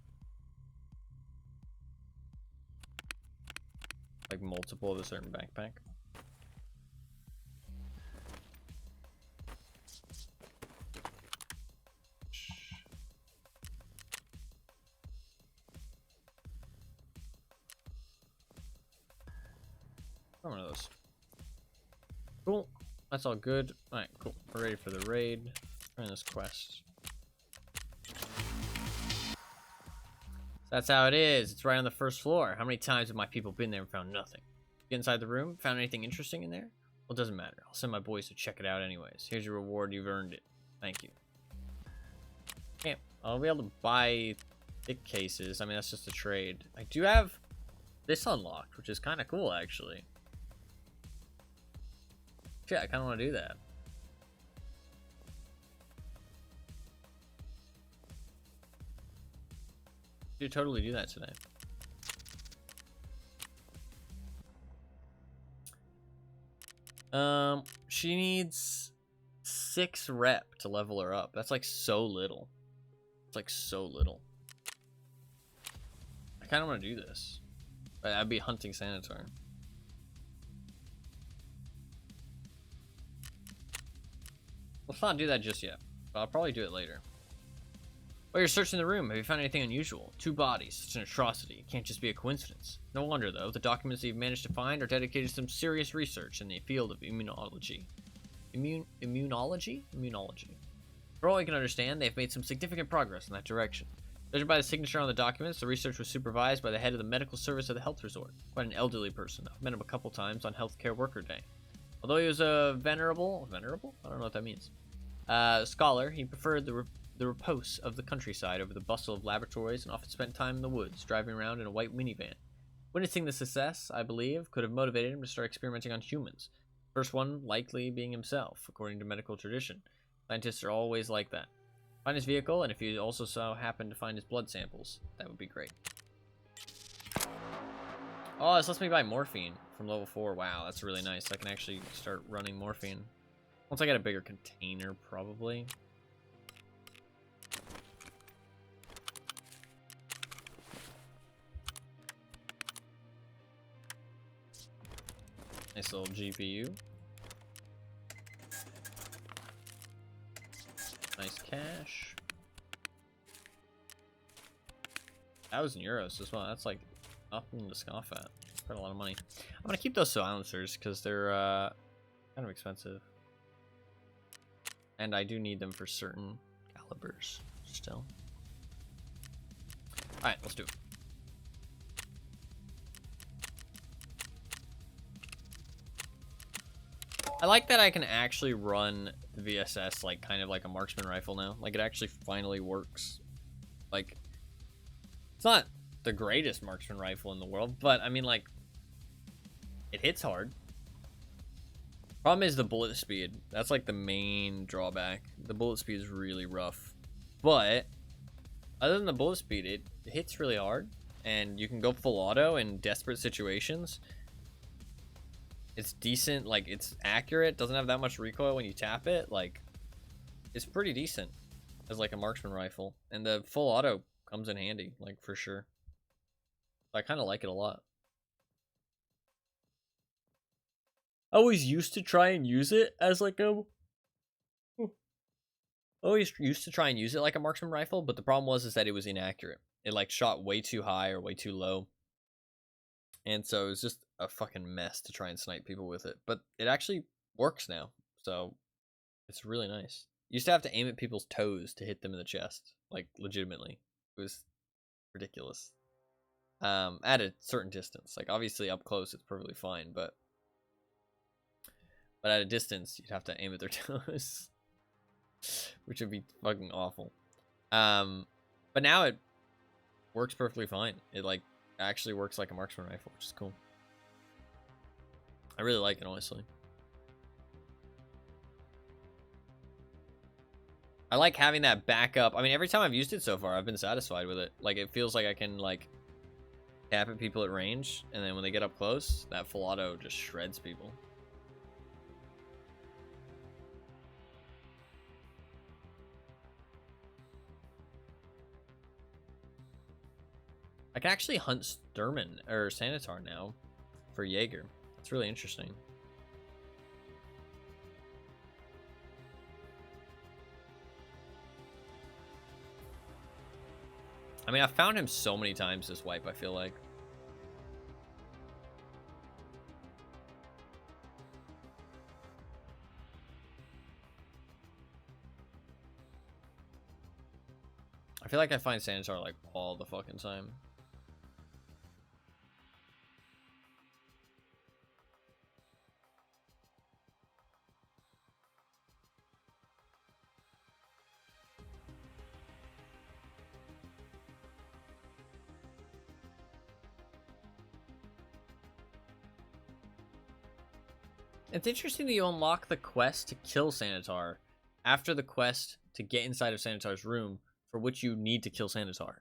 like multiple of a certain backpack. One of those. Cool. That's all good. Alright, cool. We're ready for the raid. Run this quest. That's how it is. It's right on the first floor. How many times have my people been there and found nothing? Get inside the room. Found anything interesting in there? Well, it doesn't matter. I'll send my boys to check it out anyways. Here's your reward. You've earned it. Thank you. Can't. I'll be able to buy thick cases. I mean, that's just a trade. I do have this unlocked, which is kind of cool, actually. Yeah, I kind of want to do that. You totally do that today. She needs 6 rep to level her up. That's like so little. It's like so little. I kind of want to do this, but I'd be hunting Sanitar. Let's not do that just yet, but I'll probably do it later. While you're searching the room, have you found anything unusual? 2 bodies. Such an atrocity. It can't just be a coincidence. No wonder, though. The documents that you've managed to find are dedicated to some serious research in the field of immunology. Immunology? Immunology. For all I can understand, they've made some significant progress in that direction. Judging by the signature on the documents, the research was supervised by the head of the medical service of the health resort. Quite an elderly person. I've met him a couple times on Healthcare Worker Day. Although he was a venerable? I don't know what that means. Scholar, he preferred the repose of the countryside over the bustle of laboratories and often spent time in the woods, driving around in a white minivan. Witnessing the success, I believe, could have motivated him to start experimenting on humans. First one likely being himself, according to medical tradition. Scientists are always like that. Find his vehicle, and if you also so happen to find his blood samples, that would be great. Oh, this lets me buy morphine from level 4. Wow, that's really nice. I can actually start running morphine. Once I get a bigger container, probably. Nice little GPU. Nice cash. 1,000 euros as well. That's like nothing to scoff at. Quite a lot of money. I'm gonna keep those silencers because they're kind of expensive, and I do need them for certain calibers still. All right, let's do it. I like that I can actually run the VSS like kind of like a marksman rifle now. Like it actually finally works. Like it's not the greatest marksman rifle in the world, but I mean like it hits hard. Problem is the bullet speed. That's like the main drawback. The bullet speed is really rough. But other than the bullet speed, it hits really hard and you can go full auto in desperate situations. It's decent, like it's accurate, doesn't have that much recoil when you tap it. Like it's pretty decent as like a marksman rifle, and the full auto comes in handy, like for sure. I kind of like it a lot. I always used to try and use it as like a marksman rifle, but the problem was that it was inaccurate. It like shot way too high or way too low. And so it was just a fucking mess to try and snipe people with it. But it actually works now. So it's really nice. You used to have to aim at people's toes to hit them in the chest. Like, legitimately. It was ridiculous. At a certain distance. Like, obviously up close it's perfectly fine. But at a distance, you'd have to aim at their toes. Which would be fucking awful. But now it works perfectly fine. It, like, actually works like a marksman rifle, which is cool. I really like it, honestly. I like having that backup. I mean, every time I've used it so far, I've been satisfied with it. Like, it feels like I can, like, tap at people at range, and then when they get up close, that full auto just shreds people. I can actually hunt Sturman or Sanitar now for Jaeger. It's really interesting. I mean, I've found him so many times this wipe, I feel like. I feel like I find Sanitar like all the fucking time. It's interesting that you unlock the quest to kill Sanitar after the quest to get inside of Sanitar's room, for which you need to kill Sanitar.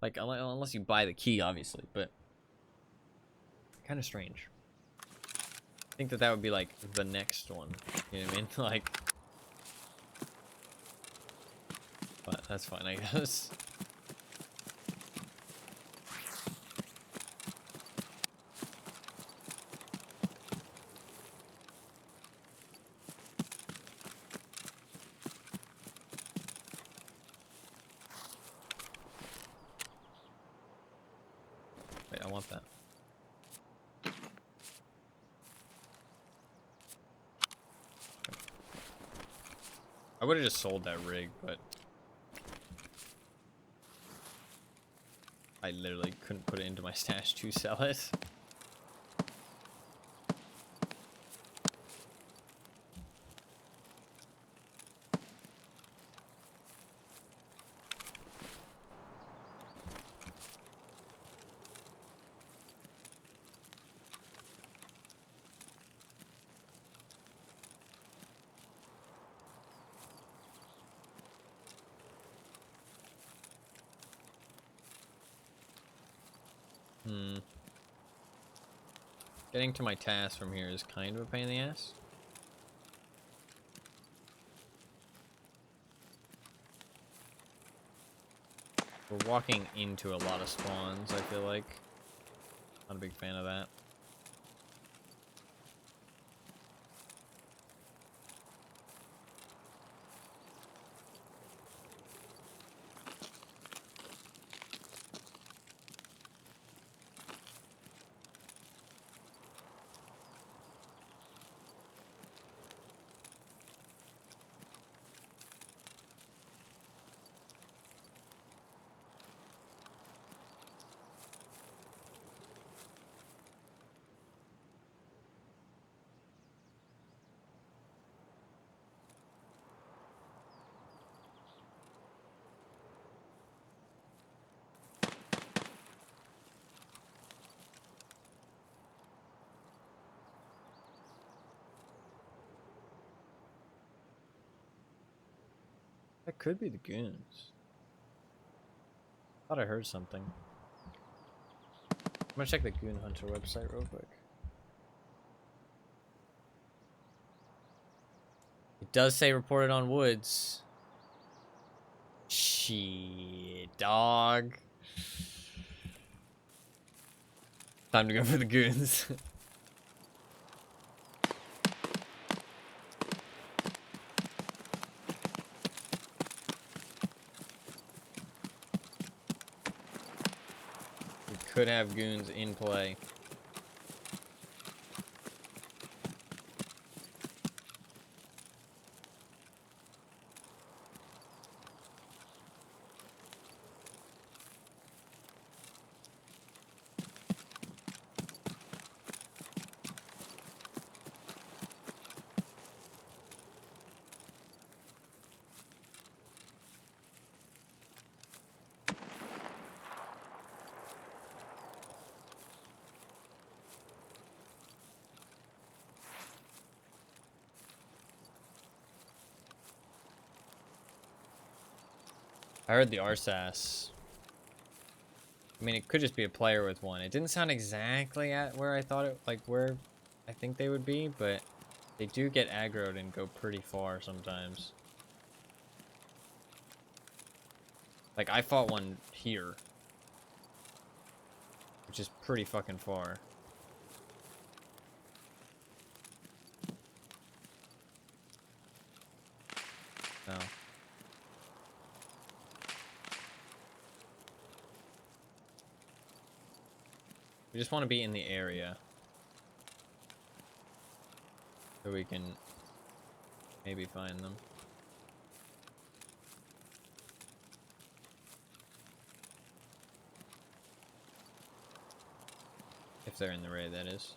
Like, unless you buy the key, obviously, but kind of strange. I think that would be like the next one. You know what I mean? Like, but that's fine, I guess. Wait, I want that. I would have just sold that rig, but I literally couldn't put it into my stash to sell it. Getting to my task from here is kind of a pain in the ass. We're walking into a lot of spawns, I feel like. Not a big fan of that. That could be the goons. Thought I heard something. I'm gonna check the Goon Hunter website real quick. It does say reported on woods. Shit, dog. Time to go for the goons. We could have goons in play. I heard the RSAS. I mean, it could just be a player with one. It didn't sound exactly at where I thought it, like where I think they would be, but they do get aggroed and go pretty far sometimes. Like, I fought one here, which is pretty fucking far. No. We just want to be in the area so we can maybe find them. If they're in the raid, that is.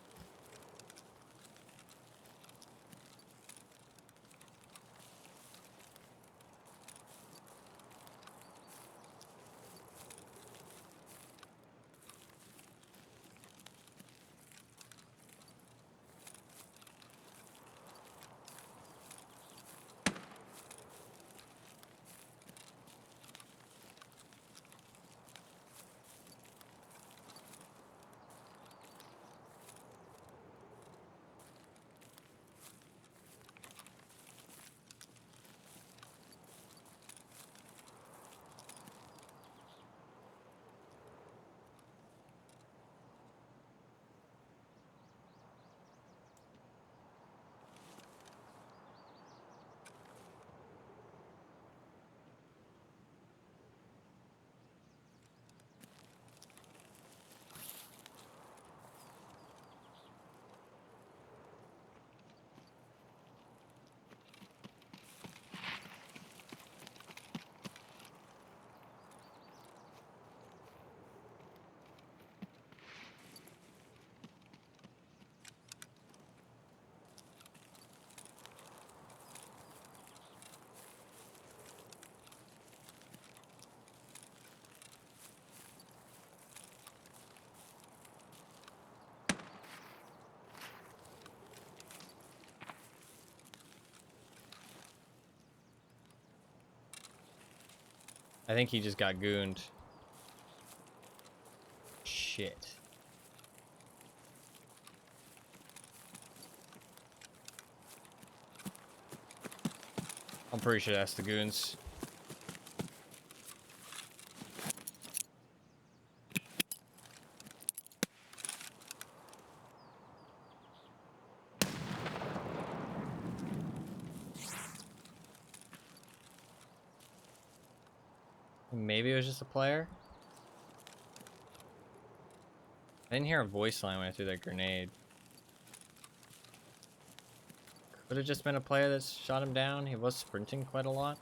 I think he just got gooned. Shit. I'm pretty sure that's the goons. Maybe it was just a player. I didn't hear a voice line when I threw that grenade. Could have just been a player that shot him down. He was sprinting quite a lot.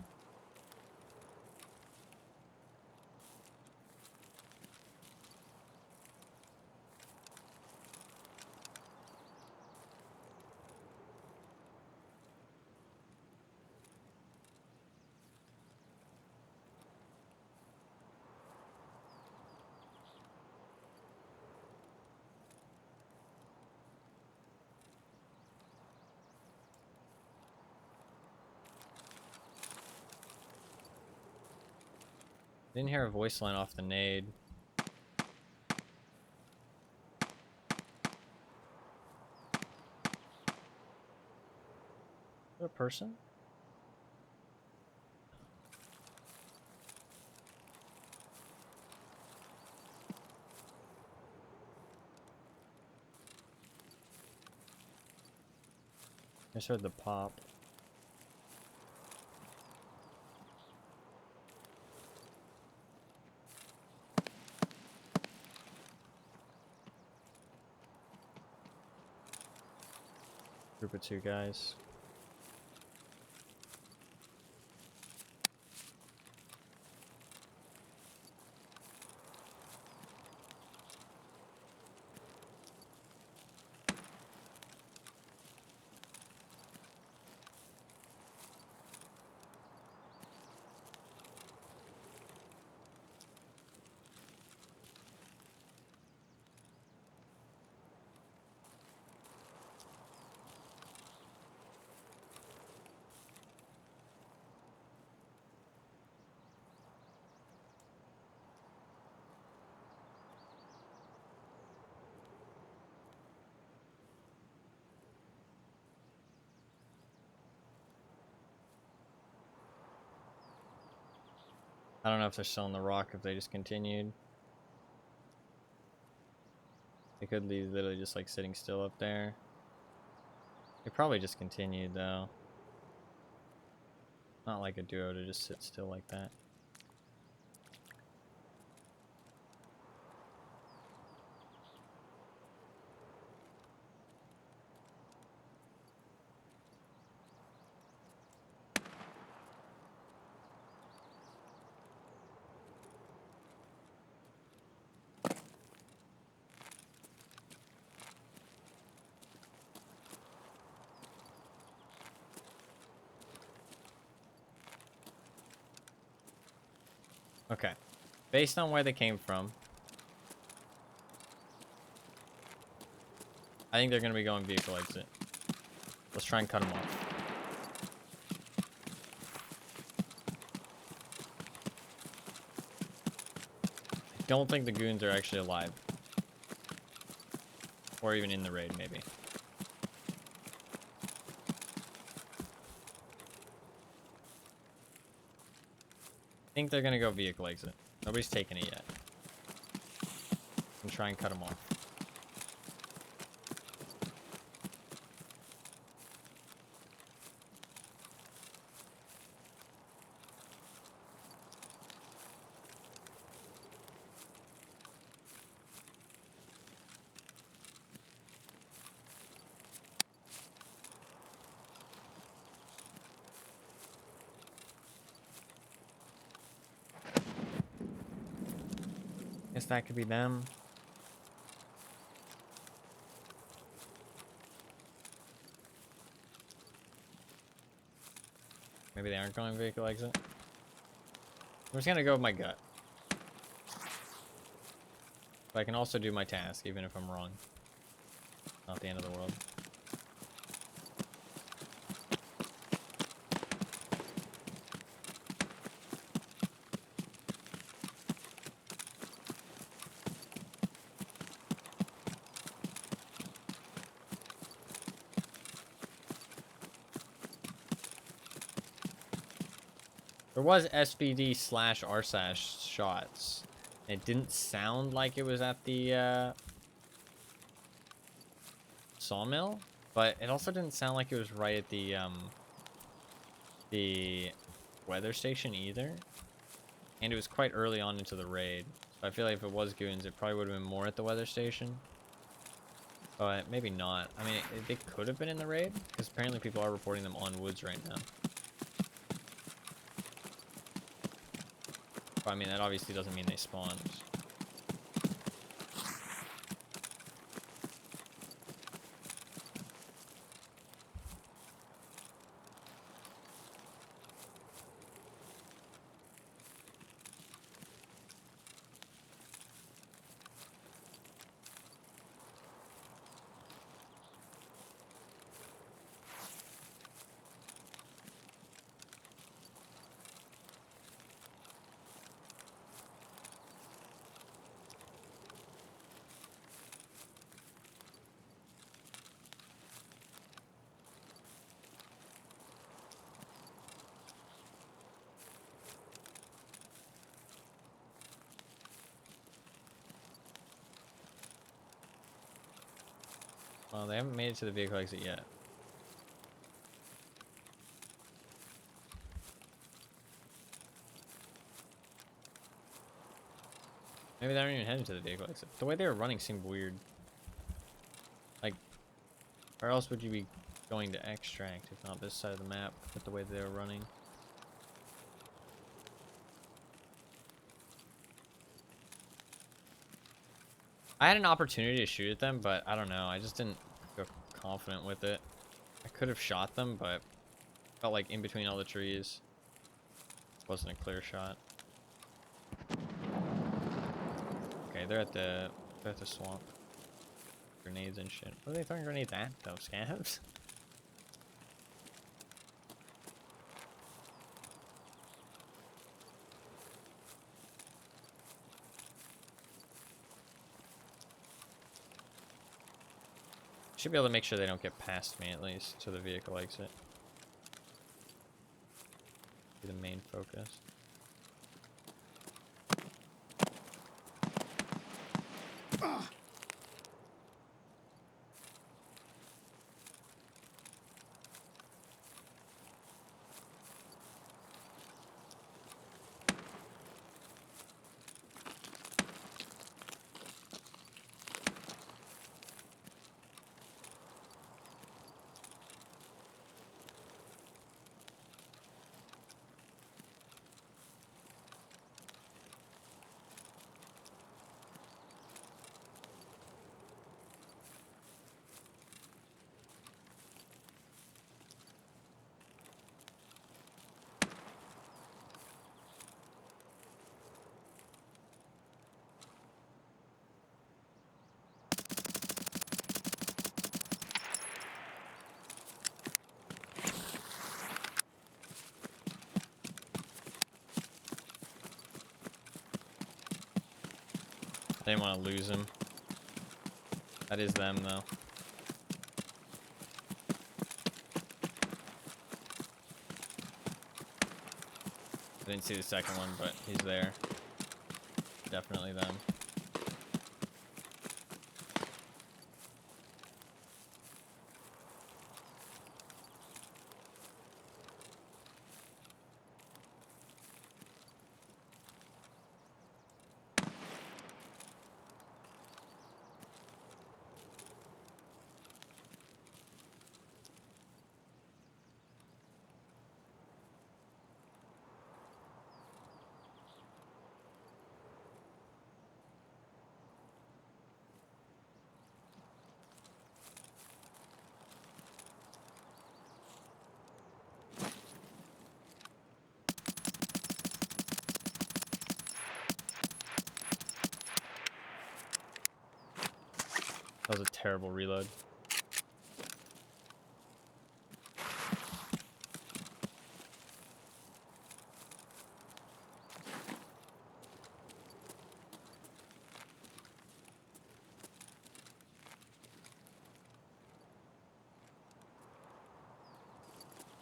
Didn't hear a voice line off the nade. Is that a person? I just heard the pop. Group of 2 guys. I don't know if they're still on the rock, if they just continued. They could be literally just like sitting still up there. They probably just continued though. Not like a duo to just sit still like that. Okay. Based on where they came from, I think they're going to be going vehicle exit. Let's try and cut them off. I don't think the goons are actually alive. Or even in the raid, maybe. I think they're going to go vehicle exit. Nobody's taken it yet. And try and cut them off. Guess that could be them. Maybe they aren't going vehicle exit. I'm just gonna go with my gut. But I can also do my task, even if I'm wrong. Not the end of the world. There was SVD/RSASH shots. It didn't sound like it was at the sawmill, but it also didn't sound like it was right at the weather station either. And it was quite early on into the raid. So I feel like if it was goons, it probably would have been more at the weather station. But maybe not. I mean, they could have been in the raid, because apparently people are reporting them on woods right now. But I mean, that obviously doesn't mean they spawned. Well, they haven't made it to the vehicle exit yet. Maybe they aren't even heading to the vehicle exit. The way they were running seemed weird. Like, where else would you be going to extract if not this side of the map with the way they were running? I had an opportunity to shoot at them, but I don't know. I just didn't feel confident with it. I could have shot them, but felt like in between all the trees. It wasn't a clear shot. Okay, they're at the swamp. Grenades and shit. What are they throwing grenades at though? Scavs? Should be able to make sure they don't get past me at least to the vehicle exit. Be the main focus. They didn't want to lose him. That is them, though. I didn't see the second one, but he's there. Definitely them. That was a terrible reload.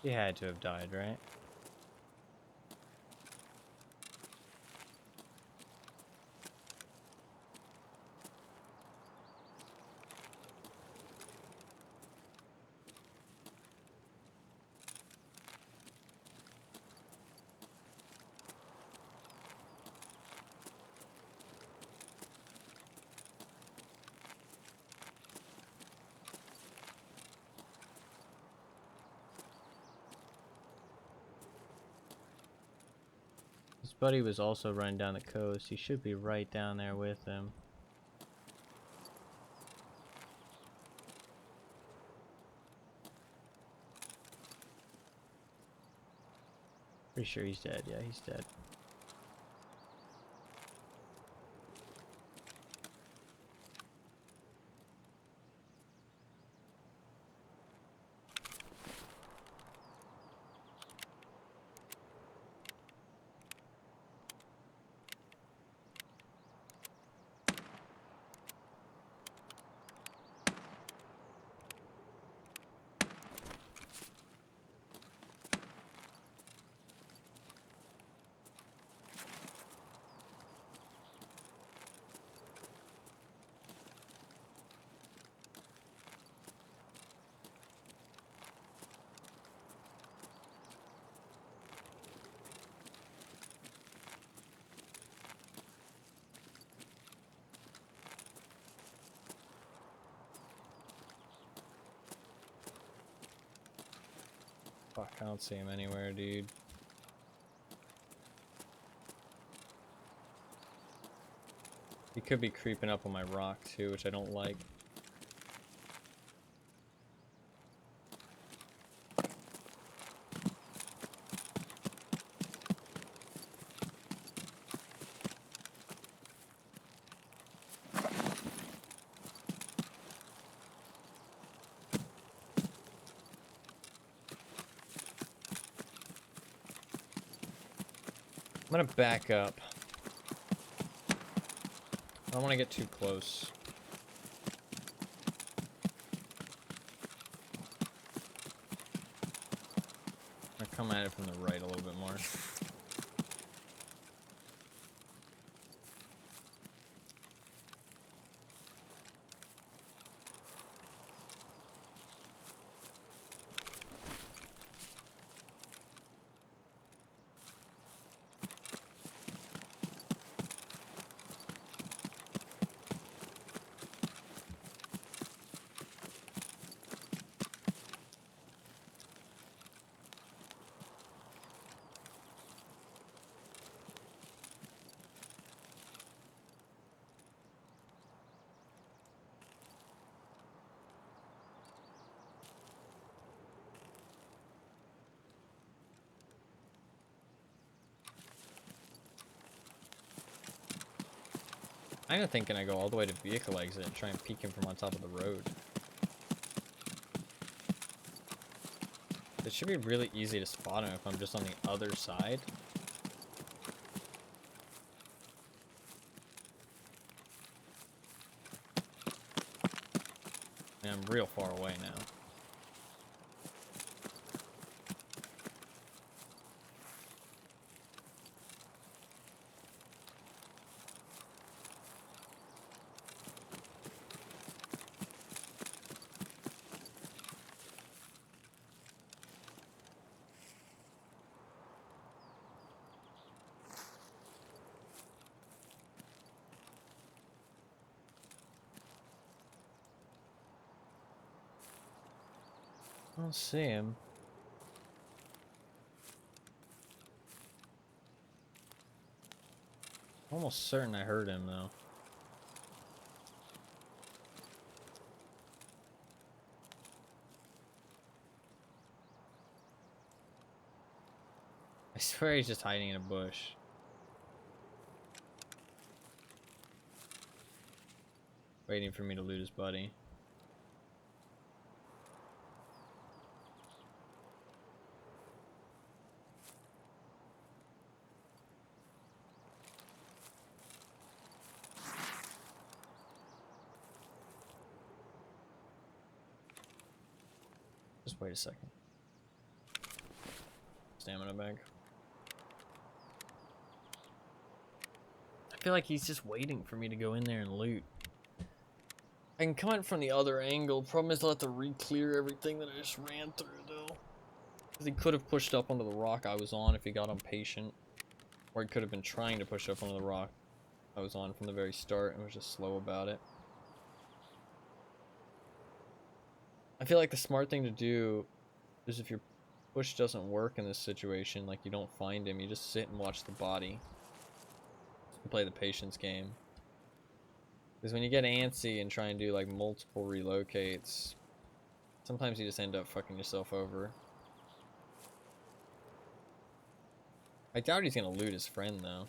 He had to have died, right? His buddy was also running down the coast. He should be right down there with him. Pretty sure he's dead. Yeah, he's dead. Fuck, I don't see him anywhere, dude. He could be creeping up on my rock too, which I don't like. I'm gonna back up. I don't want to get too close. I'm gonna come at it from the right a little bit more. I'm kinda thinking I go all the way to vehicle exit and try and peek him from on top of the road. It should be really easy to spot him if I'm just on the other side. real far away now. I don't see him. Almost certain I heard him though. I swear he's just hiding in a bush. Waiting for me to loot his buddy. Just wait a second. Stamina bag. I feel like he's just waiting for me to go in there and loot. I can come in from the other angle. Problem is I'll have to re-clear everything that I just ran through though. Because he could have pushed up onto the rock I was on if he got impatient. Or he could have been trying to push up onto the rock I was on from the very start and was just slow about it. I feel like the smart thing to do is if your push doesn't work in this situation, like you don't find him, you just sit and watch the body. And play the patience game. Because when you get antsy and try and do like multiple relocates, sometimes you just end up fucking yourself over. I doubt he's gonna loot his friend though.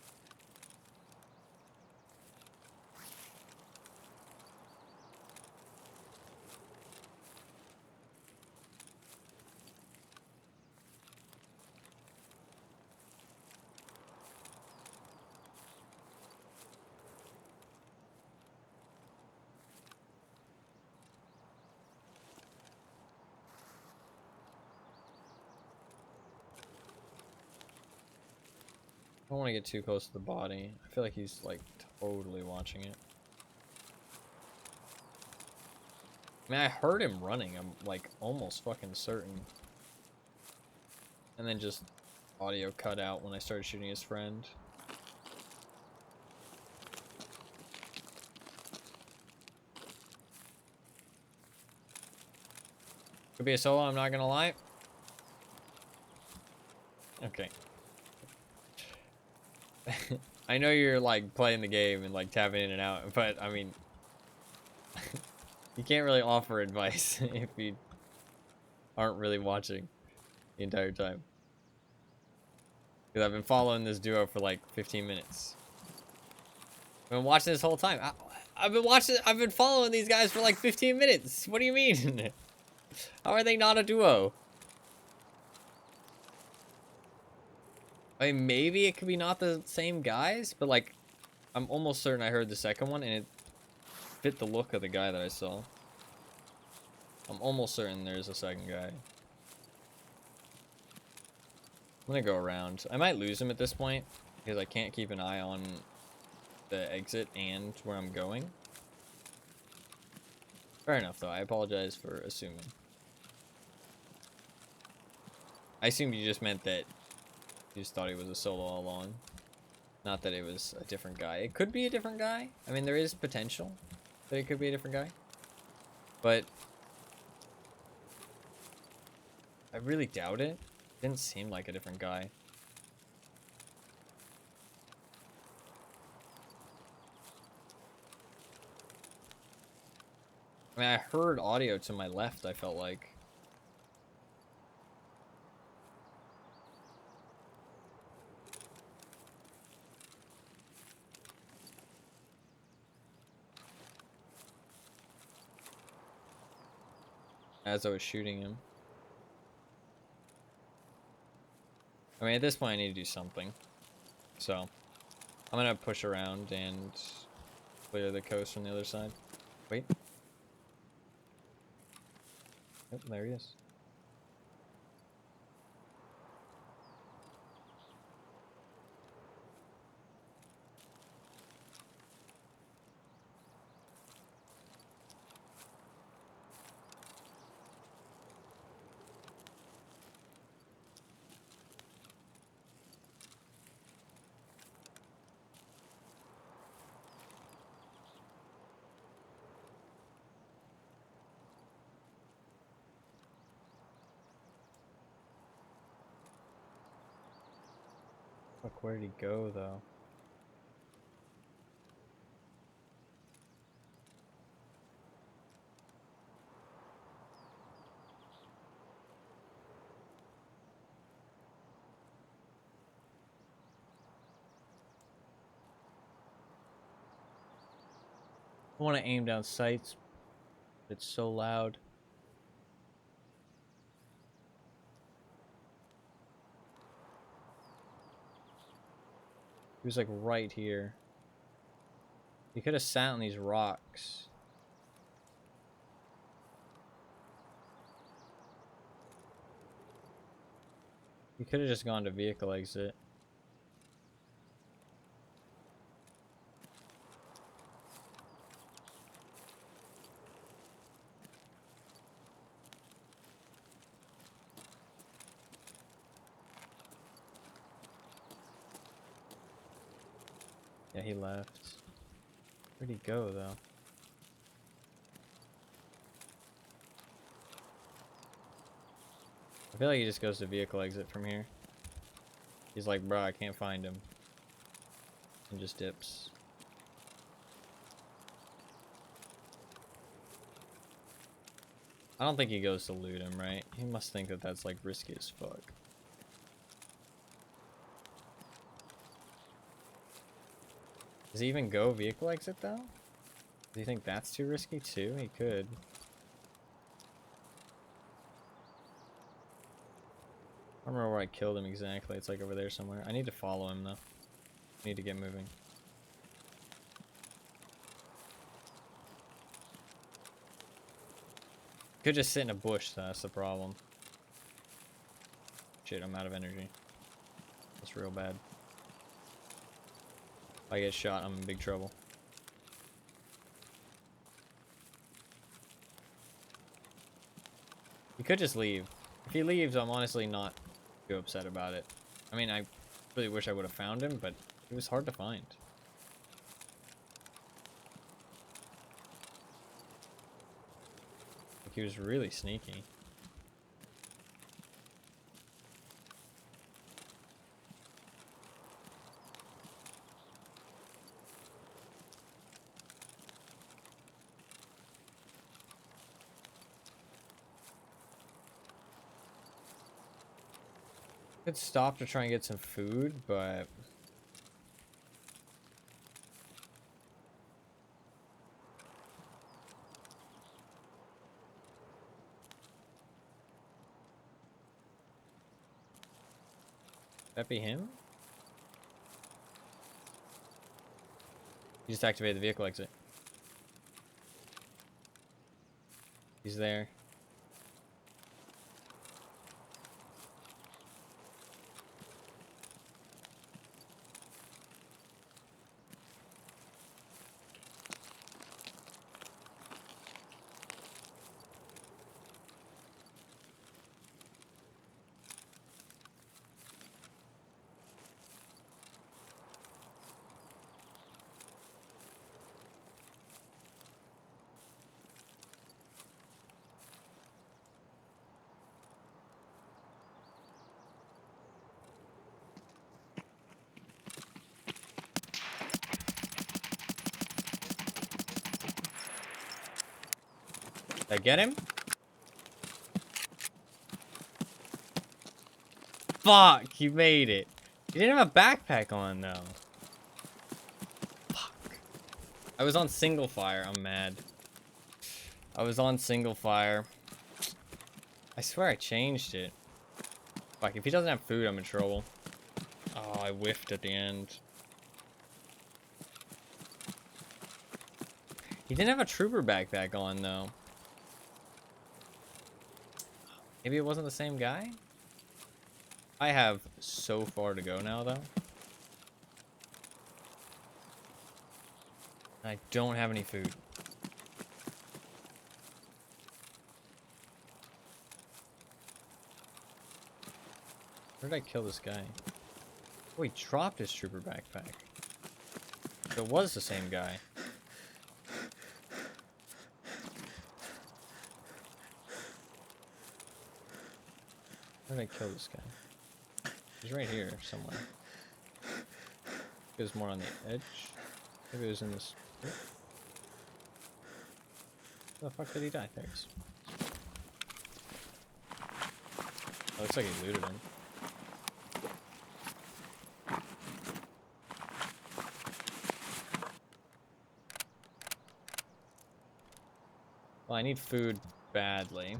I don't want to get too close to the body. I feel like he's like totally watching it. I mean, I heard him running. I'm like almost fucking certain. And then just audio cut out when I started shooting his friend. Could be a solo, I'm not gonna lie. Okay. I know you're like playing the game and like tapping in and out, but I mean, you can't really offer advice if you aren't really watching the entire time. Because I've been following this duo for like 15 minutes. I've been watching this whole time. I've been following these guys for like 15 minutes. What do you mean? How are they not a duo? I mean, maybe it could be not the same guys, but like, I'm almost certain I heard the second one and it fit the look of the guy that I saw. I'm almost certain there's a second guy. I'm gonna go around. I might lose him at this point because I can't keep an eye on the exit and where I'm going. Fair enough though, I apologize for assuming. I assumed you just meant that you just thought he was a solo all along. Not that it was a different guy. It could be a different guy. I mean, there is potential that it could be a different guy. But I really doubt it. It didn't seem like a different guy. I mean, I heard audio to my left, I felt like. As I was shooting him. I mean, at this point, I need to do something. So, I'm gonna push around and clear the coast from the other side. Wait. Oh, there he is. Fuck, where did he go, though? I want to aim down sights, but it's so loud. He was like right here. He could have sat on these rocks. He could have just gone to vehicle exit. Yeah, he left. Where'd he go, though? I feel like he just goes to vehicle exit from here. He's like, bro, I can't find him. And just dips. I don't think he goes to loot him, right? He must think that that's like risky as fuck. Does he even go vehicle exit though? Do you think that's too risky too? He could. I don't remember where I killed him exactly. It's like over there somewhere. I need to follow him though. I need to get moving. Could just sit in a bush though, that's the problem. Shit, I'm out of energy. That's real bad. If I get shot, I'm in big trouble. He could just leave. If he leaves, I'm honestly not too upset about it. I mean, I really wish I would have found him, but it was hard to find. Like, he was really sneaky. Could stop to try and get some food, but that be him? He just activated the vehicle exit. He's there. Did I get him? Fuck, you made it. You didn't have a backpack on, though. Fuck. I was on single fire. I'm mad. I was on single fire. I swear I changed it. Fuck, if he doesn't have food, I'm in trouble. Oh, I whiffed at the end. He didn't have a trooper backpack on, though. Maybe it wasn't the same guy? I have so far to go now, though. I don't have any food. Where did I kill this guy? Oh, he dropped his trooper backpack. So it was the same guy. Where did I kill this guy? He's right here somewhere. He was more on the edge. Maybe it was in this. Where the fuck did he die? There he is. Oh, looks like he looted him. Well, I need food badly.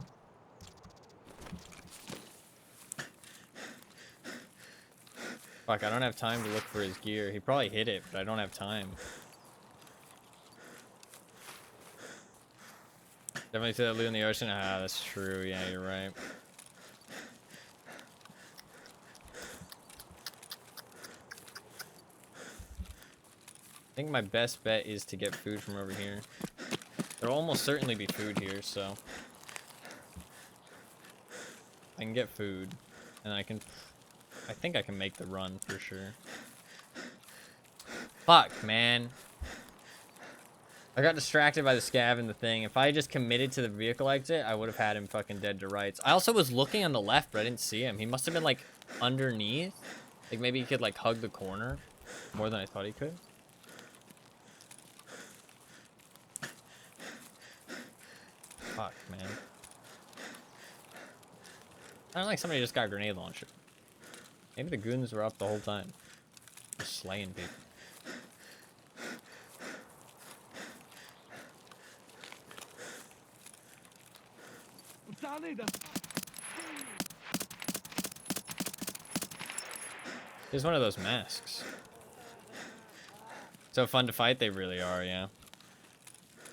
Fuck, I don't have time to look for his gear. He probably hit it, but I don't have time. Definitely see that loot in the ocean. Ah, that's true. Yeah, you're right. I think my best bet is to get food from over here. There'll almost certainly be food here, so I can get food, and I think I can make the run for sure. Fuck, man. I got distracted by the scav and the thing. If I just committed to the vehicle exit, I would have had him fucking dead to rights. I also was looking on the left, but I didn't see him. He must have been, like, underneath. Like, maybe he could, like, hug the corner more than I thought he could. Fuck, man. Sounded like somebody just got a grenade launcher. Maybe the goons were up the whole time. Just slaying people. Here's one of those masks. So fun to fight, they really are, yeah.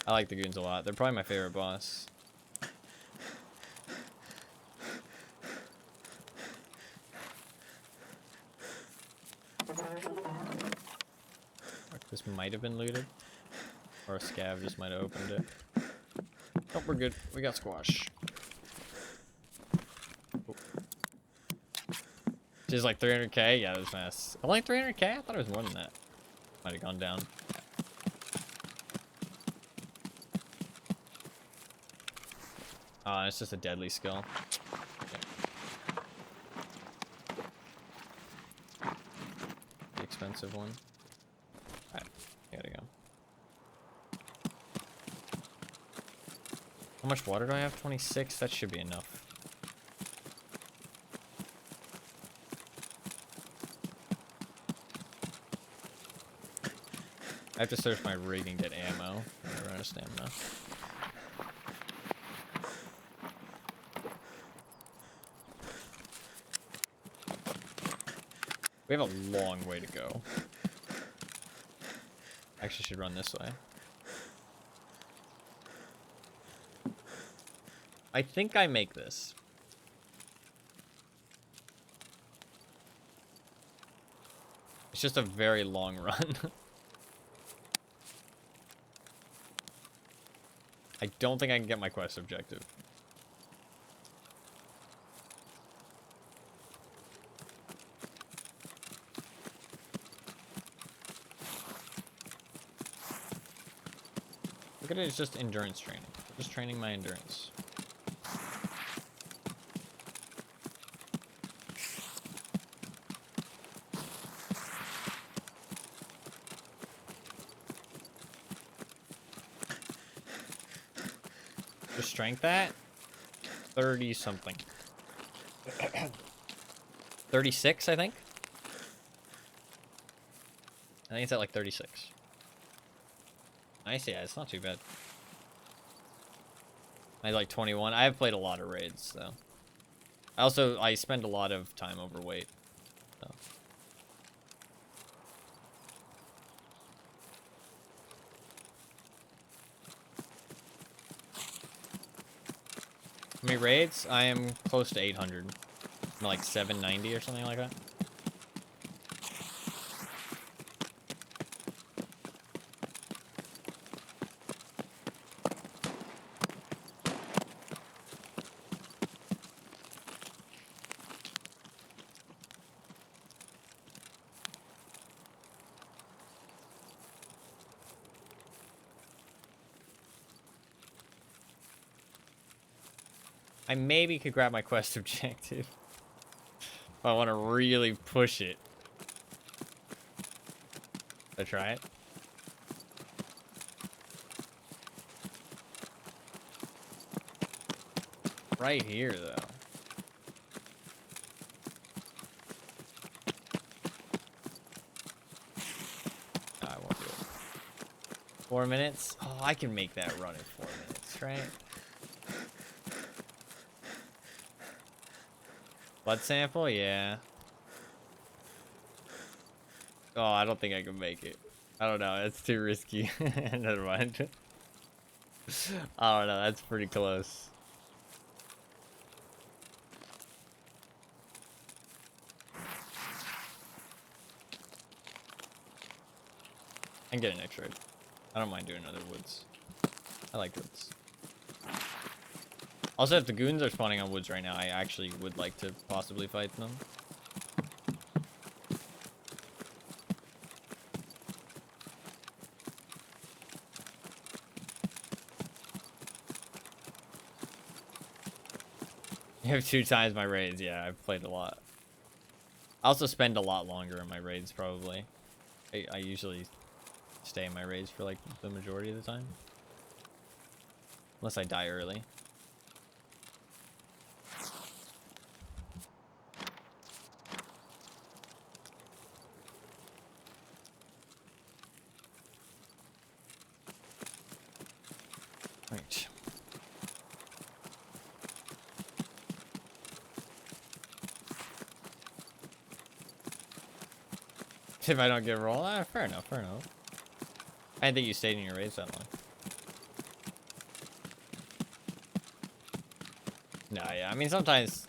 I like the goons a lot. They're probably my favorite boss. This might have been looted. Or a scav just might have opened it. Oh, we're good. We got squash. Oh. She's like 300k? Yeah, that was nice. Only 300k? I thought it was more than that. Might have gone down. Oh, it's just a deadly skill. Okay. The expensive one. Alright, gotta go. How much water do I have? 26? That should be enough. I have to search my rig and get ammo. I run out of stamina. We have a long way to go. Actually, should run this way. I think I make this. It's just a very long run. I don't think I can get my quest objective. Look at it, it's just endurance training. Just training my endurance. Just strength that? 30 something. 36, I think? I think it's at like 36. Nice, yeah, it's not too bad. I like 21. I have played a lot of raids, so. I spend a lot of time overweight. So. How many raids? I am close to 800. I'm like 790 or something like that. I maybe could grab my quest objective if I want to really push it. Should I try it? Right here, though. No, I won't do it. 4 minutes? Oh, I can make that run in 4 minutes, right? Blood sample? Yeah. Oh, I don't think I can make it. I don't know. That's too risky. Never mind. I don't know. That's pretty close. I can get an extra. I don't mind doing other woods. I like woods. Also, if the goons are spawning on woods right now, I actually would like to possibly fight them. You have 2 times my raids. Yeah, I've played a lot. I also spend a lot longer in my raids, probably. I usually stay in my raids for, like, the majority of the time. Unless I die early. Right. If I don't get roll, fair enough, fair enough. I didn't think you stayed in your raids that long. No, yeah, I mean, sometimes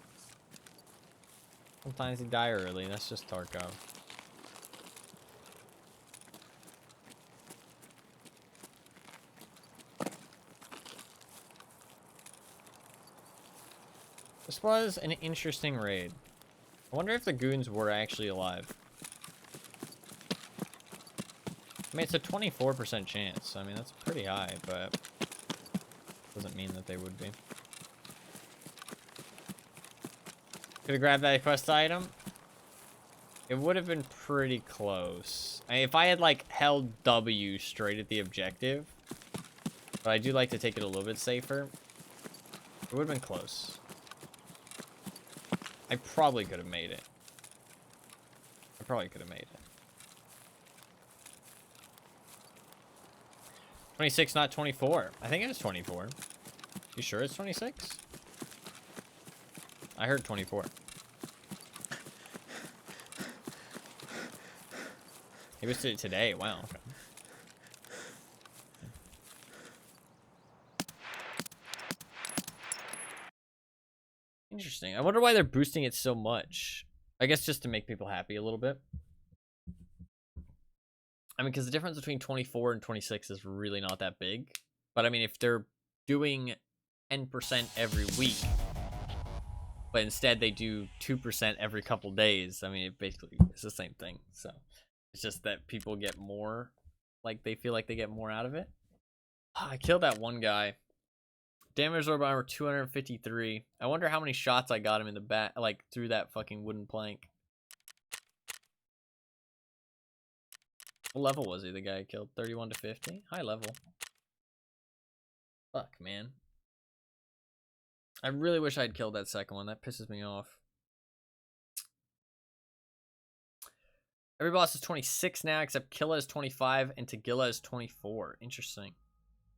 you die early. That's just Tarkov. This was an interesting raid. I wonder if the goons were actually alive. I mean, it's a 24% chance. I mean, that's pretty high, but doesn't mean that they would be. Could have grabbed that quest item. It would have been pretty close. I mean, if I had, like, held W straight at the objective, but I do like to take it a little bit safer, it would have been close. I probably could have made it. 26, not 24. I think it is 24. You sure it's 26? I heard 24. He was today. Wow. Okay. Interesting. I wonder why they're boosting it so much. I guess just to make people happy a little bit. I mean, because the difference between 24 and 26 is really not that big. But I mean, if they're doing 10% every week, but instead they do 2% every couple days, I mean, it basically it's the same thing. So it's just that people get more, like they feel like they get more out of it. Oh, I killed that one guy. Damage orb armor 253. I wonder how many shots I got him in the back, like through that fucking wooden plank. What level was he, the guy I killed? 31 to 50? High level. Fuck, man. I really wish I'd killed that second one. That pisses me off. Every boss is 26 now, except Killa is 25 and Tagilla is 24. Interesting.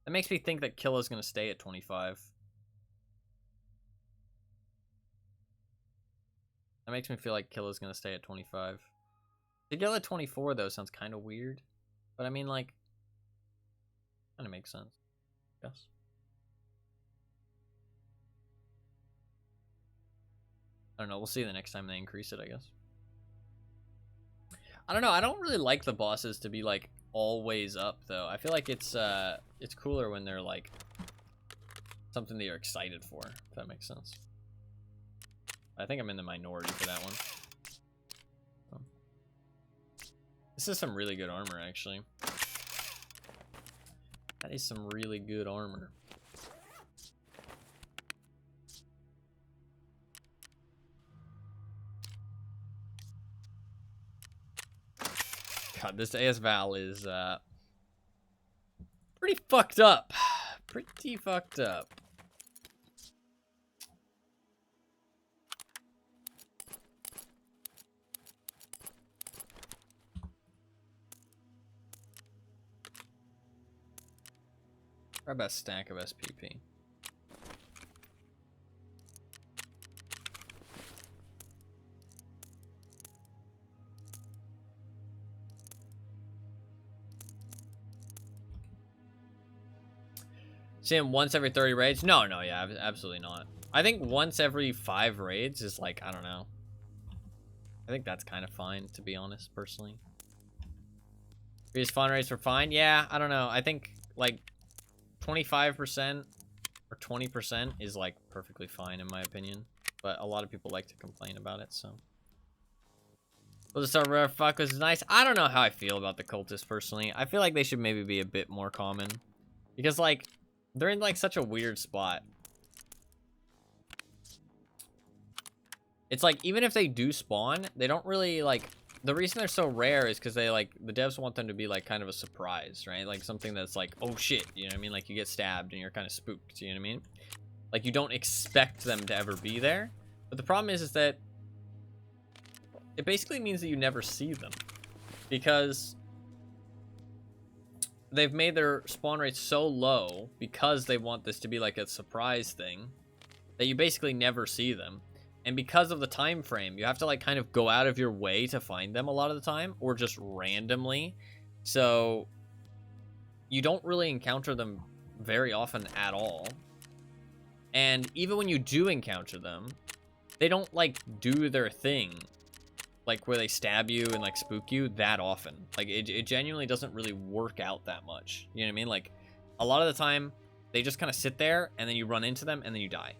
That makes me think that Killa's going to stay at 25. That makes me feel like Killa's going to stay at 25. Tagilla 24, though, sounds kind of weird. But I mean, like, kind of makes sense. Yes. I don't know. We'll see the next time they increase it, I guess. I don't know. I don't really like the bosses to be like always up though. I feel like it's cooler when they're like something that you're excited for, if that makes sense. I think I'm in the minority for that one. Oh. This is some really good armor, actually. That is some really good armor. God, this AS Val is pretty fucked up. Pretty fucked up. Grab a stack of SPP. See him once every 30 raids? No, yeah, absolutely not. I think once every 5 raids is like, I don't know. I think that's kind of fine, to be honest, personally. Previous spawn rates were fine? Yeah, I don't know. I think, like, 25% or 20% is, like, perfectly fine, in my opinion. But a lot of people like to complain about it, so. Well, the start rare fuck was nice. I don't know how I feel about the cultists, personally. I feel like they should maybe be a bit more common. Because, like, they're in, like, such a weird spot. It's like, even if they do spawn, they don't really, like... The reason they're so rare is because they, like... The devs want them to be, like, kind of a surprise, right? Like, something that's like, oh, shit, you know what I mean? Like, you get stabbed and you're kind of spooked, you know what I mean? Like, you don't expect them to ever be there. But the problem is that... It basically means that you never see them. Because... They've made their spawn rates so low because they want this to be like a surprise thing that you basically never see them. And because of the time frame, you have to like kind of go out of your way to find them a lot of the time, or just randomly. So you don't really encounter them very often at all. And even when you do encounter them, they don't like do their thing, like where they stab you and like spook you that often. Like it genuinely doesn't really work out that much. You know what I mean? Like a lot of the time they just kind of sit there and then you run into them and then you die.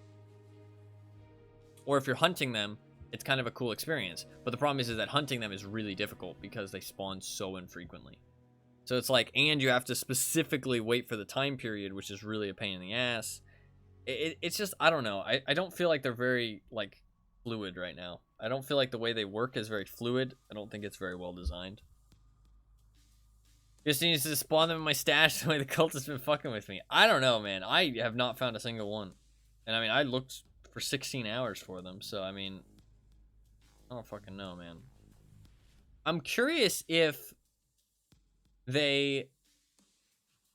Or if you're hunting them, it's kind of a cool experience. But the problem is that hunting them is really difficult because they spawn so infrequently. So it's like, and you have to specifically wait for the time period, which is really a pain in the ass. It's just, I don't know. I don't feel like they're very like fluid right now. I don't feel like the way they work is very fluid. I don't think it's very well designed. Just needs to spawn them in my stash the way the cult has been fucking with me. I don't know, man. I have not found a single one. And I mean, I looked for 16 hours for them. So, I mean, I don't fucking know, man. I'm curious if they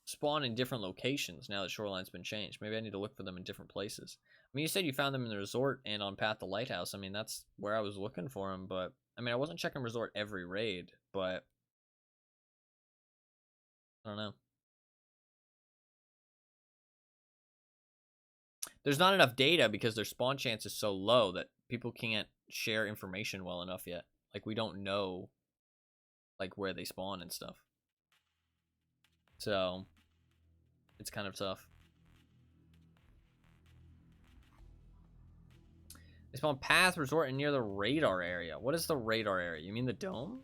spawn in different locations now that Shoreline's been changed. Maybe I need to look for them in different places. I mean, you said you found them in the resort and on Path to Lighthouse. I mean, that's where I was looking for them, but... I mean, I wasn't checking resort every raid, but... I don't know. There's not enough data because their spawn chance is so low that people can't share information well enough yet. Like, we don't know, like, where they spawn and stuff. So, it's kind of tough. They spawn Path, Resort, and near the radar area. What is the radar area? You mean the dome?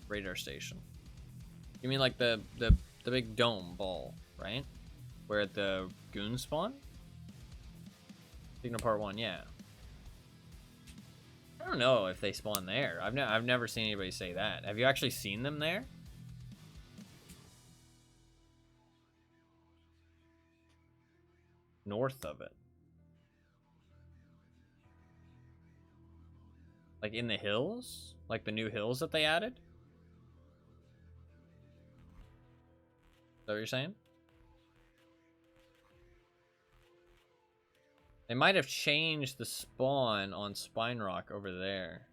Radar station. You mean like the big dome ball, right? Where the goons spawn? Signal Part 1, yeah. I don't know if they spawn there. I've never seen anybody say that. Have you actually seen them there? North of it. Like in the hills? Like the new hills that they added? Is that what you're saying? They might have changed the spawn on Spine Rock over there.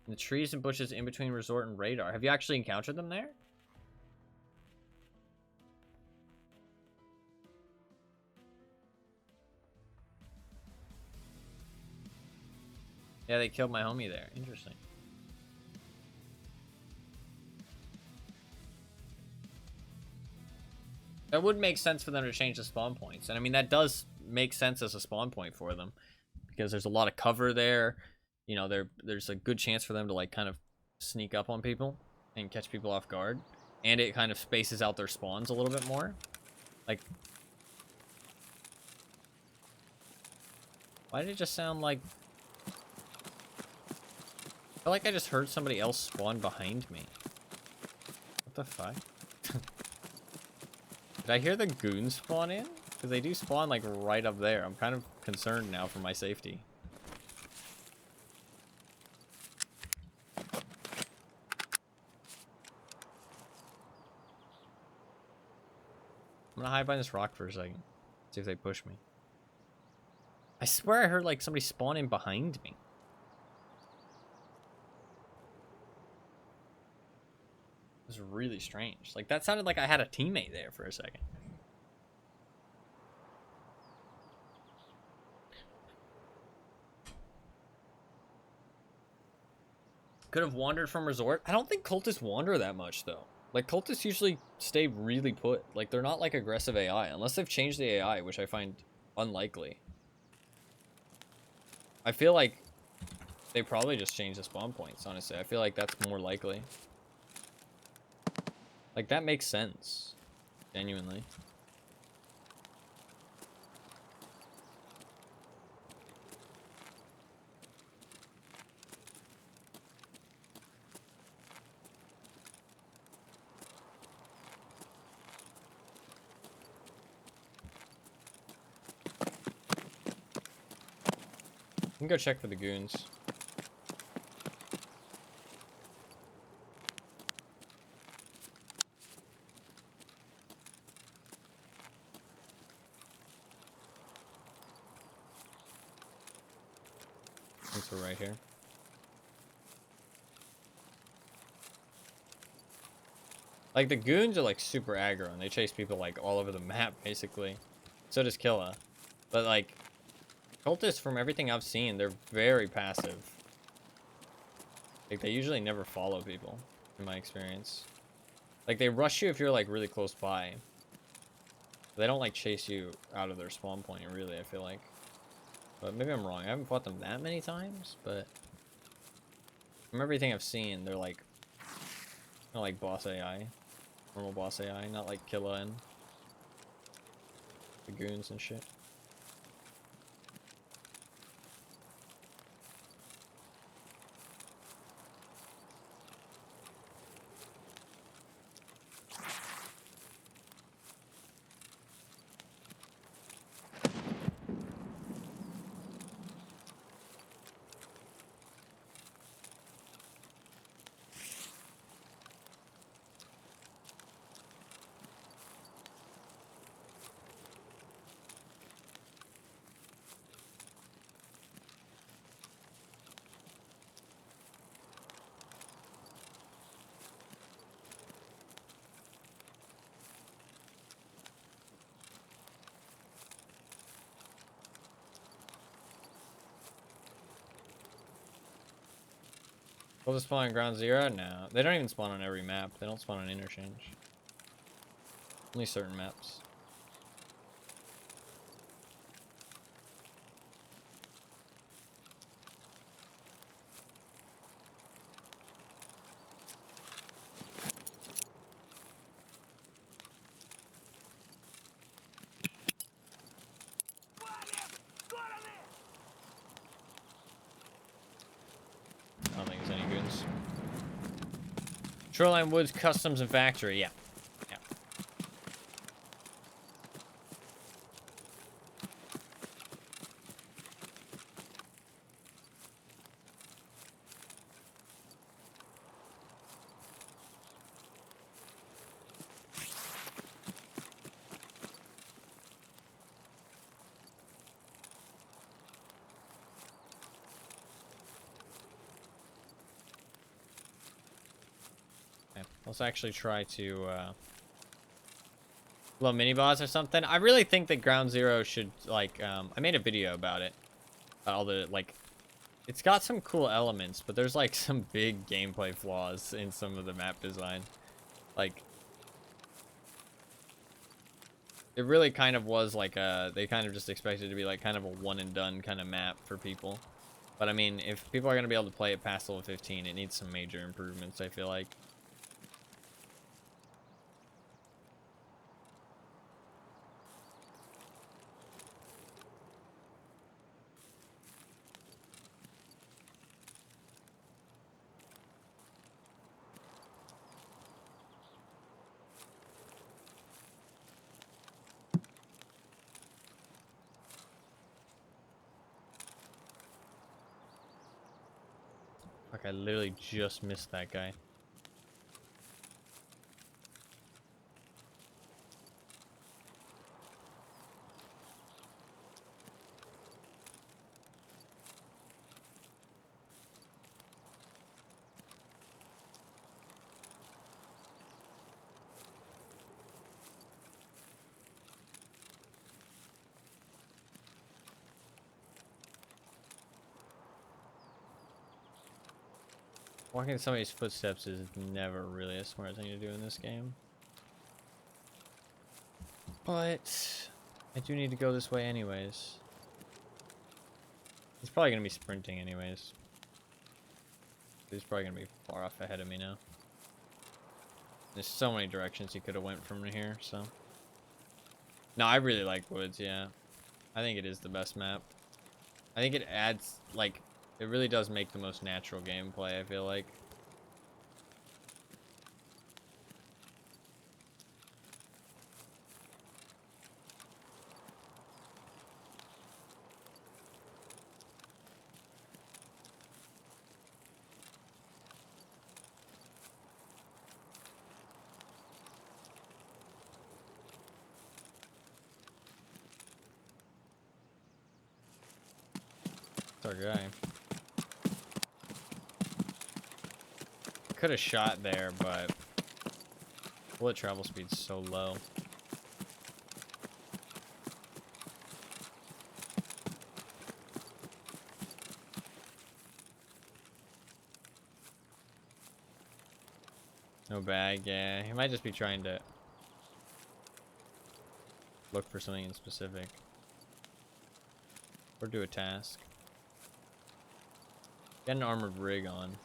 In the trees and bushes in between resort and radar. Have you actually encountered them there? Yeah, they killed my homie there. Interesting. That would make sense for them to change the spawn points. And I mean, that does make sense as a spawn point for them. Because there's a lot of cover there. You know, there's a good chance for them to, like, kind of sneak up on people and catch people off guard. And it kind of spaces out their spawns a little bit more. Like... Why did it just sound like... I feel like I just heard somebody else spawn behind me. What the fuck? Did I hear the goons spawn in? Because they do spawn, like, right up there. I'm kind of concerned now for my safety. I'm gonna hide behind this rock for a second. See if they push me. I swear I heard, like, somebody spawn in behind me. It was really strange. Like, that sounded like I had a teammate there for a second. Could have wandered from resort. I don't think cultists wander that much, though. Like, cultists usually stay really put. Like, they're not, like, aggressive AI. Unless they've changed the AI, which I find unlikely. I feel like they probably just changed the spawn points, honestly. I feel like that's more likely. Like, that makes sense. Genuinely. We can go check for the goons. We're right here. Like, the goons are, like, super aggro, and they chase people, like, all over the map, basically. So does Killa. But, like, cultists, from everything I've seen, they're very passive. Like, they usually never follow people, in my experience. Like, they rush you if you're, like, really close by. They don't, like, chase you out of their spawn point, really, I feel like. But maybe I'm wrong. I haven't fought them that many times, but from everything I've seen, they're like, not like boss AI, normal boss AI, not like Killa and the goons and shit. Will they spawn on ground zero? No. They don't even spawn on every map. They don't spawn on interchange. Only certain maps. I don't think there's any goons. Shoreline Woods Customs and Factory, yeah. Yeah. Let's actually try to, little mini boss or something. I really think that Ground Zero should, like, I made a video about it. All the, like, It's got some cool elements, but there's like some big gameplay flaws in some of the map design. Like, it really kind of was like they kind of just expected it to be like kind of a one and done kind of map for people. But I mean, if people are going to be able to play it past level 15, it needs some major improvements, I feel like. Fuck, I literally just missed that guy. Walking in somebody's footsteps is never really a smart thing to do in this game. But I do need to go this way anyways. He's probably going to be sprinting anyways. He's probably going to be far off ahead of me now. There's so many directions he could have went from here, so. No, I really like Woods, yeah. I think it is the best map. I think it adds, like, it really does make the most natural gameplay, I feel like. It's our guy. Could have shot there, but bullet travel speed's so low. No bag, yeah. He might just be trying to look for something in specific. Or do a task. Get an armored rig on.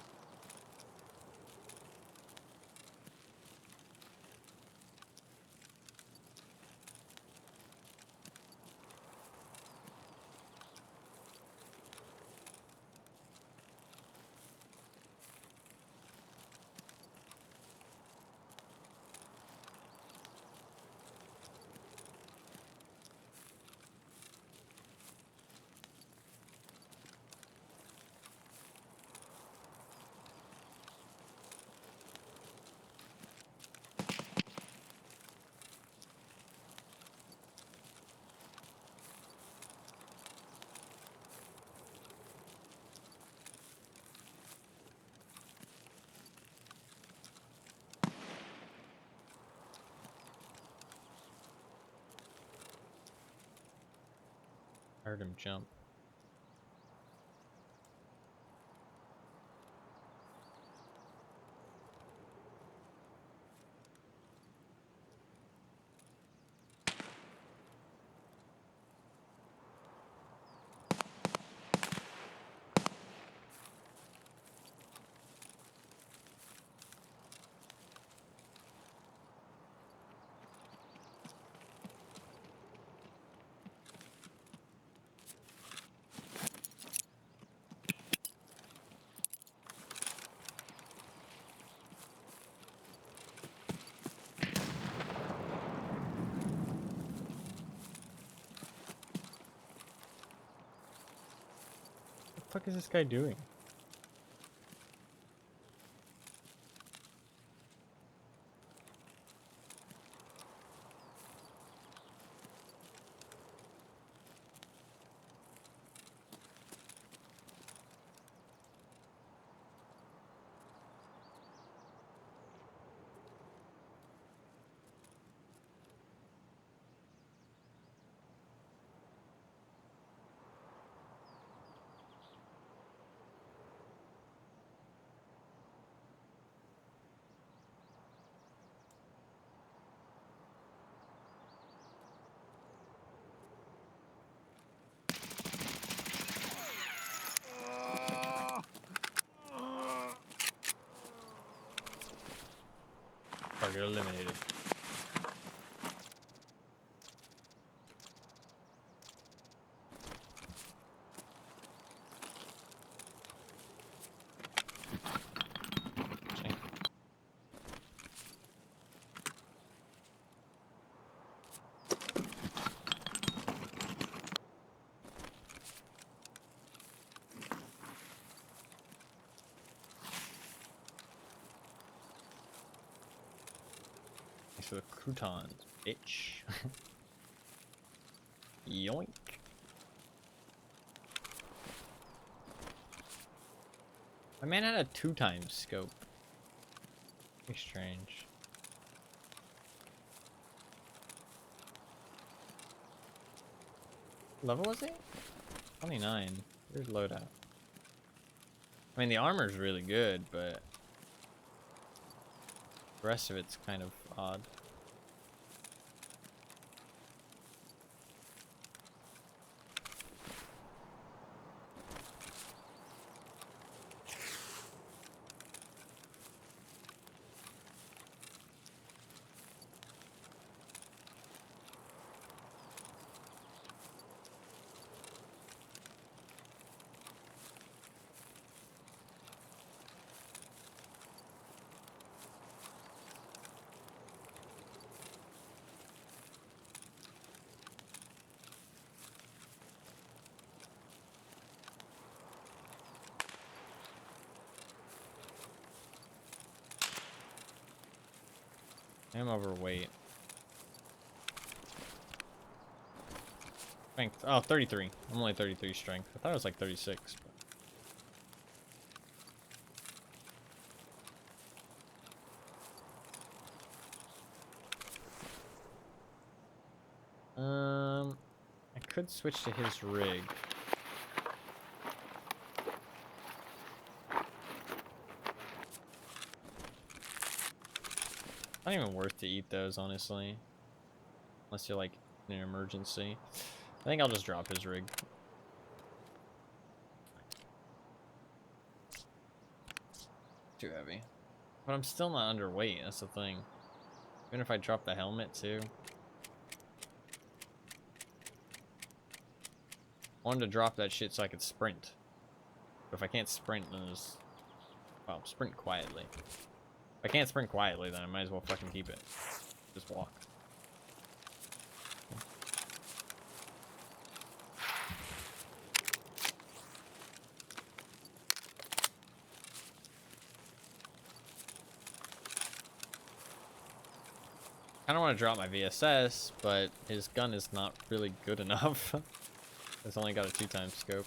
I heard him jump. What the fuck is this guy doing? Target eliminated. Thanks for the croutons, bitch. Yoink. My man had a 2x scope. Very strange. Level was he? 29. Weird loadout. I mean, the armor's really good, but the rest of it's kind of odd. I'm overweight. Strength. Oh, 33. I'm only 33 strength. I thought it was like 36. But... I could switch to his rig. Not even worth to eat those, honestly. Unless you're like in an emergency. I think I'll just drop his rig. Too heavy. But I'm still not underweight, that's the thing. Even if I drop the helmet too. I wanted to drop that shit so I could sprint. But if I can't sprint, then there's... Well, sprint quietly. If I can't sprint quietly, then I might as well fucking keep it. Just walk. I don't want to drop my VSS, but his gun is not really good enough. It's only got a 2x scope.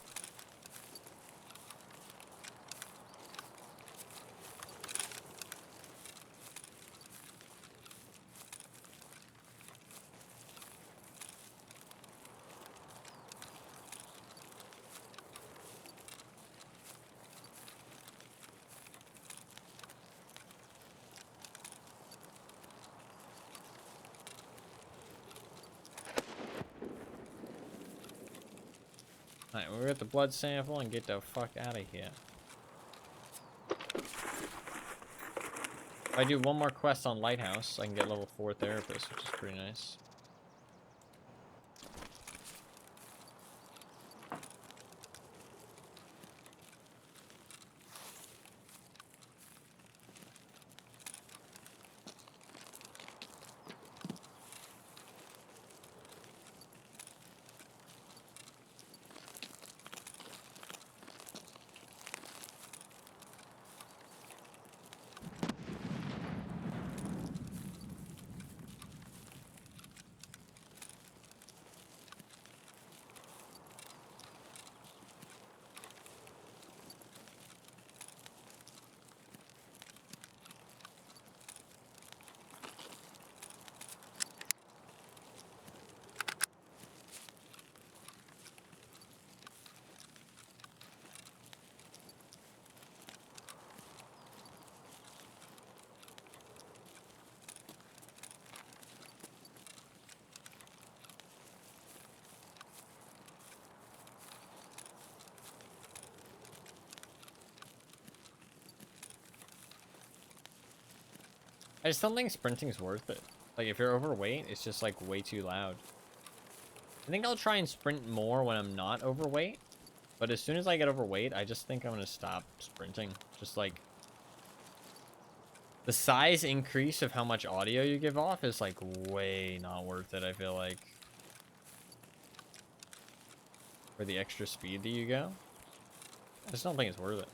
Alright, we'll get the blood sample and get the fuck out of here. If I do one more quest on Lighthouse, I can get level 4 therapist, which is pretty nice. I just don't think sprinting's worth it. Like, if you're overweight, it's just, like, way too loud. I think I'll try and sprint more when I'm not overweight. But as soon as I get overweight, I just think I'm going to stop sprinting. Just, like... The size increase of how much audio you give off is, like, way not worth it, I feel like. For the extra speed that you go. I just don't think it's worth it.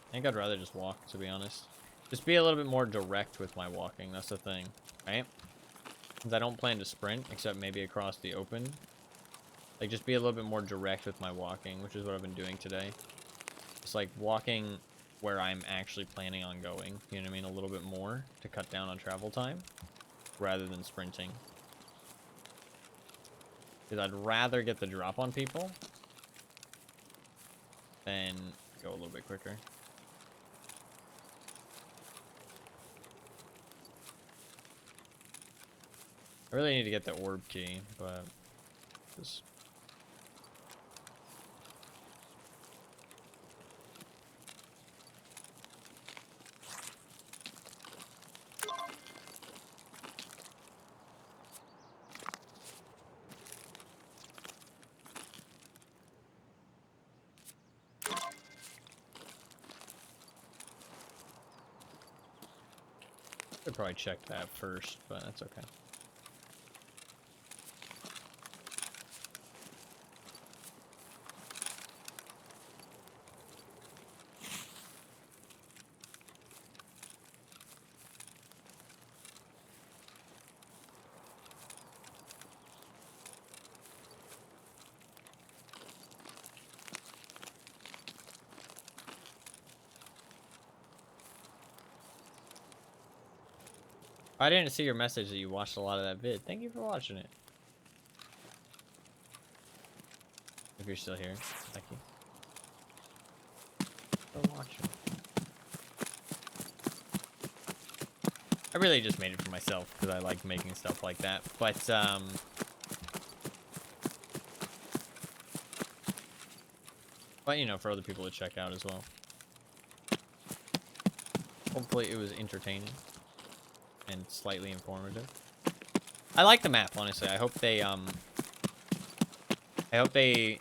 I think I'd rather just walk, to be honest. Just be a little bit more direct with my walking, that's the thing, right? Since I don't plan to sprint, except maybe across the open. Like, just be a little bit more direct with my walking, which is what I've been doing today. Just, like, walking where I'm actually planning on going, you know what I mean? A little bit more to cut down on travel time, rather than sprinting. Because I'd rather get the drop on people than go a little bit quicker. I really need to get the orb key, but just... I'd probably check that first, but that's okay. I didn't see your message that you watched a lot of that vid. Thank you for watching it. If you're still here, thank you for watching. I really just made it for myself because I like making stuff like that. But you know, for other people to check out as well. Hopefully it was entertaining and slightly informative. I like the map, honestly. I hope they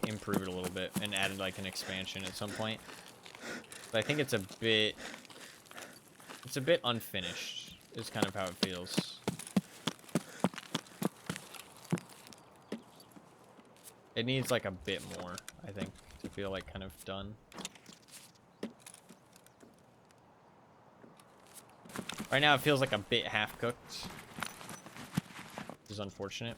improve it a little bit and added like an expansion at some point. But I think it's a bit unfinished, is kind of how it feels. It needs like a bit more, I think, to feel like kind of done. Right now it feels like a bit half-cooked, which is unfortunate.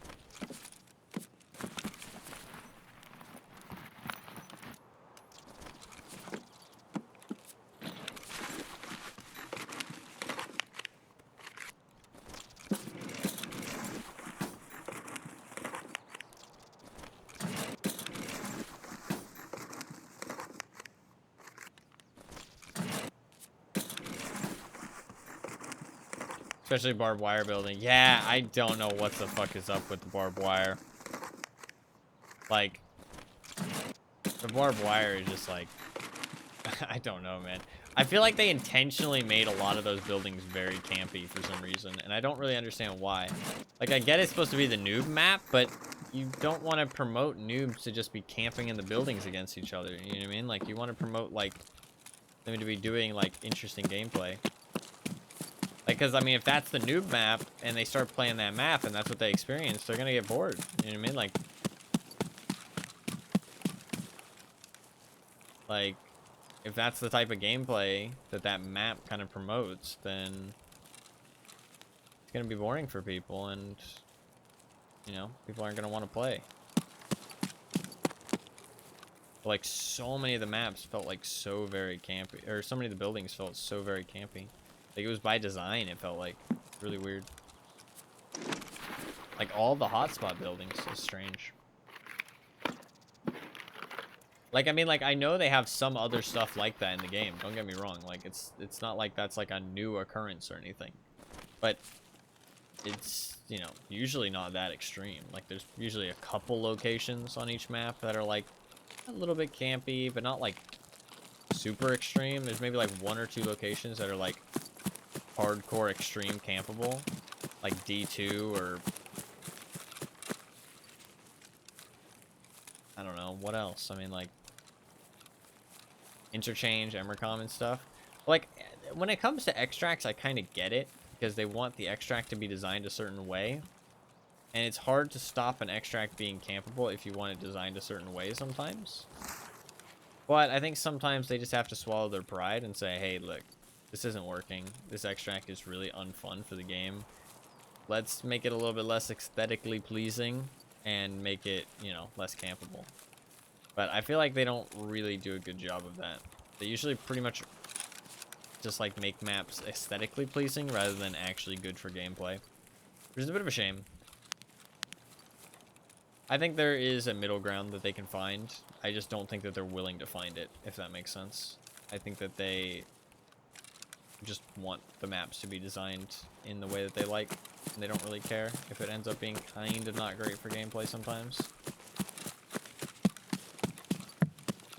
Especially barbed wire building. Yeah, I don't know what the fuck is up with the barbed wire. Like, the barbed wire is just like, I don't know, man. I feel like they intentionally made a lot of those buildings very campy for some reason, and I don't really understand why. Like, I get it's supposed to be the noob map, but you don't want to promote noobs to just be camping in the buildings against each other, you know what I mean? Like, you want to promote, like, them to be doing, like, interesting gameplay. Like, because, I mean, if that's the noob map, and they start playing that map, and that's what they experience, they're gonna get bored, you know what I mean? Like, if that's the type of gameplay that that map kind of promotes, then it's gonna be boring for people, and, you know, people aren't gonna want to play. But, like, so many of the maps felt like so very campy, or so many of the buildings felt so very campy. Like, it was by design, it felt like really weird. Like, all the hotspot buildings is strange. Like, I mean, like, I know they have some other stuff like that in the game. Don't get me wrong. Like, it's not like that's like a new occurrence or anything. But it's, you know, usually not that extreme. Like, there's usually a couple locations on each map that are like a little bit campy, but not like super extreme. There's maybe like 1 or 2 locations that are like hardcore extreme campable, like D2 or I don't know what else. I mean, like Interchange, Emercom and stuff. Like, when it comes to extracts, I kind of get it because they want the extract to be designed a certain way, and it's hard to stop an extract being campable if you want it designed a certain way sometimes. But I think sometimes they just have to swallow their pride and say, hey, look, this isn't working. This extract is really unfun for the game. Let's make it a little bit less aesthetically pleasing and make it, you know, less campable. But I feel like they don't really do a good job of that. They usually pretty much just like make maps aesthetically pleasing rather than actually good for gameplay, which is a bit of a shame. I think there is a middle ground that they can find. I just don't think that they're willing to find it, if that makes sense. I think that they just want the maps to be designed in the way that they like, and they don't really care if it ends up being kind of not great for gameplay sometimes.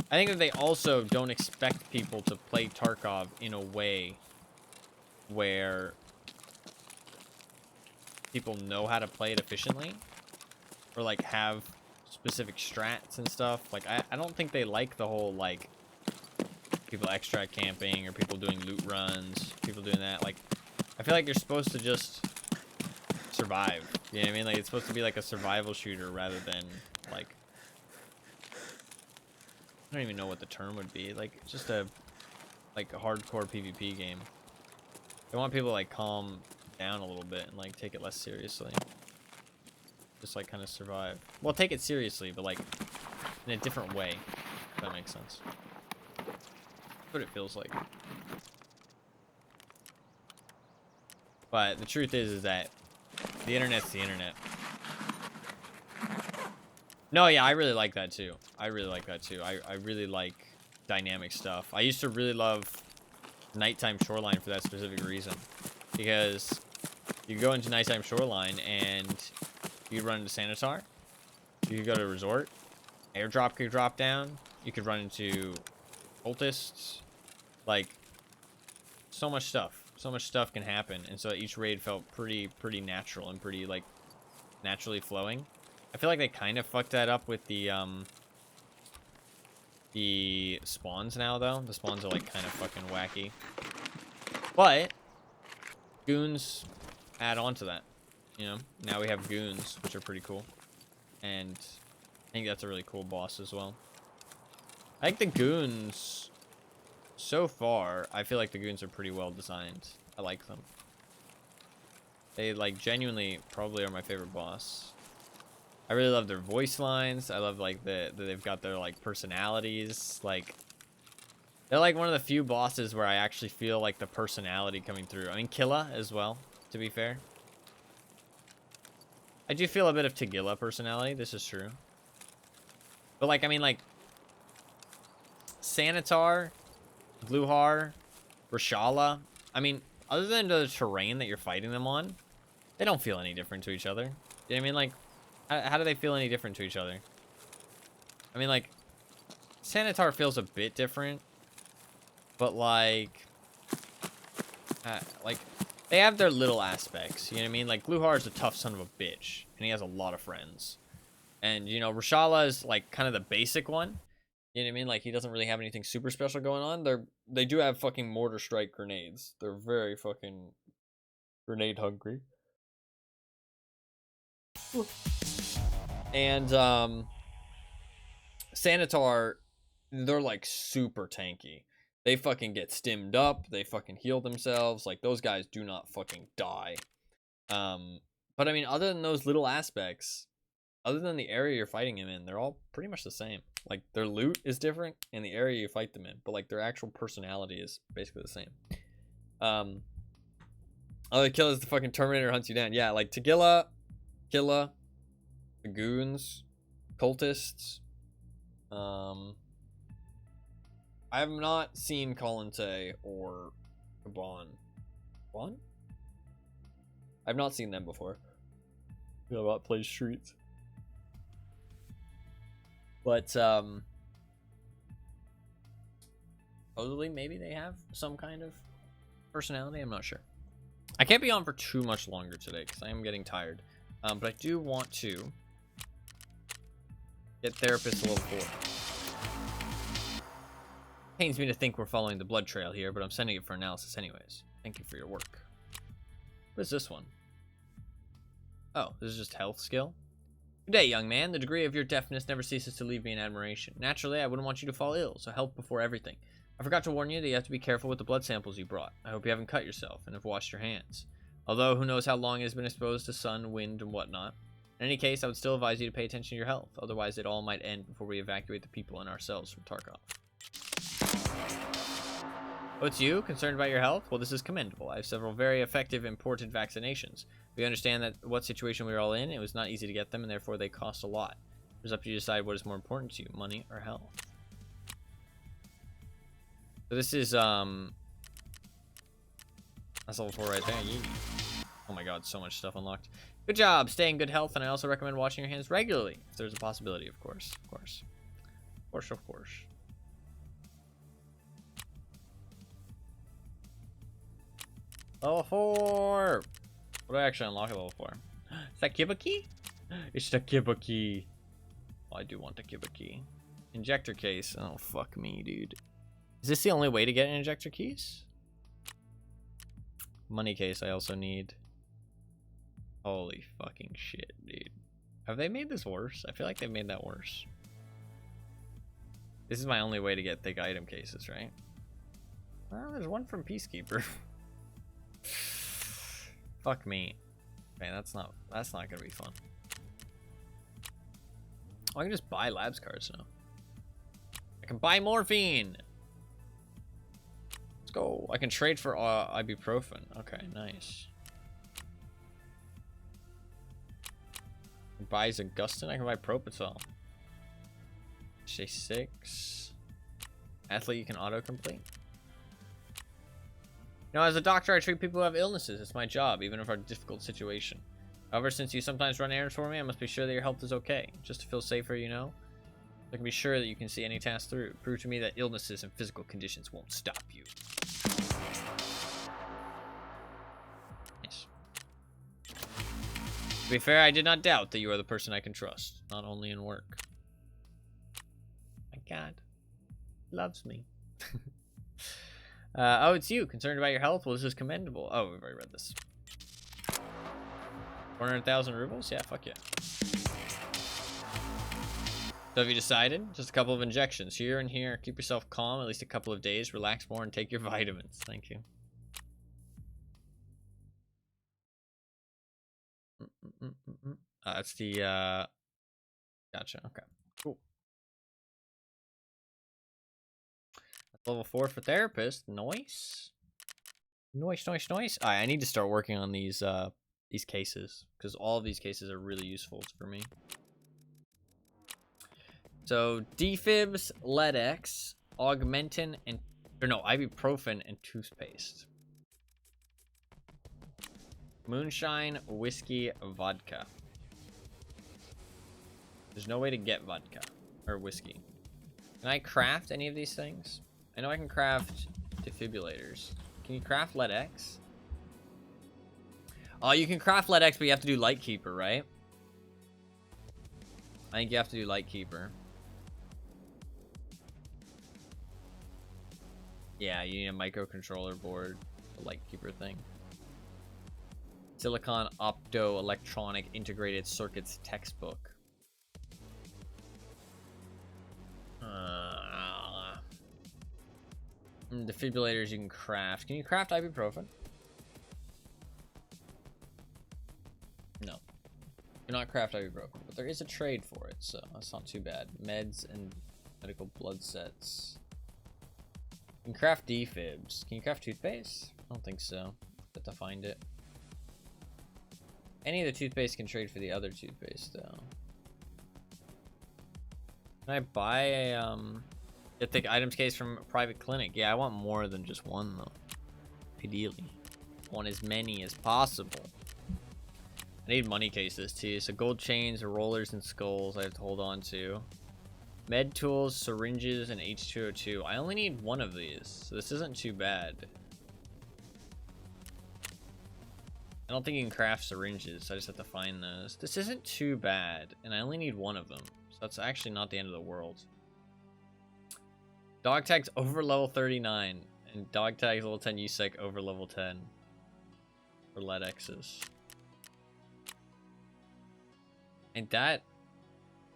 I think that they also don't expect people to play Tarkov in a way where people know how to play it efficiently, or like have specific strats and stuff. Like, I don't think they like the whole like people extract camping or people doing loot runs, people doing that. Like, I feel like you're supposed to just survive. You know what I mean? Like, it's supposed to be like a survival shooter rather than like, I don't even know what the term would be. Like, just a hardcore PvP game. They want people to like calm down a little bit and like take it less seriously. Just like kind of survive. Well, take it seriously, but like in a different way, if that makes sense. That's what it feels like. But the truth is that the internet's the internet. No, yeah, I really like that too. I really like that too. I really like dynamic stuff. I used to really love Nighttime Shoreline for that specific reason. Because you go into Nighttime Shoreline and you run into Sanitar. You could go to a resort. Airdrop could drop down. You could run into cultists. Like, so much stuff. So much stuff can happen. And so each raid felt pretty natural and pretty, like, naturally flowing. I feel like they kind of fucked that up with the spawns now, though. The spawns are, like, kind of fucking wacky. But goons add on to that. You know, now we have goons, which are pretty cool. And I think that's a really cool boss as well. I think the goons, so far, I feel like the goons are pretty well designed. I like them. They, like, genuinely probably are my favorite boss. I really love their voice lines. I love, like, that they've got their, like, personalities. Like, they're, like, one of the few bosses where I actually feel, like, the personality coming through. I mean, Killa as well, to be fair. I do feel a bit of Tagilla personality. This is true. But, like, I mean, like, Sanitar, Gluhar, Rashala. I mean, other than the terrain that you're fighting them on, they don't feel any different to each other. You know what I mean? Like, how do they feel any different to each other? I mean, like, Sanitar feels a bit different. But, like, they have their little aspects, you know what I mean? Like, Gluhar is a tough son of a bitch, and he has a lot of friends. And, you know, Rashala is, like, kind of the basic one. You know what I mean? Like, he doesn't really have anything super special going on. They do have fucking mortar strike grenades. They're very fucking grenade hungry. And, Sanitar, they're, like, super tanky. They fucking get stimmed up. They fucking heal themselves. Like, those guys do not fucking die. But I mean, other than those little aspects, other than the area you're fighting them in, they're all pretty much the same. Like, their loot is different in the area you fight them in, but like their actual personality is basically the same. Other kill is the fucking Terminator hunts you down. Yeah, like Tagilla, Killa, the goons, cultists, I have not seen Colinte or Gabon. Gabon? I've not seen them before. You know, play streets. But supposedly maybe they have some kind of personality. I'm not sure. I can't be on for too much longer today because I am getting tired. But I do want to get therapist level 4. Pains me to think we're following the blood trail here, but I'm sending it for analysis anyways. Thank you for your work. What is this one? Oh, this is just health skill. Good day, young man. The degree of your deafness never ceases to leave me in admiration. Naturally, I wouldn't want you to fall ill, so health before everything. I forgot to warn you that you have to be careful with the blood samples you brought. I hope you haven't cut yourself and have washed your hands. Although, who knows how long it has been exposed to sun, wind, and whatnot. In any case, I would still advise you to pay attention to your health. Otherwise, it all might end before we evacuate the people and ourselves from Tarkov. Oh, it's you? Concerned about your health? Well, this is commendable. I have several very effective important vaccinations. We understand that what situation we were all in, it was not easy to get them, and therefore they cost a lot. It's up to you to decide what is more important to you, money or health. So this is, that's level 4 right there. Yee. Oh my god, so much stuff unlocked. Good job, stay in good health, and I also recommend washing your hands regularly, if there's a possibility, of course. Of course. Of course, of course. Level 4! What do I actually unlock at level 4? Is that Kiba key? It's the Kiba key. Oh, I do want the Kiba key. Injector case. Oh, fuck me, dude. Is this the only way to get injector keys? Money case I also need. Holy fucking shit, dude. Have they made this worse? I feel like they've made that worse. This is my only way to get thick item cases, right? Well, there's one from Peacekeeper. Fuck me. Man, that's not gonna be fun. Oh, I can just buy labs cards now. I can buy morphine. Let's go. I can trade for ibuprofen. Okay, nice. Buy Augustin. I can buy Propofol. J6. Athlete you can autocomplete. You know, as a doctor, I treat people who have illnesses. It's my job, even if our difficult situation. However, since you sometimes run errands for me, I must be sure that your health is okay. Just to feel safer, you know? I can be sure that you can see any task through. Prove to me that illnesses and physical conditions won't stop you. Nice. To be fair, I did not doubt that you are the person I can trust, not only in work. My God. He loves me. Oh, it's you. Concerned about your health? Well, this is commendable. Oh, we've already read this. 400,000 rubles? Yeah, fuck yeah. So have you decided? Just a couple of injections here and here. Keep yourself calm at least a couple of days. Relax more and take your vitamins. Thank you. That's the, gotcha. Okay, cool. Level 4 for therapist. Nice. Nice, nice, nice. Alright, I need to start working on these cases, because all of these cases are really useful for me. So, defibs, Ledex, Augmentin, and... or no, ibuprofen and toothpaste. Moonshine, whiskey, vodka. There's no way to get vodka. Or whiskey. Can I craft any of these things? I know I can craft defibrillators. Can you craft Ledex? Oh, you can craft Ledex, but you have to do Lightkeeper, right? I think you have to do Lightkeeper. Yeah, you need a microcontroller board, the Lightkeeper thing. Silicon Optoelectronic Integrated Circuits textbook. Defibrillators you can craft. Can you craft ibuprofen? No. You cannot craft ibuprofen, but there is a trade for it, so that's not too bad. Meds and medical blood sets. You can craft defibs. Can you craft toothpaste? I don't think so. Have to find it. Any of the toothpaste can trade for the other toothpaste, though. Can I buy a, Get the items case from a private clinic. Yeah, I want more than just one though. Ideally, I want as many as possible. I need money cases too. So gold chains, rollers, and skulls I have to hold on to. Med tools, syringes, and H2O2. I only need one of these, so this isn't too bad. I don't think you can craft syringes, so I just have to find those. This isn't too bad, and I only need one of them, so that's actually not the end of the world. Dog tags over level 39, and dog tags level 10 USEC over level 10 for lead X's. And that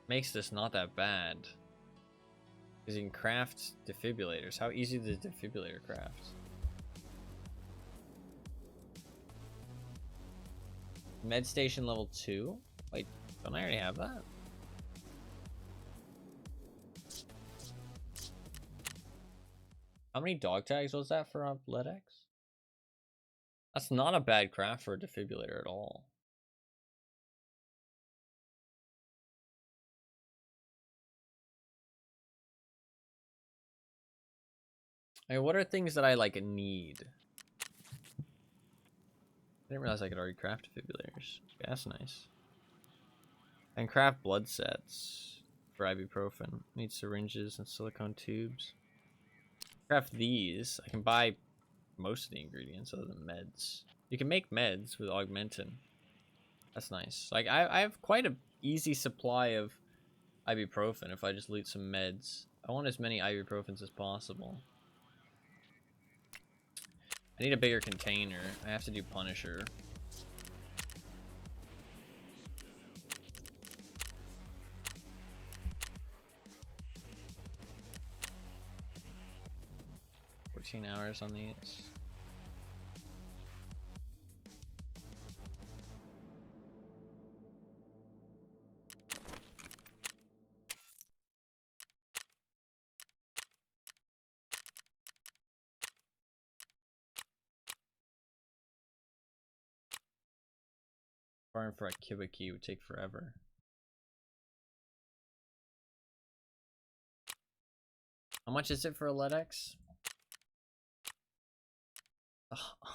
makes this not that bad. Because you can craft defibrillators. How easy does a defibrillator craft? Med station level 2? Wait, don't I already have that? How many dog tags was that for LEDX? That's not a bad craft for a defibrillator at all. I mean, what are things that I like need? I didn't realize I could already craft defibrillators. Okay, that's nice. And craft blood sets for ibuprofen. Need syringes and silicone tubes. Craft these. I can buy most of the ingredients other than meds. You can make meds with augmentin. That's nice. Like I have quite a easy supply of ibuprofen if I just loot some meds. I want as many ibuprofens as possible. I need a bigger container. I have to do Punisher. Hours on these. Farm for a Kibiki would take forever. How much is it for a LEDX?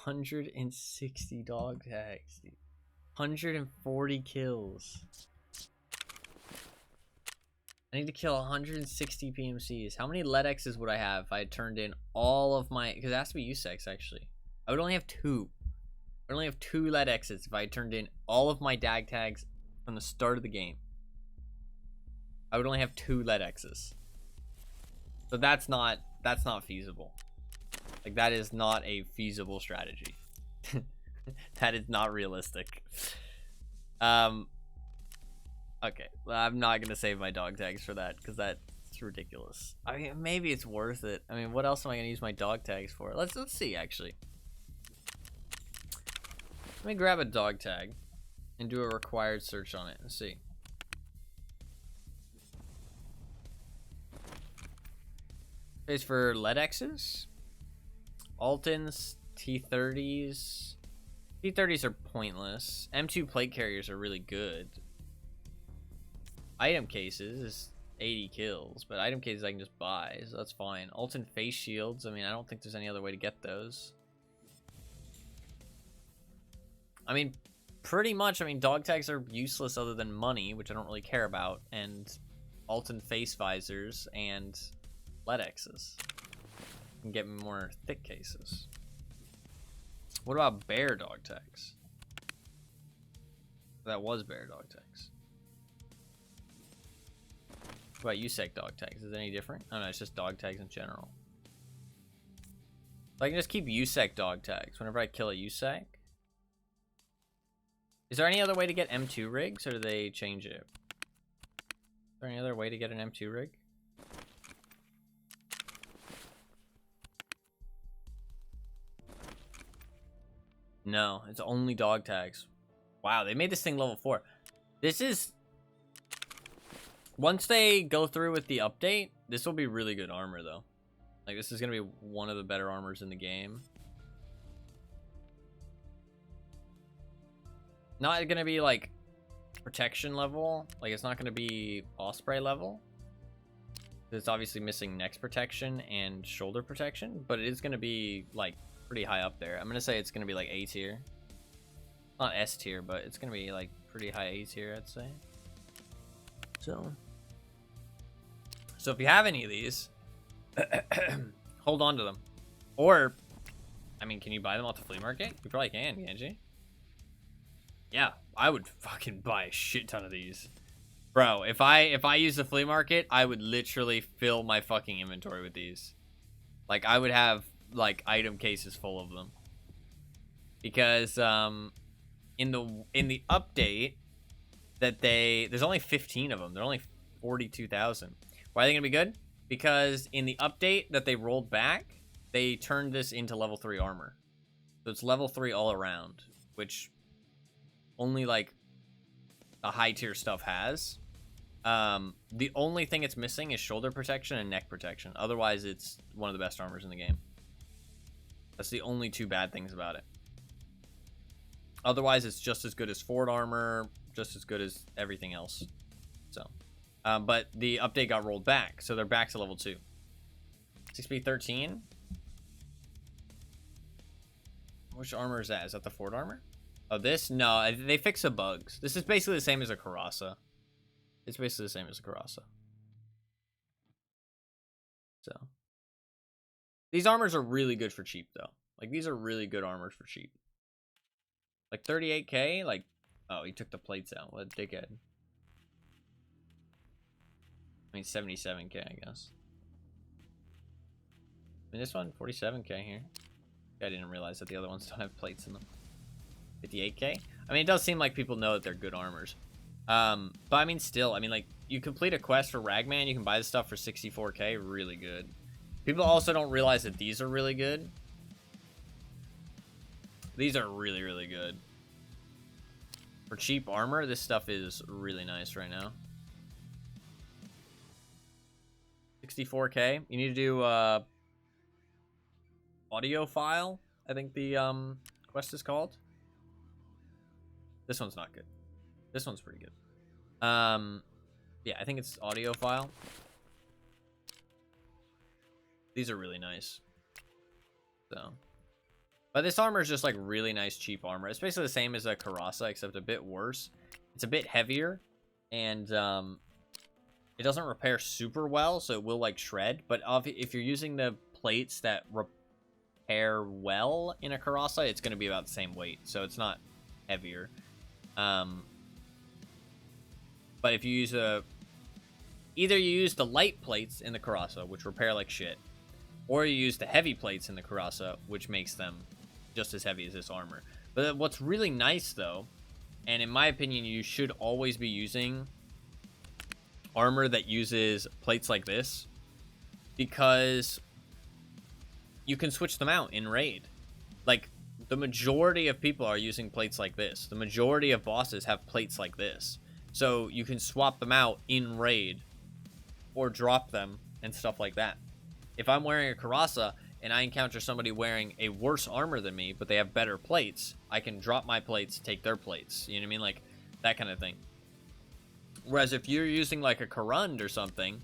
160 dog tags, dude. 140 kills. I need to kill 160 PMCs. How many LEDXs would I have if I had turned in all of my... Because it has to be USEX, actually. I would only have 2. I would only have 2 LEDXs if I had turned in all of my DAG tags from the start of the game. I would only have 2 LEDXs. So that's not feasible. Like, that is not a feasible strategy. That is not realistic. Okay, well, I'm not gonna save my dog tags for that because that's ridiculous. I mean, maybe it's worth it. I mean, what else am I gonna use my dog tags for? Let's see actually. Let me grab a dog tag and do a required search on it and see. It's for LEDXs, Altons, T30s. T30s are pointless. M2 plate carriers are really good. Item cases is 80 kills, but item cases I can just buy, so that's fine. Alton face shields, I mean, I don't think there's any other way to get those. I mean, pretty much, I mean, dog tags are useless other than money, which I don't really care about, and Alton face visors and LEDXs. And get me more thick cases. What about bear dog tags? That was bear dog tags. What about USEC dog tags? Is it any different? I don't know, it's just dog tags in general. So I can just keep USEC dog tags whenever I kill a USEC. Is there any other way to get M2 rigs, or do they change it? Is there any other way to get an M2 rig? No, it's only dog tags. Wow, they made this thing level 4. This is... Once they go through with the update, this will be really good armor, though. Like, this is going to be one of the better armors in the game. Not going to be, like, protection level. Like, it's not going to be Osprey level. It's obviously missing neck protection and shoulder protection, but it is going to be like pretty high up there. I'm going to say it's going to be like A tier. Not S tier, but it's going to be like pretty high A tier, I'd say. So if you have any of these, hold on to them. Or, I mean, can you buy them off the flea market? You probably can't you? Yeah, I would fucking buy a shit ton of these. Bro, if I use the flea market, I would literally fill my fucking inventory with these. Like, I would have, like, item cases full of them. Because, in the update that there's only 15 of them. They're only 42,000. Why are they gonna be good? Because in the update that they rolled back, they turned this into level 3 armor. So it's level 3 all around, which only like the high tier stuff has. The only thing it's missing is shoulder protection and neck protection. Otherwise, it's one of the best armors in the game. That's the only two bad things about it. Otherwise, it's just as good as Ford armor, just as good as everything else. So, but the update got rolled back, so they're back to level 2. 6B13. Which armor is that? Is that the Ford armor? Oh, this? No, they fix the bugs. This is basically the same as a Karasa. It's basically the same as a Karasa. So, these armors are really good for cheap, though. Like, these are really good armors for cheap. Like, 38k? Like, oh, he took the plates out. What a dickhead. I mean, 77k, I guess. I mean, this one, 47k here. I didn't realize that the other ones don't have plates in them. 58k? I mean, it does seem like people know that they're good armors. But I mean, still, I mean, like, you complete a quest for Ragman, you can buy the stuff for 64k, really good. People also don't realize that these are really good. These are really, really good. For cheap armor, this stuff is really nice right now. 64k. You need to do, audio file, I think the, quest is called. This one's not good. This one's pretty good. Yeah, I think it's audio file. These are really nice. So, but this armor is just like really nice cheap armor. It's basically the same as a Karasa, except a bit worse. It's a bit heavier, and it doesn't repair super well, so it will like shred. But if you're using the plates that repair well in a Karasa, it's going to be about the same weight, so it's not heavier. But if you use either you use the light plates in the Karasa, which repair like shit, or you use the heavy plates in the Karasa, which makes them just as heavy as this armor. But what's really nice, though, and in my opinion, you should always be using armor that uses plates like this, because you can switch them out in raid. Like, the majority of people are using plates like this. The majority of bosses have plates like this. So you can swap them out in raid or drop them and stuff like that. If I'm wearing a Karasa and I encounter somebody wearing a worse armor than me, but they have better plates, I can drop my plates, take their plates. You know what I mean? Like, that kind of thing. Whereas if you're using like a Karund or something,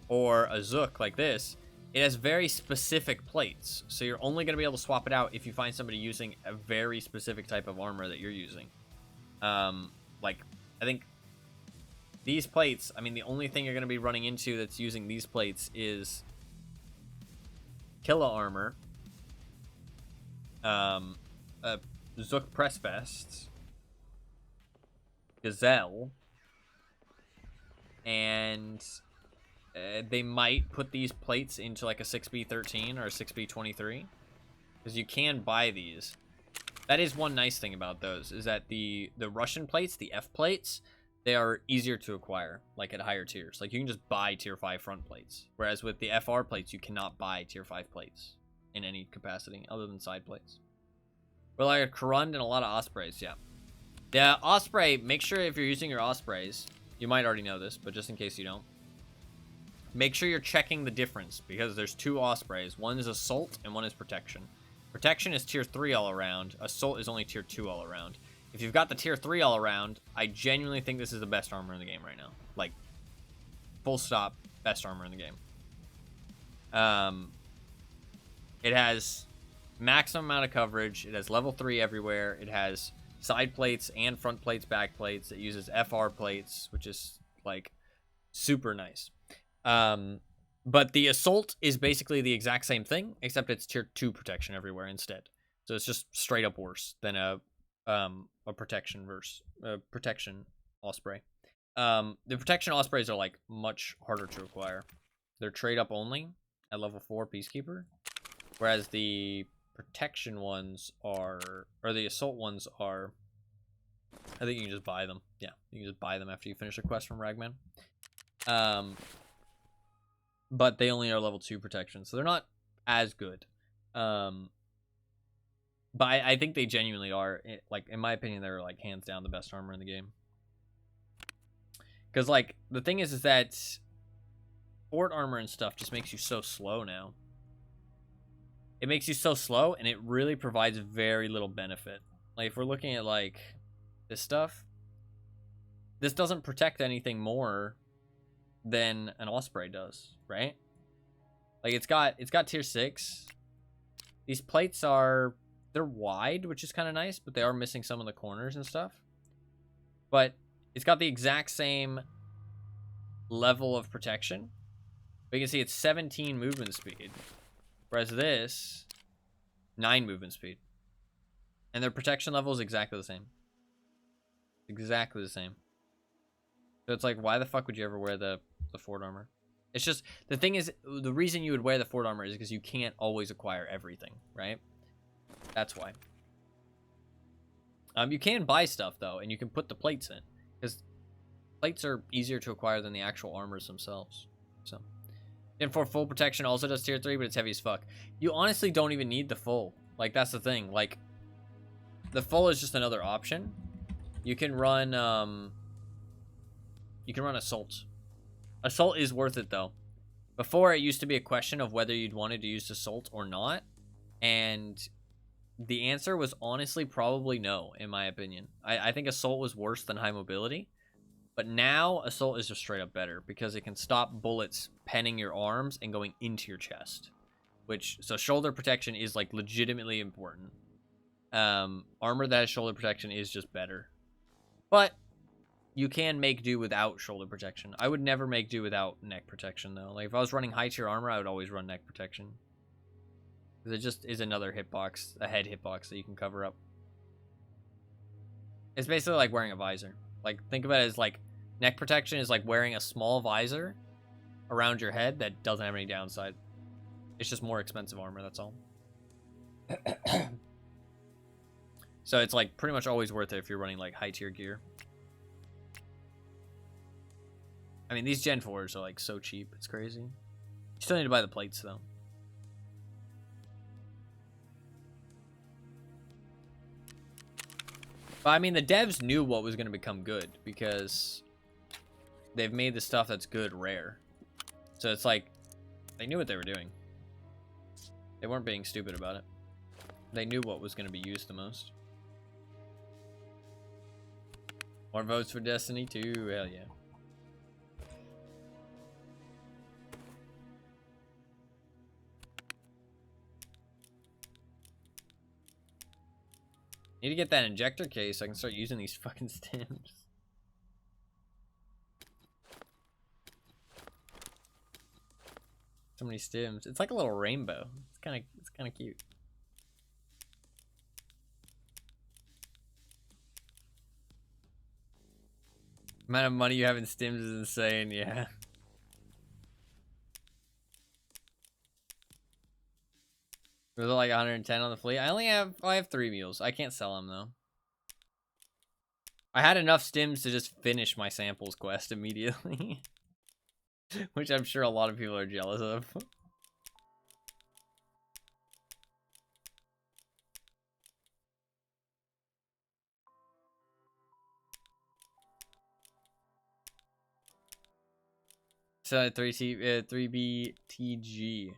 or a Zook like this, it has very specific plates. So you're only going to be able to swap it out if you find somebody using a very specific type of armor that you're using. Like, I think these plates, I mean, the only thing you're going to be running into that's using these plates is Killa armor, Zook press vests, Gazelle, and they might put these plates into like a 6B13 or a 6B23, because you can buy these. That is one nice thing about those, is that the Russian plates, the F plates, they are easier to acquire, like at higher tiers. Like, you can just buy tier 5 front plates, whereas with the FR plates, you cannot buy tier 5 plates in any capacity other than side plates. But like a Karund and a lot of Ospreys, yeah. The Osprey, make sure if you're using your Ospreys, you might already know this, but just in case you don't, make sure you're checking the difference, because there's two Ospreys. One is Assault and one is Protection. Protection is tier 3 all around. Assault is only tier 2 all around. If you've got the tier 3 all around, I genuinely think this is the best armor in the game right now. Like, full stop. best armor in the game. It has maximum amount of coverage. It has level 3 everywhere. It has side plates and front plates, back plates. It uses FR plates, which is like super nice. But the assault is basically the exact same thing, except it's tier 2 protection everywhere instead. So it's just straight up worse than a protection protection Osprey. The protection Ospreys are like much harder to acquire. They're trade up only at level 4 Peacekeeper, whereas the protection ones are, or the assault ones are, I think you can just buy them. Yeah, you can just buy them after you finish a quest from Ragman. But they only are level 2 protection, so they're not as good. But I think they genuinely are, like, in my opinion, they're like hands down the best armor in the game. Because like the thing is that fort armor and stuff just makes you so slow now. It makes you so slow, and it really provides very little benefit. Like, if we're looking at, like, this stuff, this doesn't protect anything more than an Osprey does, right? Like, it's got tier 6. These plates they're wide, which is kind of nice, but they are missing some of the corners and stuff. But it's got the exact same level of protection. But you can see it's 17 movement speed. Whereas this, 9 movement speed. And their protection level is exactly the same. Exactly the same. So it's like, why the fuck would you ever wear the fort armor? It's just, the thing is, the reason you would wear the fort armor is because you can't always acquire everything, right? That's why. You can buy stuff, though, and you can put the plates in. Because plates are easier to acquire than the actual armors themselves. So... And for full protection also does tier 3, but it's heavy as fuck. You honestly don't even need the full. Like, that's the thing. Like, the full is just another option. You can run assault. Assault is worth it, though. Before, it used to be a question of whether you'd wanted to use assault or not. And the answer was honestly probably no, in my opinion. I think assault was worse than high mobility. But now, assault is just straight up better because it can stop bullets penning your arms and going into your chest. So shoulder protection is, like, legitimately important. Armor that has shoulder protection is just better. But you can make do without shoulder protection. I would never make do without neck protection, though. Like, if I was running high tier armor, I would always run neck protection. Because it just is another hitbox, a head hitbox that you can cover up. It's basically like wearing a visor. Like, think of it as, like, neck protection is like wearing a small visor around your head that doesn't have any downside. It's just more expensive armor, that's all. So it's like pretty much always worth it if you're running like high tier gear. I mean, these Gen 4s are like so cheap, it's crazy. You still need to buy the plates though. But I mean, the devs knew what was going to become good because they've made the stuff that's good rare. So it's like, they knew what they were doing. They weren't being stupid about it. They knew what was going to be used the most. More votes for Destiny 2, hell yeah. Need to get that injector case so I can start using these fucking stims. So many stims. It's like a little rainbow. It's kind of cute. The amount of money you have in stims is insane, yeah. Was it like 110 on the fleet? I have 3 mules. I can't sell them though. I had enough stims to just finish my samples quest immediately. Which I'm sure a lot of people are jealous of. So 3BTG.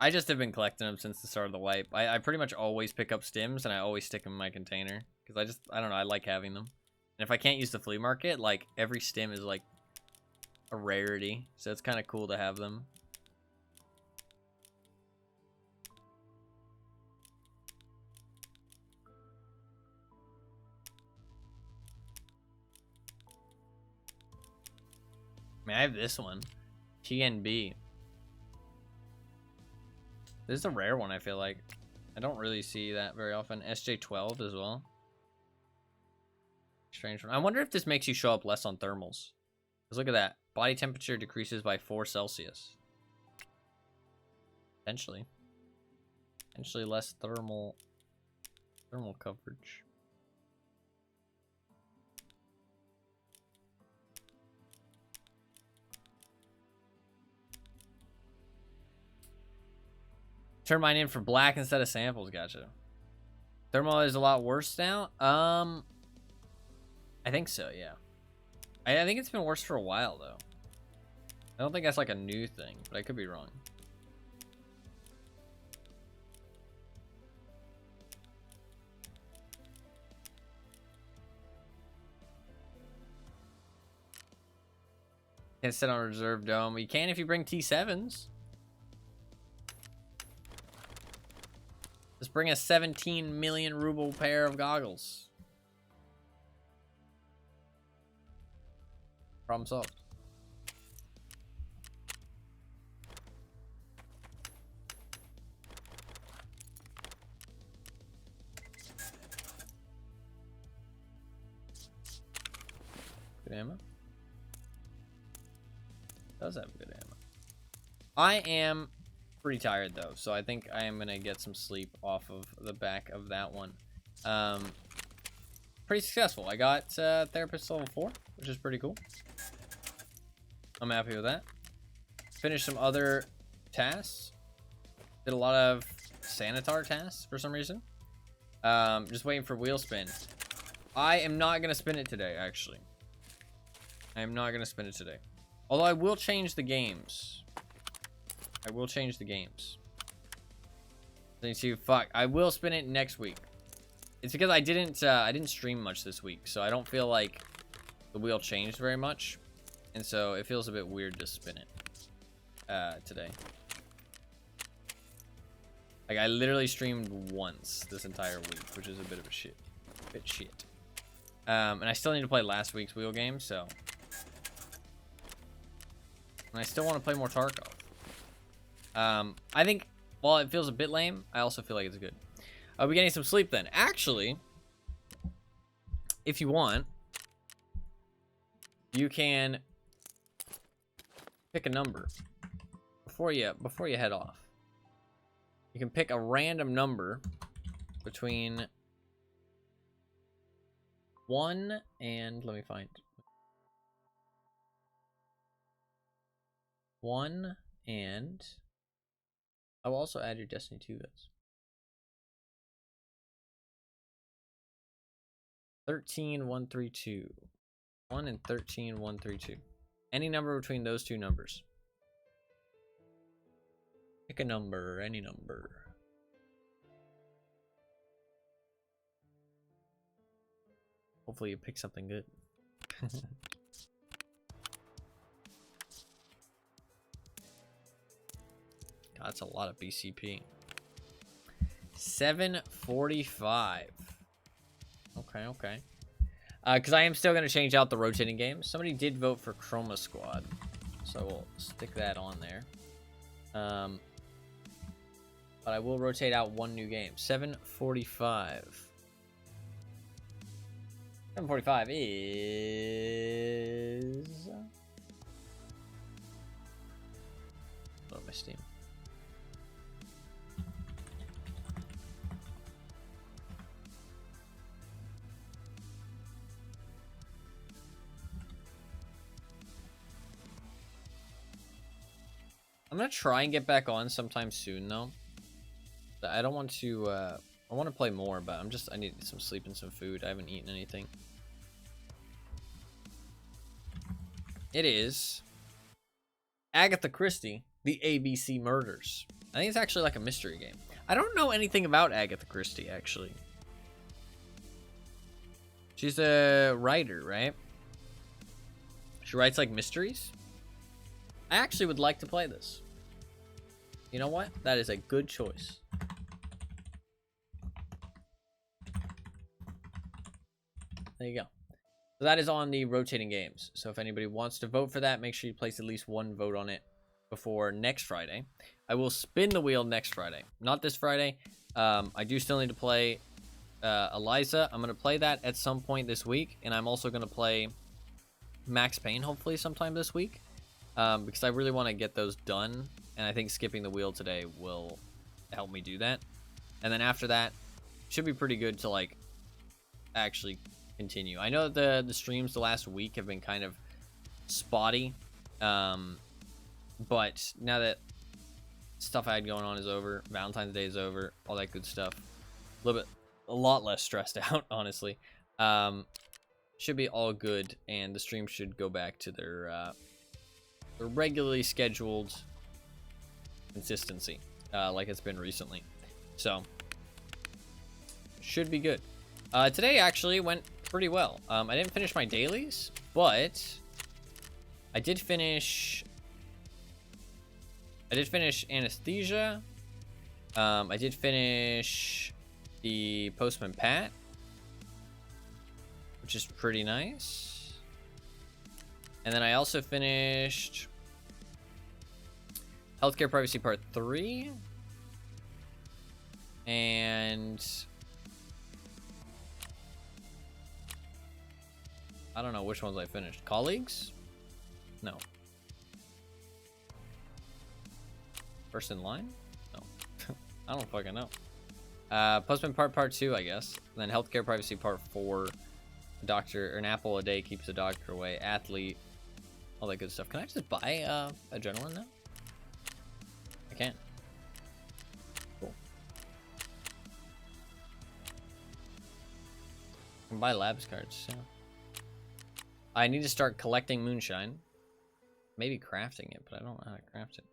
I just have been collecting them since the start of the wipe. I pretty much always pick up stims and I always stick them in my container. Because I don't know, I like having them. And if I can't use the flea market, like every stim is like a rarity, so it's kind of cool to have them. I mean, I have this one, TNB. This is a rare one, I feel like. I don't really see that very often. SJ12 as well. Strange one. I wonder if this makes you show up less on thermals. Because look at that. Body temperature decreases by 4 Celsius. Potentially. Potentially less thermal coverage. Turn mine in for black instead of samples. Gotcha. Thermal is a lot worse now. I think so. Yeah. I think it's been worse for a while though. I don't think that's like a new thing, but I could be wrong. Can't sit on a reserve dome. You can if you bring T7s. Let's bring a 17 million ruble pair of goggles. Problem solved. Good ammo. Does have good ammo. I am pretty tired though, so I think I am gonna get some sleep off of the back of that one. Pretty successful. I got therapist level 4, which is pretty cool. I'm happy with that. Finished some other tasks. Did a lot of sanitar tasks for some reason. Just waiting for wheel spin. I am not gonna spin it today, actually. I am not gonna spin it today. Although I will change the games. I will change the games. Fuck. I will spin it next week. It's because I didn't stream much this week, so I don't feel like the wheel changed very much, and so it feels a bit weird to spin it today. Like I literally streamed once this entire week, which is a bit of a shit. And I still need to play last week's wheel game, so. And I still want to play more Tarkov. I think while it feels a bit lame, I also feel like it's good. Are we getting some sleep then? Actually, if you want, you can pick a number before you head off. You can pick a random number between 1 and, let me find, 1 and, I will also add your Destiny 2 bits. 13,132. 1 and 13,132. Any number between those two numbers. Pick a number, any number. Hopefully you pick something good. God, that's a lot of BCP. 745. Okay. Because I am still going to change out the rotating games. Somebody did vote for Chroma Squad, so we'll stick that on there. But I will rotate out one new game. 745. 745 is... Oh, my Steam. I'm gonna try and get back on sometime soon though. I don't want to I want to play more, but I need some sleep and some food. I haven't eaten anything. It is Agatha Christie, the ABC Murders. I think it's actually like a mystery game. I don't know anything about Agatha Christie actually. She's a writer, right? She writes like mysteries. I actually would like to play this. You know what? That is a good choice. There you go. So that is on the rotating games. So if anybody wants to vote for that, make sure you place at least one vote on it before next Friday. I will spin the wheel next Friday. Not this Friday. I do still need to play Eliza. I'm going to play that at some point this week. And I'm also going to play Max Payne hopefully sometime this week. Because I really want to get those done. And I think skipping the wheel today will help me do that. And then after that, should be pretty good to like actually continue. I know that the streams the last week have been kind of spotty. But now that stuff I had going on is over, Valentine's Day is over, all that good stuff, a lot less stressed out, honestly. Should be all good, and the stream should go back to their regularly scheduled consistency, like it's been recently. So, should be good. Today actually went pretty well. I didn't finish my dailies, but I did finish Anesthesia. I did finish the Postman Pat, which is pretty nice. And then I also finished Healthcare Privacy Part 3. And I don't know which ones I finished. Colleagues? No. First in line? No. I don't fucking know. Postman Part 2, I guess. And then Healthcare Privacy Part 4. A doctor, or an apple a day keeps the doctor away. Athlete. All that good stuff. Can I just buy adrenaline now? I can. Cool. I can buy labs cards, yeah. I need to start collecting moonshine. Maybe crafting it, but I don't know how to craft it.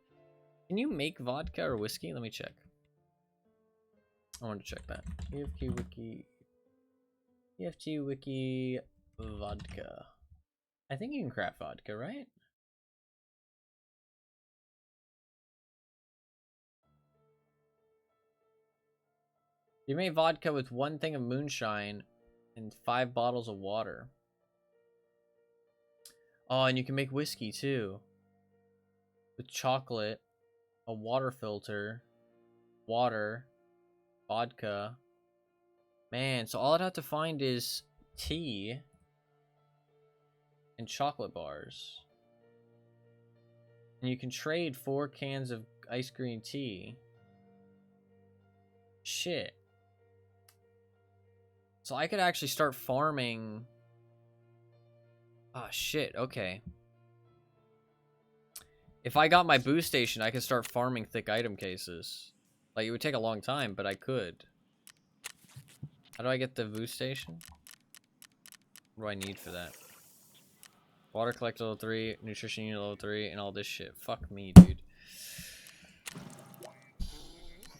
Can you make vodka or whiskey? Let me check. I want to check that. EFT wiki vodka. I think you can craft vodka, right? You made vodka with 1 thing of moonshine and 5 bottles of water. Oh, and you can make whiskey too. With chocolate, a water filter, water, vodka. Man, so all I'd have to find is tea and chocolate bars. And you can trade 4 cans of ice green tea. Shit. So I could actually start farming. Ah, shit, okay. If I got my boost station, I could start farming thick item cases. Like, it would take a long time, but I could. How do I get the boost station? What do I need for that? Water collector level 3, nutrition unit level 3, and all this shit. Fuck me, dude.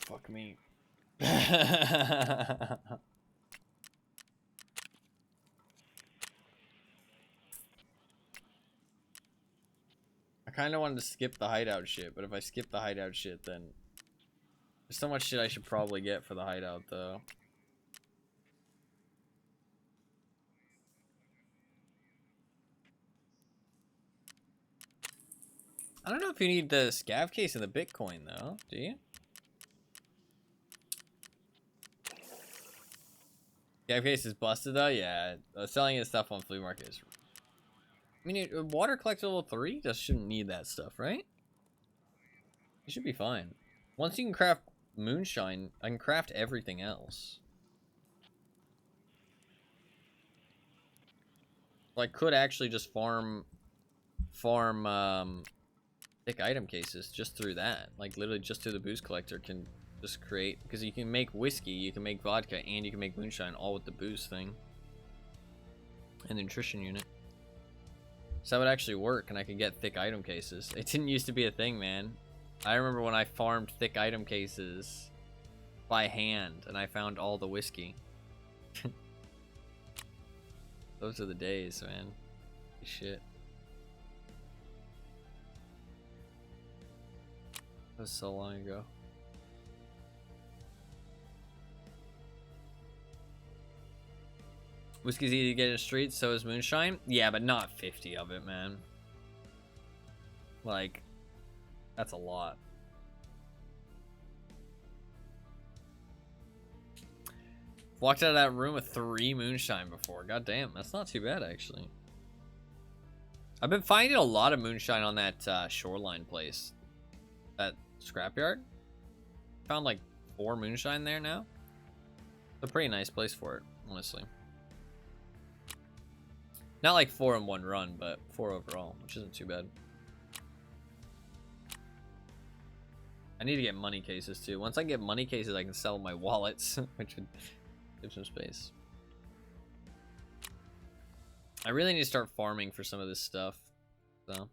Fuck me. I kind of wanted to skip the hideout shit, but if I skip the hideout shit, then there's so much shit I should probably get for the hideout, though. I don't know if you need the scav case and the Bitcoin, though. Do you? Scav case is busted, though? Yeah. Selling his stuff on FleaMarket is... I mean, water collector level 3 just shouldn't need that stuff, right? It should be fine. Once you can craft moonshine, I can craft everything else. So I could actually just farm thick item cases just through that. Like, literally just through the boost collector can just create... Because you can make whiskey, you can make vodka, and you can make moonshine all with the boost thing. And the nutrition unit. So that would actually work, and I could get thick item cases. It didn't used to be a thing, man. I remember when I farmed thick item cases by hand, and I found all the whiskey. Those are the days, man. Shit. was so long ago. Whiskey's easy to get in the streets, so is moonshine. Yeah, but not 50 of it, man. Like, that's a lot. Walked out of that room with 3 moonshine before. God damn, that's not too bad, actually. I've been finding a lot of moonshine on that shoreline place. That scrapyard. Found like 4 moonshine there now. It's a pretty nice place for it, honestly. Not like 4 in one run, but 4 overall, which isn't too bad. I need to get money cases too. Once I get money cases, I can sell my wallets, which would give some space. I really need to start farming for some of this stuff, so.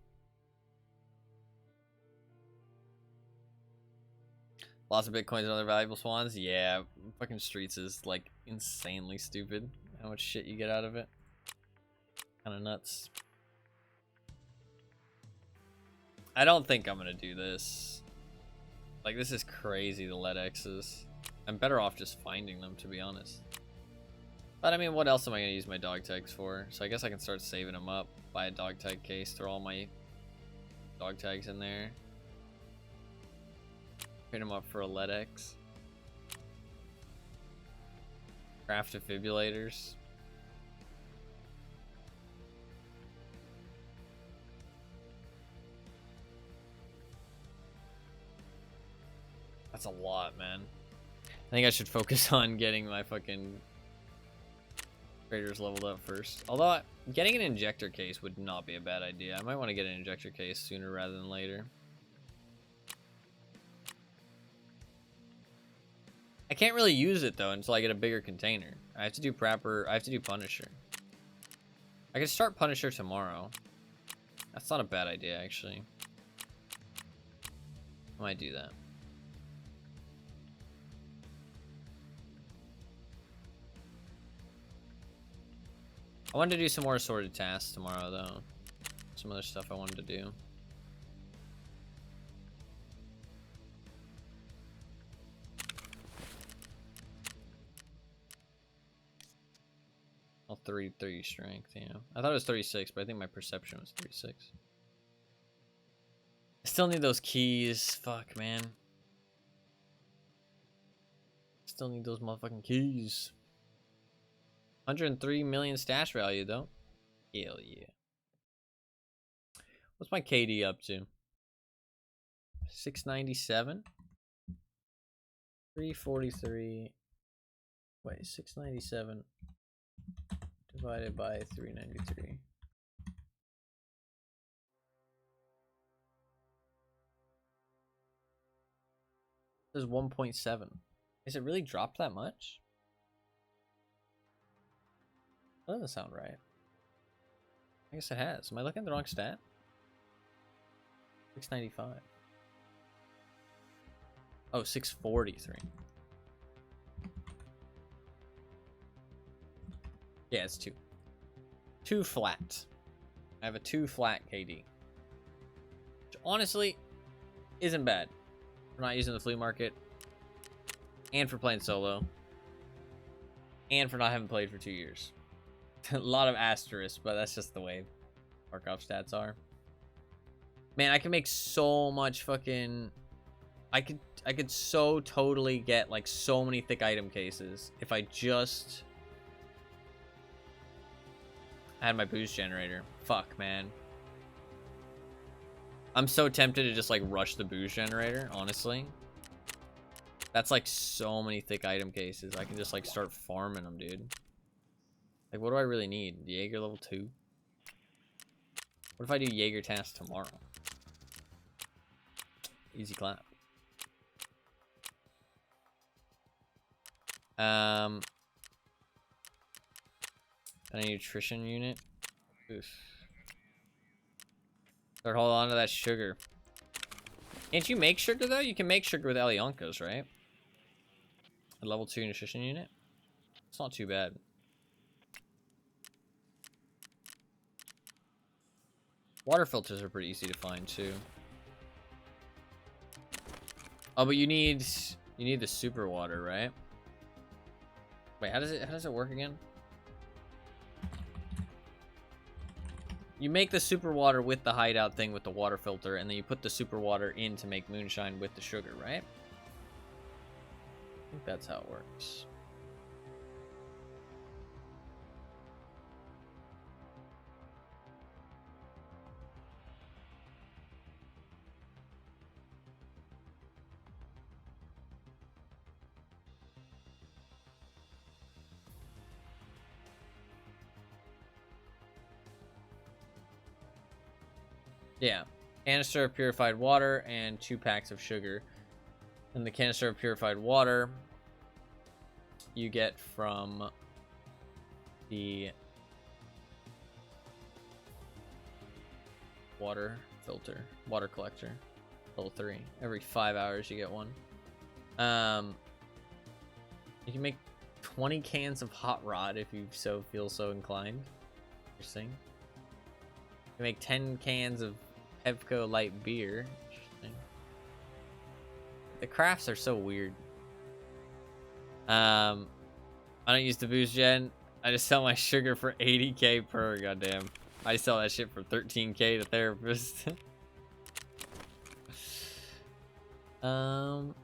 Lots of bitcoins and other valuable spawns. Yeah, fucking streets is like insanely stupid. How much shit you get out of it. Kind of nuts. I don't think I'm gonna do this. Like, this is crazy, the lead X's. I'm better off just finding them, to be honest. But I mean, what else am I gonna use my dog tags for? So I guess I can start saving them up. Buy a dog tag case, throw all my dog tags in there. Pick them up for a lead X. Craft defibrillators. That's a lot, man. I think I should focus on getting my fucking traders leveled up first. Although, getting an injector case would not be a bad idea. I might want to get an injector case sooner rather than later. I can't really use it, though, until I get a bigger container. I have to do Prapper. I have to do Punisher. I can start Punisher tomorrow. That's not a bad idea, actually. I might do that. I wanted to do some more assorted tasks tomorrow, though. Some other stuff I wanted to do. Oh, 30 strength, yeah. I thought it was 36, but I think my perception was 36. I still need those keys. Fuck, man. Still need those motherfucking keys. 103 million stash value, though. Hell yeah. What's my KD up to? 697? 343. Wait, 697 divided by 393. This is 1.7. Is it really dropped that much? That doesn't sound right. I guess it has. Am I looking at the wrong stat? 695. Oh, 643. Yeah, it's 2. 2 flat. I have a 2 flat KD. Which honestly isn't bad. For not using the flea market. And for playing solo. And for not having played for 2 years. A lot of asterisks, but that's just the way Tarkov stats are. Man, I can make so much fucking... I could so totally get like so many thick item cases if I just had my boost generator. Fuck, man. I'm so tempted to just like rush the boost generator, honestly. That's like so many thick item cases. I can just like start farming them, dude. Like, what do I really need? Jaeger level 2? What if I do Jaeger task tomorrow? Easy clap. A nutrition unit. Oof. Start holding on to that sugar. Can't you make sugar, though? You can make sugar with Alionkos, right? A level 2 nutrition unit? It's not too bad. Water filters are pretty easy to find, too. Oh, but you need the super water, right? Wait, how does it work again? You make the super water with the hideout thing with the water filter, and then you put the super water in to make moonshine with the sugar, right? I think that's how it works. Yeah, canister of purified water and 2 packs of sugar. And the canister of purified water you get from the water filter, water collector, level 3. Every 5 hours you get one. You can make 20 cans of hot rod if you feel so inclined. Interesting. You can make 10 cans of Pepco light beer. Interesting. The crafts are so weird. I don't use the boost gen. I just sell my sugar for 80k per. Goddamn. I sell that shit for 13k to therapist. I'm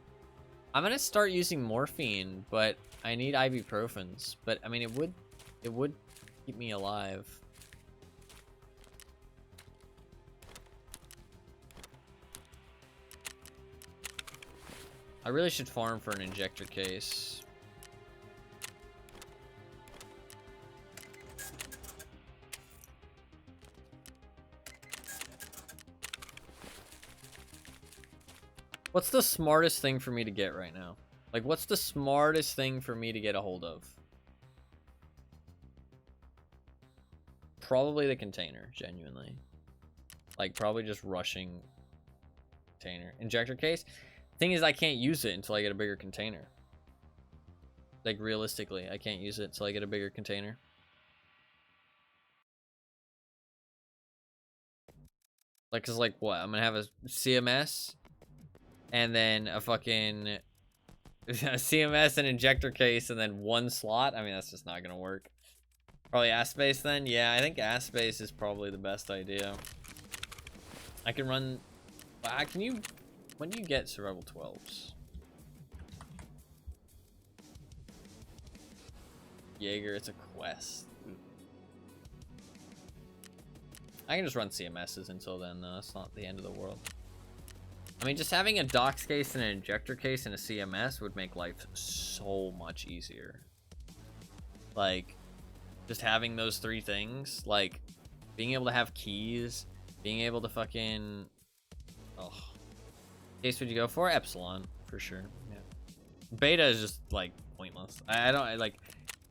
gonna start using morphine, but I need ibuprofens. But I mean, it would keep me alive. I really should farm for an injector case. What's the smartest thing for me to get right now? Like, what's the smartest thing for me to get a hold of? Probably the container, genuinely. Like, probably just rushing container. Injector case? Thing is, I can't use it until I get a bigger container. Like, realistically, I can't use it until I get a bigger container. Like, cause like what? I'm gonna have a CMS and then a fucking a CMS and injector case and then 1 slot. I mean, that's just not gonna work. Probably ass space then. Yeah, I think ass space is probably the best idea. I can run. Can you? When do you get survival 12s? Jaeger, it's a quest. I can just run CMSs until then, though. It's not the end of the world. I mean, just having a docs case and an injector case and a CMS would make life so much easier. Like, just having those 3 things, like, being able to have keys, being able to fucking... Oh. Case would you go for? Epsilon, for sure. Yeah. Beta is just, like, pointless. I don't, like...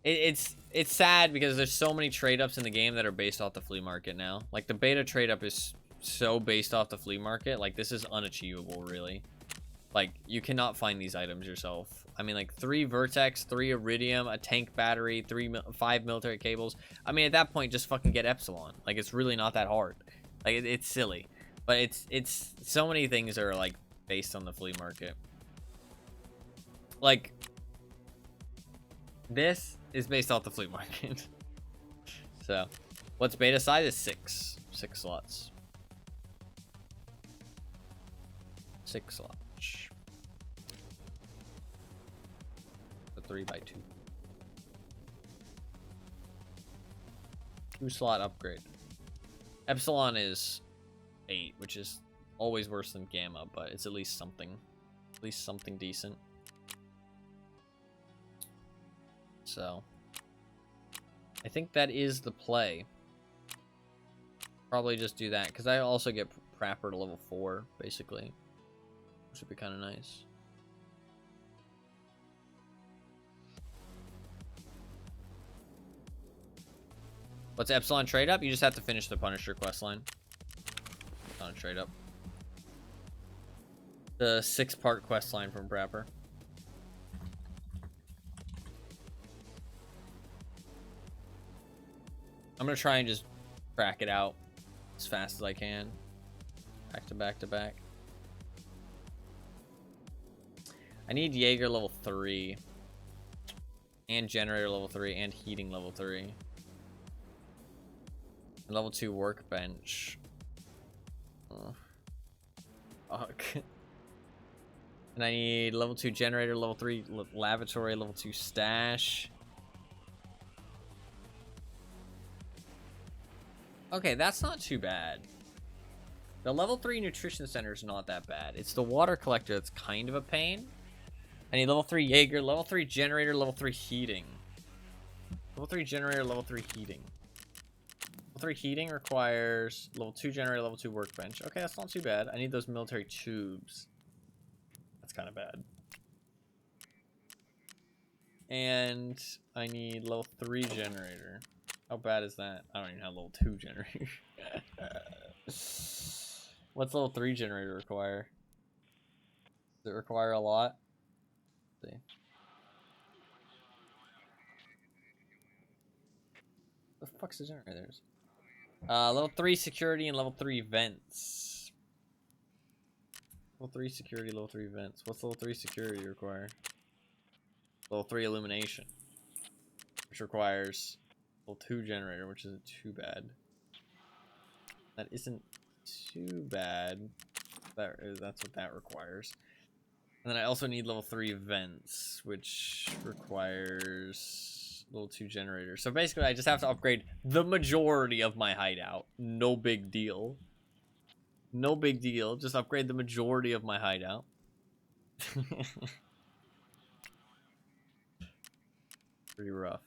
It's sad because there's so many trade-ups in the game that are based off the flea market now. Like, the beta trade-up is so based off the flea market. Like, this is unachievable, really. Like, you cannot find these items yourself. I mean, like, 3 Vertex, 3 Iridium, a tank battery, 5 military cables. I mean, at that point, just fucking get Epsilon. Like, it's really not that hard. Like, it's silly. But it's so many things are, like, based on the flea market. Like, this is based off the flea market. So, what's beta size is 6 slots. 6 slots. A 3x2. 2 slot upgrade. Epsilon is 8, which is always worse than Gamma, but it's at least something. At least something decent. So, I think that is the play. Probably just do that, because I also get Prapper to level 4, basically. Which would be kind of nice. What's Epsilon trade up? You just have to finish the Punisher questline. Not a trade up. The 6-part questline from Prapper. I'm gonna try and just crack it out as fast as I can. Back to back to back. I need Jaeger level 3. And generator level 3 and heating level 3. And level 2 workbench. Oh. Fuck. And I need level 2 generator, level 3 lavatory, level 2 stash. Okay, that's not too bad. The level 3 nutrition center is not that bad. It's the water collector that's kind of a pain. I need level 3 Jaeger, level 3 generator, level 3 heating. Level 3 generator, level 3 heating. Level 3 heating requires level 2 generator, level 2 workbench. Okay, that's not too bad. I need those military tubes. That's kind of bad. And I need level 3 generator. How bad is that? I don't even have level 2 generator. What's level 3 generator require? Does it require a lot? Let's see. The fuck's the generators? Level 3 security and level 3 vents. Level 3 security, level 3 vents. What's level 3 security require? Level 3 illumination. Which requires level 2 generator, which isn't too bad. That isn't too bad. That's what that requires. And then I also need level 3 vents, which requires level 2 generator. So basically, I just have to upgrade the majority of my hideout. No big deal. No big deal. Just upgrade the majority of my hideout. Pretty rough.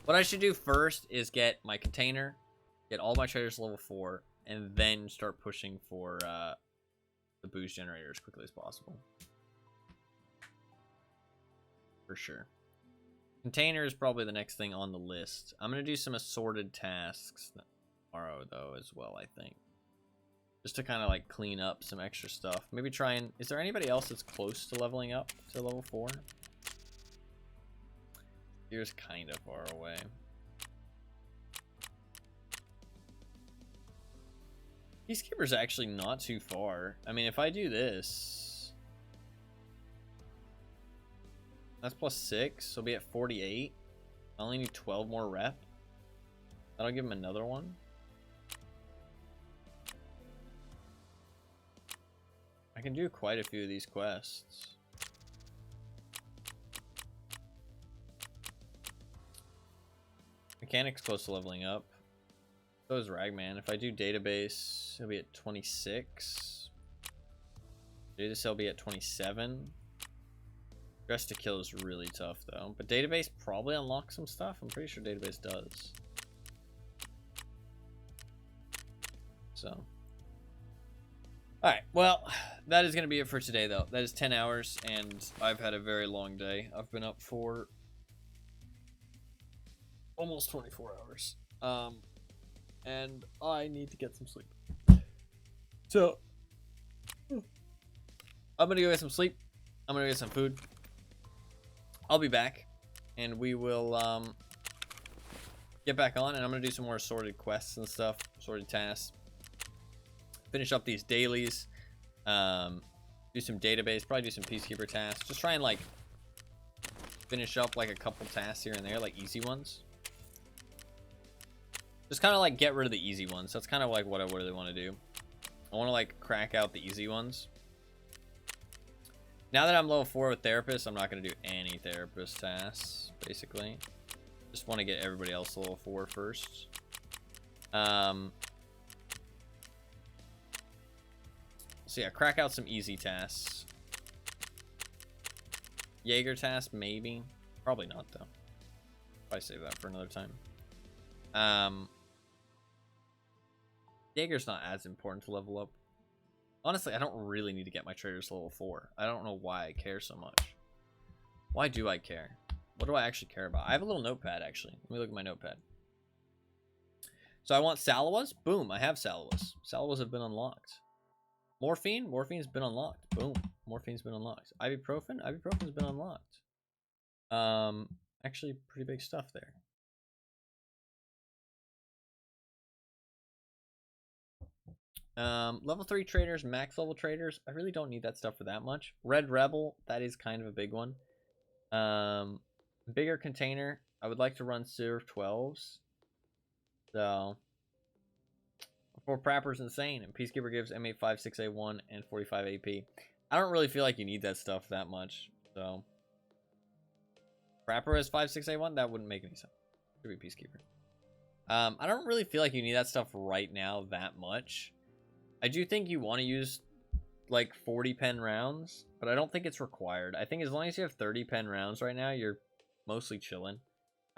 What I should do first is get my container, get all my traders level 4, and then start pushing for the boost generator as quickly as possible. For sure. Container is probably the next thing on the list. I'm going to do some assorted tasks tomorrow, though, as well, I think. Just to kind of, like, clean up some extra stuff. Maybe try and... Is there anybody else that's close to leveling up to level 4? Here's kind of far away. Peacekeeper's actually not too far. I mean, if I do this... That's plus 6, so I'll be at 48. I only need 12 more rep. That'll give him another one. I can do quite a few of these quests. Mechanic's close to leveling up. So is Ragman. If I do database, he'll be at 26. Do this, he'll be at 27. Dress to kill is really tough though. But database probably unlocks some stuff. I'm pretty sure database does. So. Alright, well, that is going to be it for today though. That is 10 hours and I've had a very long day. I've been up for almost 24 hours. And I need to get some sleep. So, I'm going to go get some sleep. I'm going to get some food. I'll be back. And we will get back on. And I'm going to do some more assorted quests and stuff. Assorted tasks. Finish up these dailies. Do some database. Probably do some peacekeeper tasks. Just try and, like, finish up, like, a couple tasks here and there. Like, easy ones. Just kind of like get rid of the easy ones. That's kind of like what I really want to do. I want to like crack out the easy ones. Now that I'm level 4 with therapist, I'm not going to do any therapist tasks, basically. Just want to get everybody else to level 4 first. So yeah, crack out some easy tasks. Jaeger task, maybe. Probably not, though. Probably save that for another time. Jaeger's not as important to level up. Honestly, I don't really need to get my traders to level 4. I don't know why I care so much. Why do I care? What do I actually care about? I have a little notepad, actually. Let me look at my notepad. So I want Salawas. Boom, I have Salawas. Salawas have been unlocked. Morphine. Morphine's been unlocked. Boom. Morphine's been unlocked. Ibuprofen. Ibuprofen's been unlocked. Actually, pretty big stuff there. Level 3 traders, max level traders. I really don't need that stuff for that much. Red Rebel, that is kind of a big one. Bigger container. I would like to run Serve 12s. So, 4 Prapper's insane, and Peacekeeper gives M85, 6A1, and 45 AP. I don't really feel like you need that stuff that much, so. Prapper has 5, 6A1? That wouldn't make any sense. Should be Peacekeeper. I don't really feel like you need that stuff right now that much. I do think you want to use, like, 40 pen rounds, but I don't think it's required. I think as long as you have 30 pen rounds right now, you're mostly chilling.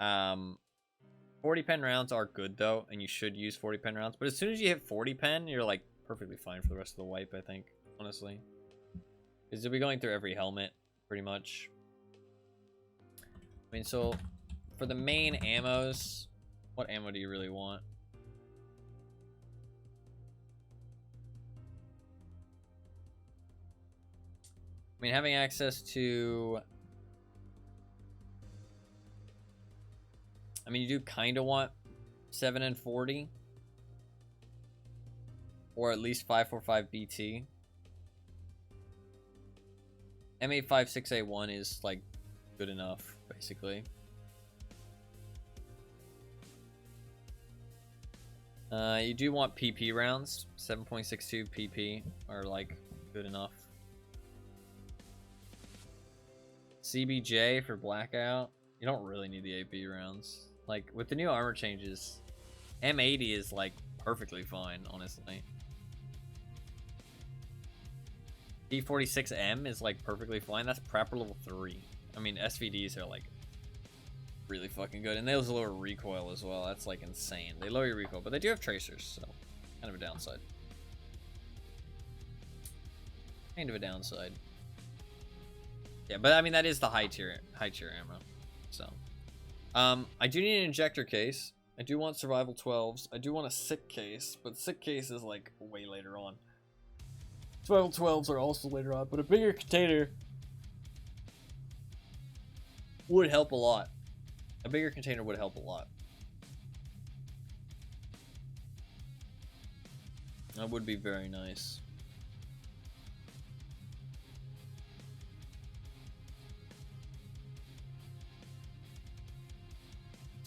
40 pen rounds are good, though, and you should use 40 pen rounds. But as soon as you hit 40 pen, you're, like, perfectly fine for the rest of the wipe, I think, honestly. Because you'll be going through every helmet, pretty much. I mean, so, for the main ammos, what ammo do you really want? I mean, having access to... I mean, you do kind of want 7 and 40. Or at least 545 BT. M85 6A1 is, like, good enough, basically. You do want PP rounds. 7.62 PP are, like, good enough. CBJ for Blackout. You don't really need the AP rounds. Like, with the new armor changes, M80 is, like, perfectly fine, honestly. D46M is, like, perfectly fine. That's Prepper level 3. I mean, SVDs are, like, really fucking good. And they also lower recoil as well. That's, like, insane. They lower your recoil, but they do have tracers, so kind of a downside. Kind of a downside. Yeah, but I mean, that is the high tier ammo. So, I do need an injector case. I do want survival 12s. I do want a sick case, but sick case is like way later on. Survival 12s are also later on, but a bigger container would help a lot. A bigger container would help a lot. That would be very nice.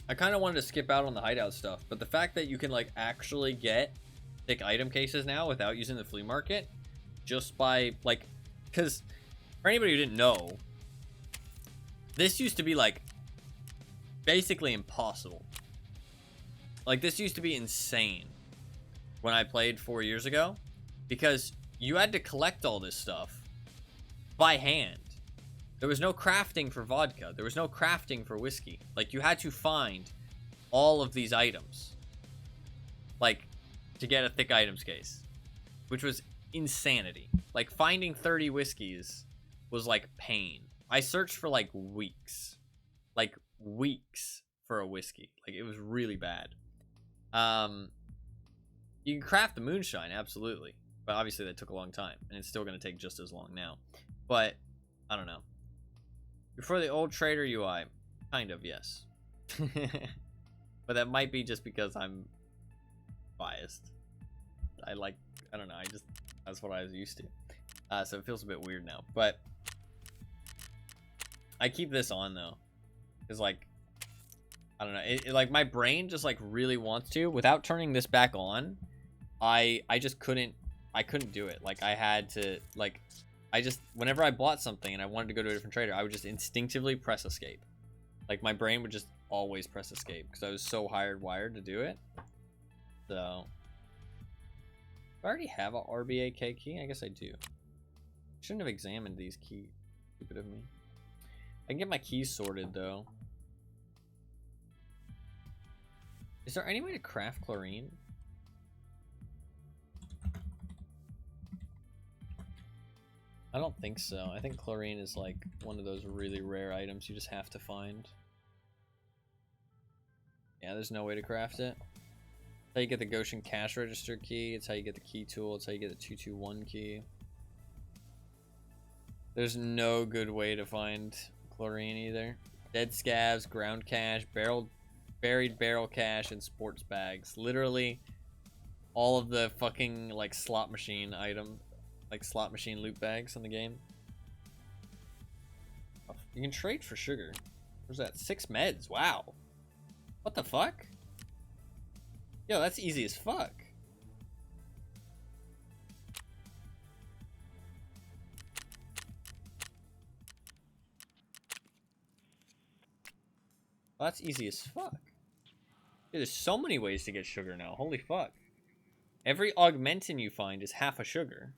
I kind of wanted to skip out on the hideout stuff, but the fact that you can like actually get thick item cases now without using the flea market, just by like, because for anybody who didn't know, this used to be like basically impossible. Like, this used to be insane when I played 4 years ago, because you had to collect all this stuff by hand. There was no crafting for vodka. There was no crafting for whiskey. Like, you had to find all of these items, like, to get a thick items case, which was insanity. Like, finding 30 whiskeys was, like, pain. I searched for, like, weeks for a whiskey. Like, it was really bad. You can craft the moonshine, absolutely. But obviously that took a long time, and it's still going to take just as long now. But, I don't know. Before the old trader UI, kind of, yes. But that might be just because I'm biased. I don't know, that's what I was used to. So it feels a bit weird now. But I keep this on, though. Because, like, I don't know. Like, my brain just, like, really wants to. Without turning this back on, I just couldn't do it. Like, I had to, like... whenever I bought something and I wanted to go to a different trader, I would just instinctively press escape. Like, my brain would just always press escape because I was so hardwired to do it. So, do I already have a RBAK key? I guess I do. Shouldn't have examined these keys. Stupid of me. I can get my keys sorted, though. Is there any way to craft chlorine? I don't think so. I think chlorine is like one of those really rare items you just have to find. Yeah, there's no way to craft it. It's how you get the Goshen cash register key. It's how you get the key tool. It's how you get the 221 key. There's no good way to find chlorine either. Dead scavs, ground cash, buried barrel cash, and sports bags. Literally all of the fucking like slot machine like slot machine loot bags in the game. Oh, you can trade for sugar. Where's that? 6 meds. Wow. What the fuck? Yo, that's easy as fuck. Well, that's easy as fuck. Dude, there's so many ways to get sugar now. Holy fuck. Every augmentin you find is half a sugar.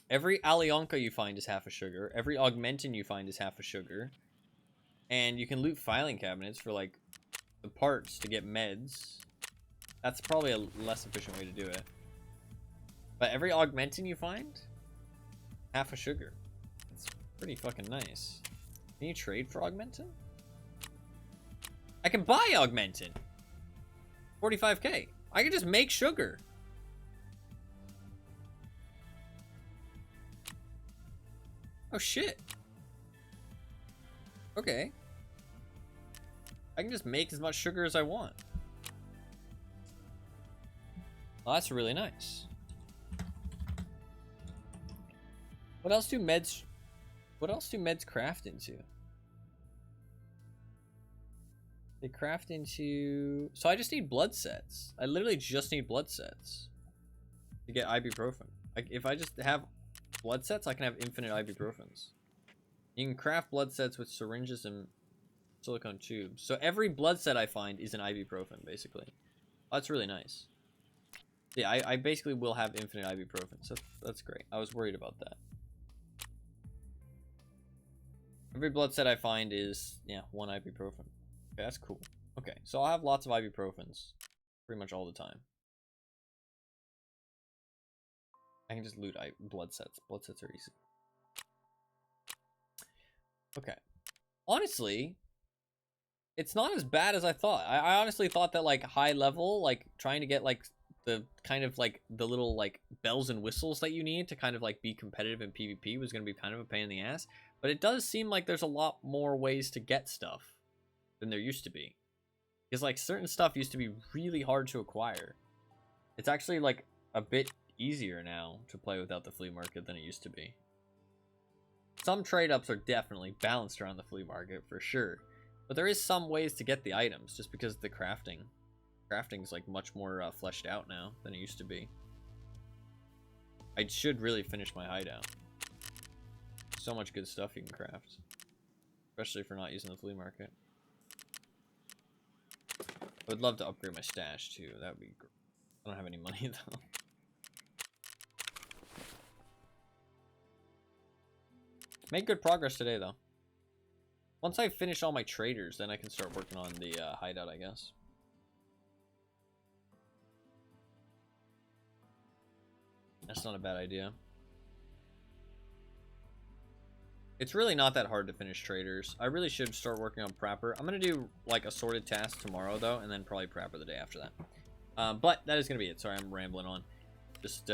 Every Alionka you find is half a sugar. Every augmentin you find is half a sugar. And you can loot filing cabinets for, like, the parts to get meds. That's probably a less efficient way to do it. But every augmentin you find, half a sugar. It's pretty fucking nice. Can you trade for augmentin? I can buy augmentin. 45k. I can just make sugar. Oh shit. Okay. I can just make as much sugar as I want. Well, that's really nice. What else do meds craft into? They craft into... So I just need blood sets. I literally just need blood sets to get ibuprofen. Like, if I just have blood sets, I can have infinite ibuprofens. You can craft blood sets with syringes and silicone tubes. So every blood set I find is an ibuprofen, basically. Oh, that's really nice. Yeah, I basically will have infinite ibuprofen, so that's great. I was worried about that. Every blood set I find is, yeah, 1 ibuprofen. Okay, that's cool. Okay, so I'll have lots of ibuprofens pretty much all the time. I can just loot blood sets. Blood sets are easy. Okay. Honestly, it's not as bad as I thought. I honestly thought that, like, high level, like, trying to get, like, the kind of, like, the little, like, bells and whistles that you need to kind of, like, be competitive in PvP was going to be kind of a pain in the ass. But it does seem like there's a lot more ways to get stuff than there used to be. Because, like, certain stuff used to be really hard to acquire. It's actually, like, a bit easier now to play without the flea market than it used to be. Some trade-ups are definitely balanced around the flea market, for sure. But there is some ways to get the items, just because the crafting is, like, much more fleshed out now than it used to be. I should really finish my hideout. So much good stuff you can craft. Especially if you're not using the flea market. I would love to upgrade my stash, too. That would be great. I don't have any money, though. Made good progress today, though. Once I finish all my traders, then I can start working on the hideout, I guess. That's not a bad idea. It's really not that hard to finish traders. I really should start working on Prapper. I'm going to do, like, assorted tasks tomorrow, though, and then probably Prapper the day after that. But that is going to be it. Sorry, I'm rambling on. Just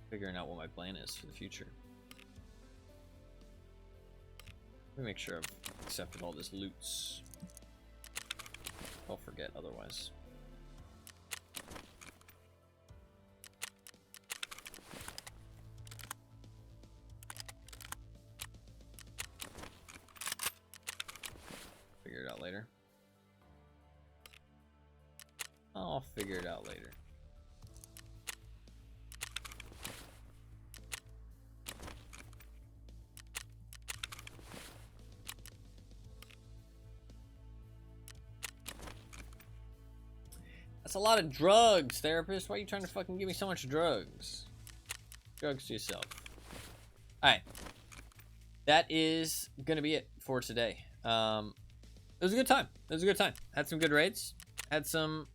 figuring out what my plan is for the future. Let me make sure I've accepted all this loots. I'll forget otherwise. Figure it out later. I'll figure it out later. That's a lot of drugs, therapist. Why are you trying to fucking give me so much drugs? Drugs to yourself. Alright. That is gonna be it for today. It was a good time. It was a good time. Had some good raids. Had some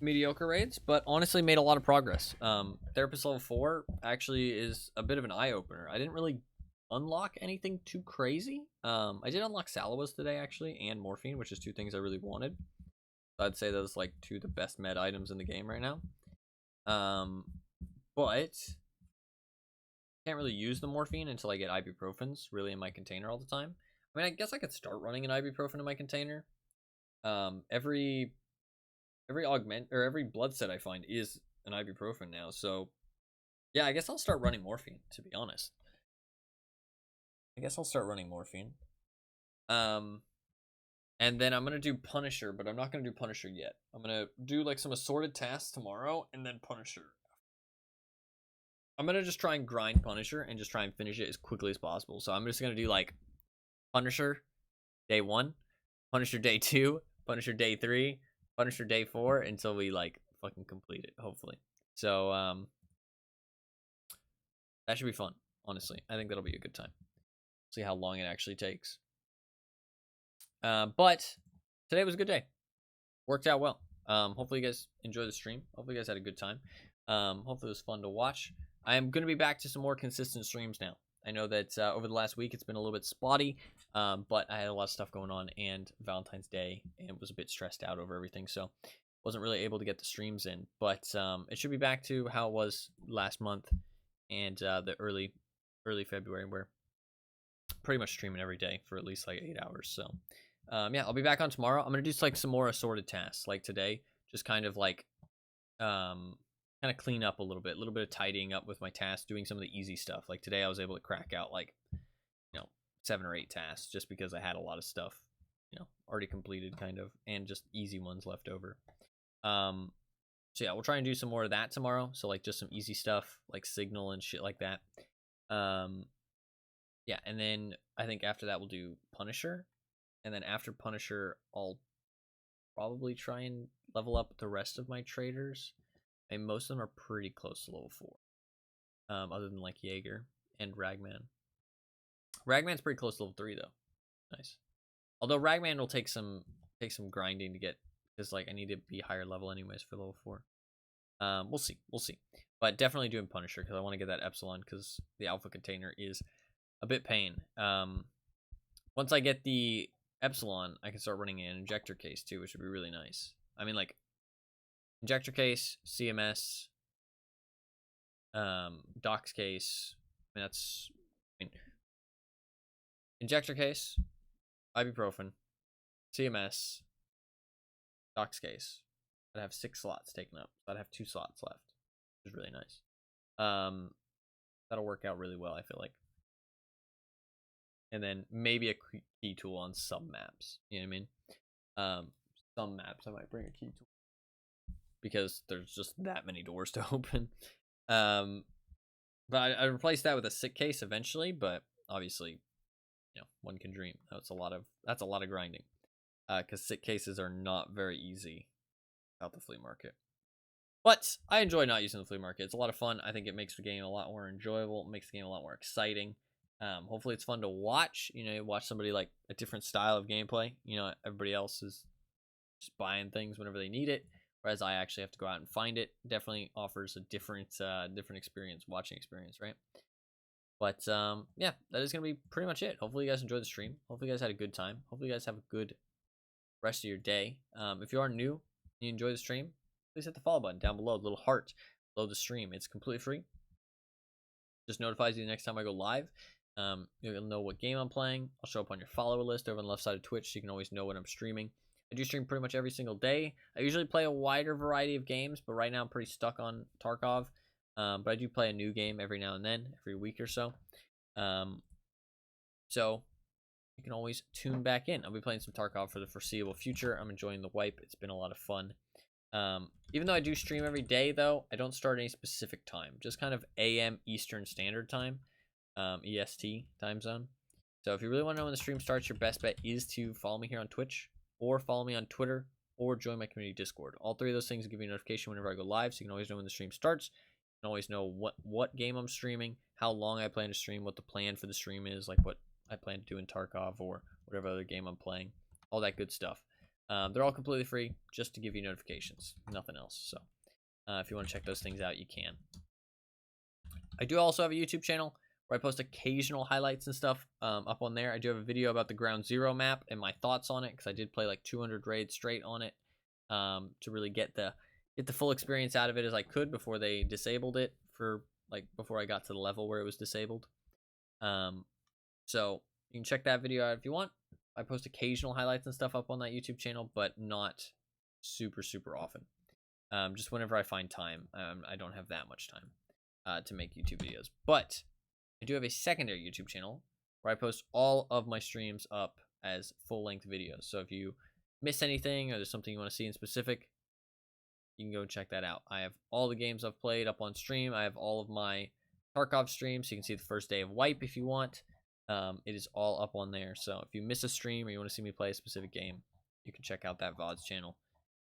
mediocre raids, but honestly made a lot of progress. Therapist level 4 actually is a bit of an eye-opener. I didn't really unlock anything too crazy. I did unlock Salawas today, actually, and Morphine, which is 2 things I really wanted. I'd say those like 2 of the best med items in the game right now. But can't really use the morphine until I get ibuprofens really in my container all the time. I mean, I guess I could start running an ibuprofen in my container, Every augment or every blood set I find is an ibuprofen now. So yeah, I guess I'll start running morphine, to be honest. I guess I'll start running morphine. And then I'm gonna do Punisher, but I'm not gonna do Punisher yet. I'm gonna do like some assorted tasks tomorrow and then Punisher. I'm gonna just try and grind Punisher and just try and finish it as quickly as possible. So I'm just gonna do like Punisher day 1, Punisher day 2, Punisher day 3, Punisher day 4 until we like fucking complete it, hopefully. So that should be fun, honestly. I think that'll be a good time. See how long it actually takes. But today was a good day. Worked out well. Hopefully you guys enjoyed the stream. Hopefully you guys had a good time. Hopefully it was fun to watch. I am going to be back to some more consistent streams now. I know that over the last week it's been a little bit spotty, but I had a lot of stuff going on and Valentine's Day and was a bit stressed out over everything, so wasn't really able to get the streams in. But it should be back to how it was last month and the early February, where pretty much streaming every day for at least like 8 hours. So yeah, I'll be back on tomorrow. I'm gonna do like some more assorted tasks like today, just kind of like kind of clean up a little bit of tidying up with my tasks, doing some of the easy stuff. Like today I was able to crack out like 7 or 8 tasks just because I had a lot of stuff already completed kind of, and just easy ones left over. So yeah, we'll try and do some more of that tomorrow. So like just some easy stuff like signal and shit like that. Yeah, and then I think after that we'll do Punisher, and then after Punisher I'll probably try and level up the rest of my traders. And most of them are pretty close to level 4, other than like Jaeger and Ragman. Ragman's pretty close to level 3 though. Nice. Although Ragman will take some grinding to get, because like I need to be higher level anyways for level 4. We'll see, but definitely doing Punisher because I want to get that Epsilon because the alpha container is a bit pain. Once I get the Epsilon, I can start running an injector case too, which would be really nice. I mean, like injector case, CMS, docs case. I mean, injector case, ibuprofen, CMS, docs case. I'd have 6 slots taken up. I'd have 2 slots left, which is really nice. That'll work out really well, I feel like. And then maybe a key tool on some maps. You know what I mean? Some maps I might bring a key tool because there's just that many doors to open. But I replaced that with a sick case eventually. But obviously, one can dream. That's a lot of grinding. Because sick cases are not very easy out the flea market. But I enjoy not using the flea market. It's a lot of fun. I think it makes the game a lot more enjoyable. It makes the game a lot more exciting. Hopefully it's fun to watch. Watch somebody like a different style of gameplay. Everybody else is just buying things whenever they need it, whereas I actually have to go out and find it. Definitely offers a different experience, watching experience, right? But yeah, that is gonna be pretty much it. Hopefully you guys enjoyed the stream. Hopefully you guys had a good time. Hopefully you guys have a good rest of your day. If you are new and you enjoy the stream, please hit the follow button down below, the little heart below the stream. It's completely free. Just notifies you the next time I go live. You'll know what game I'm playing. I'll show up on your follower list over on the left side of Twitch, so you can always know when I'm streaming. I do stream pretty much every single day. I usually play a wider variety of games, but right now I'm pretty stuck on Tarkov. But I do play a new game every now and then, every week or so. So you can always tune back in. I'll be playing some Tarkov for the foreseeable future. I'm enjoying the wipe. It's been a lot of fun. Even though I do stream every day, though, I don't start any specific time. Just kind of AM Eastern Standard Time, EST time zone. So if you really want to know when the stream starts, your best bet is to follow me here on Twitch, or follow me on Twitter, or join my community Discord. All 3 of those things will give you a notification whenever I go live, so you can always know when the stream starts. You can always know what game I'm streaming, how long I plan to stream, what the plan for the stream is, like what I plan to do in Tarkov or whatever other game I'm playing, all that good stuff. They're all completely free, just to give you notifications, nothing else. So if you want to check those things out, you can. I do also have a YouTube channel where I post occasional highlights and stuff up on there. I do have a video about the Ground Zero map and my thoughts on it, because I did play like 200 raids straight on it to really get the full experience out of it as I could before they disabled it, before I got to the level where it was disabled. So you can check that video out if you want I post occasional highlights and stuff up on that YouTube channel, but not super often. Just whenever I find time. I don't have that much time to make YouTube videos, but I do have a secondary YouTube channel where I post all of my streams up as full-length videos. So if you miss anything or there's something you want to see in specific, you can go check that out. I have all the games I've played up on stream. I have all of my Tarkov streams, so you can see the first day of Wipe if you want. It is all up on there. So if you miss a stream or you want to see me play a specific game, you can check out that VODs channel.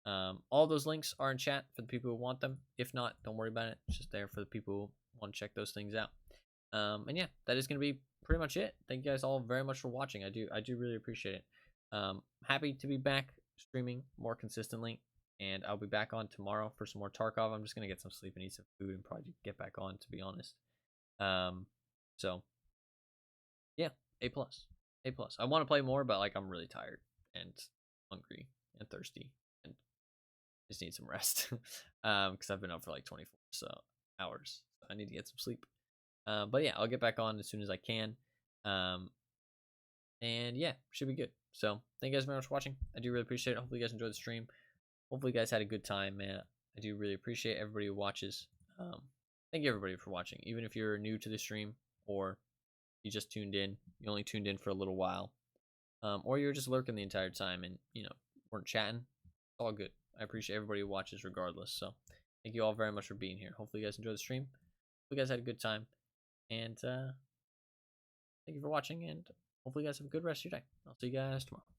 All those links are in chat for the people who want them. If not, don't worry about it. It's just there for the people who want to check those things out. And yeah, that is going to be pretty much it. Thank you guys all very much for watching. I do really appreciate it. Happy to be back streaming more consistently, and I'll be back on tomorrow for some more Tarkov. I'm just going to get some sleep and eat some food and probably get back on, to be honest. So yeah, A+. I want to play more, but like I'm really tired and hungry and thirsty and just need some rest. Because I've been up for like 24 hours. So I need to get some sleep. But yeah, I'll get back on as soon as I can. And yeah, should be good. So thank you guys very much for watching. I do really appreciate it. Hopefully you guys enjoyed the stream. Hopefully you guys had a good time, man. I do really appreciate everybody who watches. Thank you everybody for watching. Even if you're new to the stream or you just tuned in, you only tuned in for a little while, or you were just lurking the entire time and weren't chatting, it's all good. I appreciate everybody who watches regardless. So thank you all very much for being here. Hopefully you guys enjoyed the stream. Hope you guys had a good time. And thank you for watching, and hopefully you guys have a good rest of your day. I'll see you guys tomorrow.